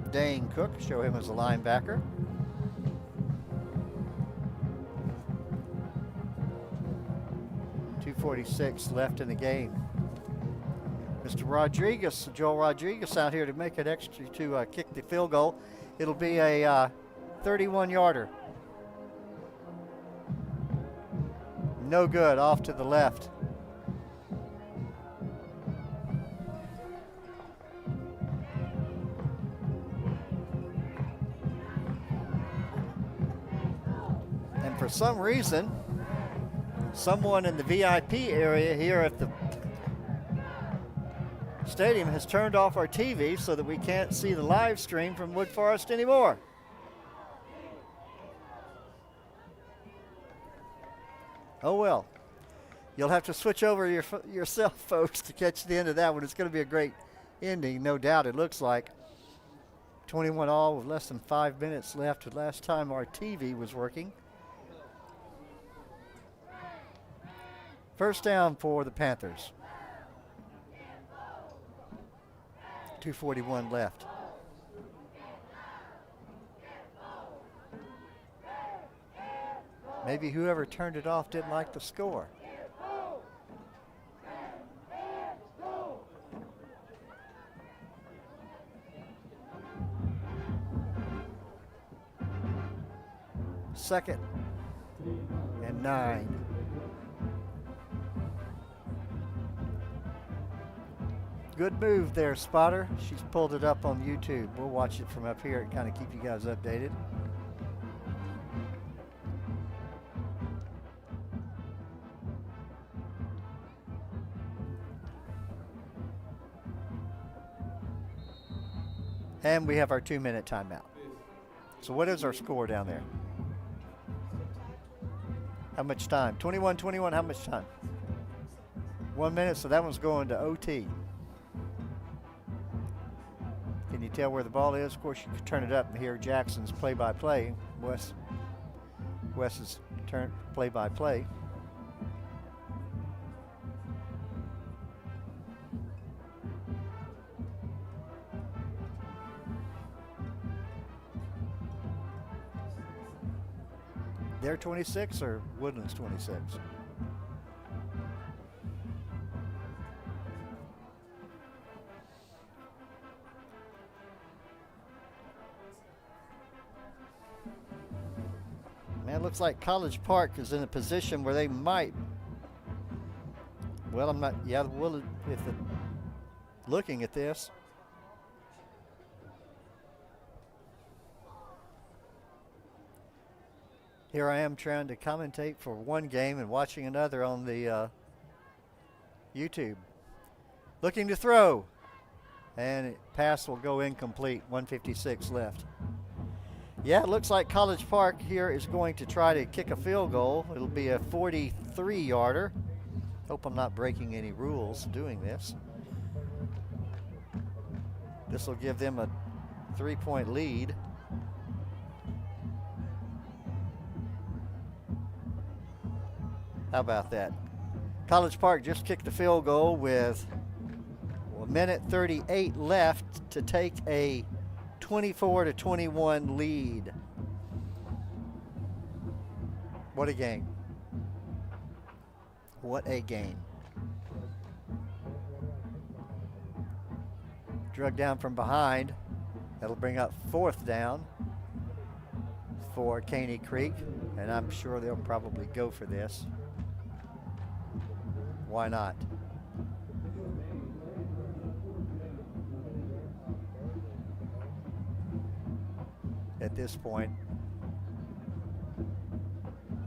Dane Cook, show him as a linebacker. .246 left in the game. Mr. Rodriguez, Joel Rodriguez out here to make it extra to kick the field goal. It'll be a 31-yarder. No good, off to the left. For some reason, someone in the VIP area here at the stadium has turned off our TV so that we can't see the live stream from Wood Forest anymore. Oh well. You'll have to switch over yourself, folks, to catch the end of that one. It's going to be a great ending, no doubt, it looks like. 21 all with less than 5 minutes left. The last time our TV was working. First down for the Panthers. 2:41 left. Maybe whoever turned it off didn't like the score. Second and 9. Good move there, Spotter. She's pulled it up on YouTube. We'll watch it from up here and kind of keep you guys updated. And we have our 2-minute timeout. So what is our score down there? How much time? 21-21, how much time? 1 minute, so that one's going to OT. Can you tell where the ball is? Of course, you can turn it up and hear Jackson's play-by-play. Wes's turn play-by-play. They're 26 or Woodland's 26? Man, it looks like College Park is in a position where they might. Well, I'm not. Yeah, well, looking at this. Here I am trying to commentate for one game and watching another on the YouTube. Looking to throw. And pass will go incomplete. 1:56 left. Yeah, it looks like College Park here is going to try to kick a field goal. It'll be a 43-yarder. Hope I'm not breaking any rules doing this. This will give them a 3-point lead. How about that? College Park just kicked a field goal with 1:38 left to take a 24-21 lead. What a game. What a game. Drug down from behind. That'll bring up 4th down for Caney Creek, and I'm sure they'll probably go for this. Why not? At this point,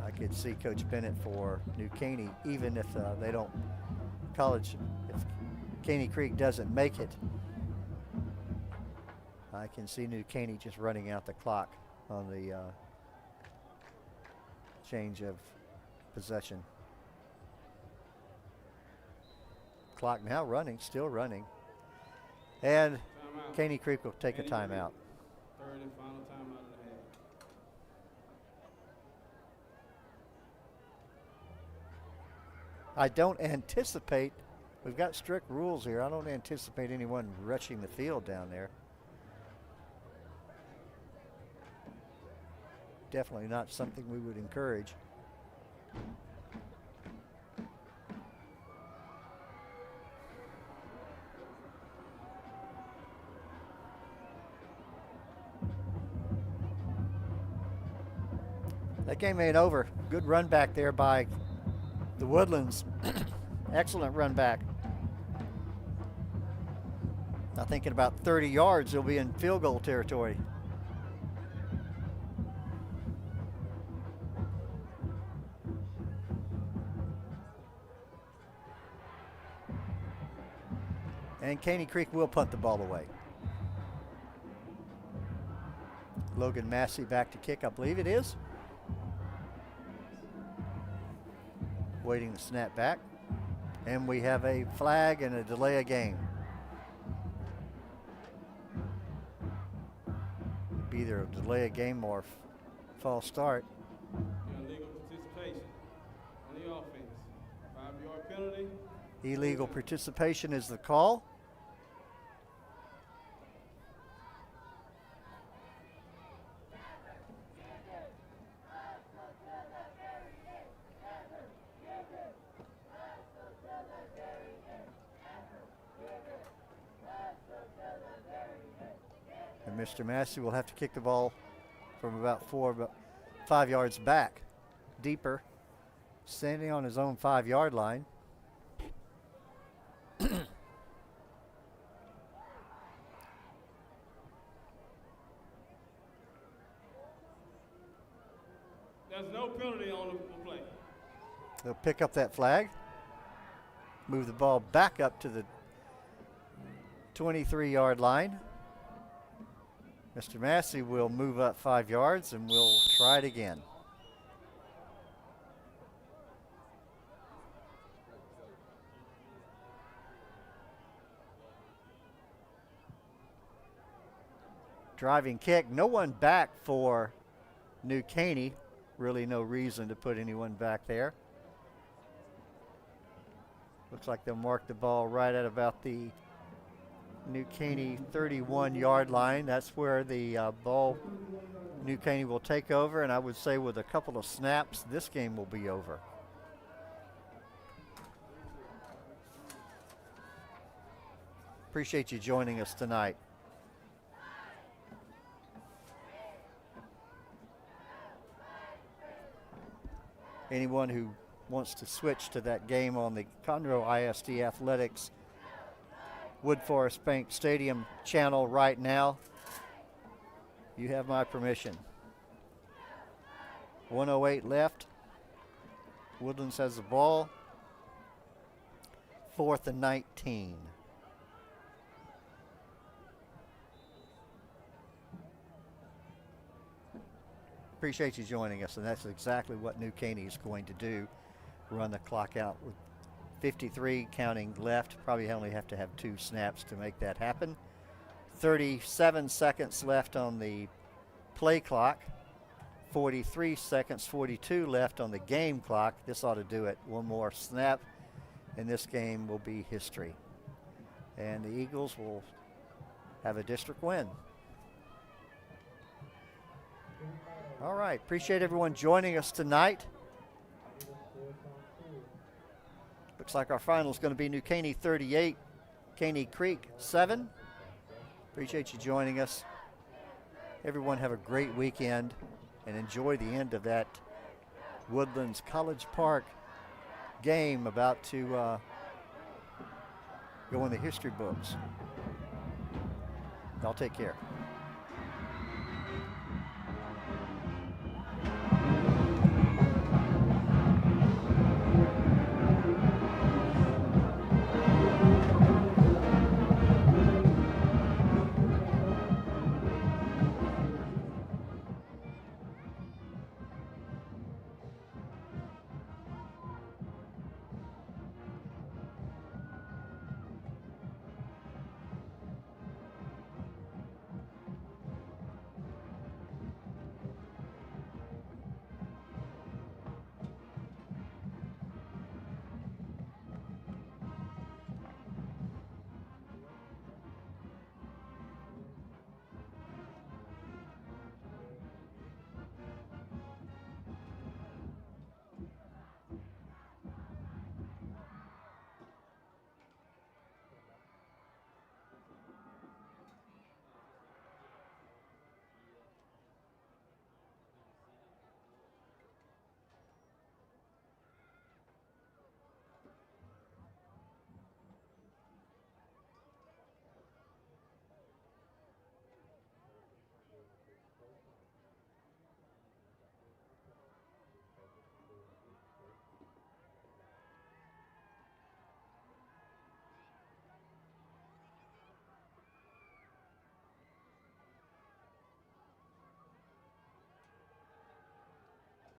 I could see Coach Bennett for New Caney, even if they don't if Caney Creek doesn't make it, I can see New Caney just running out the clock on the change of possession. Clock now running, still running. And Timeout. Caney Creek will take a timeout. Third and final timeout of the half. I don't anticipate, we've got strict rules here, I don't anticipate anyone rushing the field down there. Definitely not something we would encourage. That game ain't over. Good run back there by the Woodlands. Excellent run back. I think in about 30 yards they'll be in field goal territory. And Caney Creek will punt the ball away. Logan Massey back to kick, I believe it is. Waiting to snap back. And we have a flag and a delay of game. Be either a delay of game or false start. Illegal participation on the offense. 5-yard penalty. Illegal participation is the call. And Mr. Massey will have to kick the ball from about 5 yards back, deeper, standing on his own 5-yard line. There's no penalty on the play. They'll pick up that flag, move the ball back up to the 23-yard line. Mr. Massey will move up 5 yards, and we'll try it again. Driving kick, no one back for New Caney. Really no reason to put anyone back there. Looks like they'll mark the ball right at about the New Caney 31-yard line. That's where the ball New Caney will take over, and I would say with a couple of snaps, this game will be over. Appreciate you joining us tonight. Anyone who wants to switch to that game on the Conroe ISD Athletics Wood Forest Bank Stadium channel right now, you have my permission. 1:08 left. Woodlands has the ball. 4th and 19. Appreciate you joining us, and that's exactly what New Caney is going to do. Run the clock out with 53 counting left. Probably only have to have 2 snaps to make that happen. 37 seconds left on the play clock. 43 seconds, 42 left on the game clock. This ought to do it. One more snap, and this game will be history. And the Eagles will have a district win. All right, appreciate everyone joining us tonight. Looks like our final is going to be New Caney 38, Caney Creek 7. Appreciate you joining us. Everyone have a great weekend and enjoy the end of that Woodlands College Park game about to go in the history books. Y'all take care.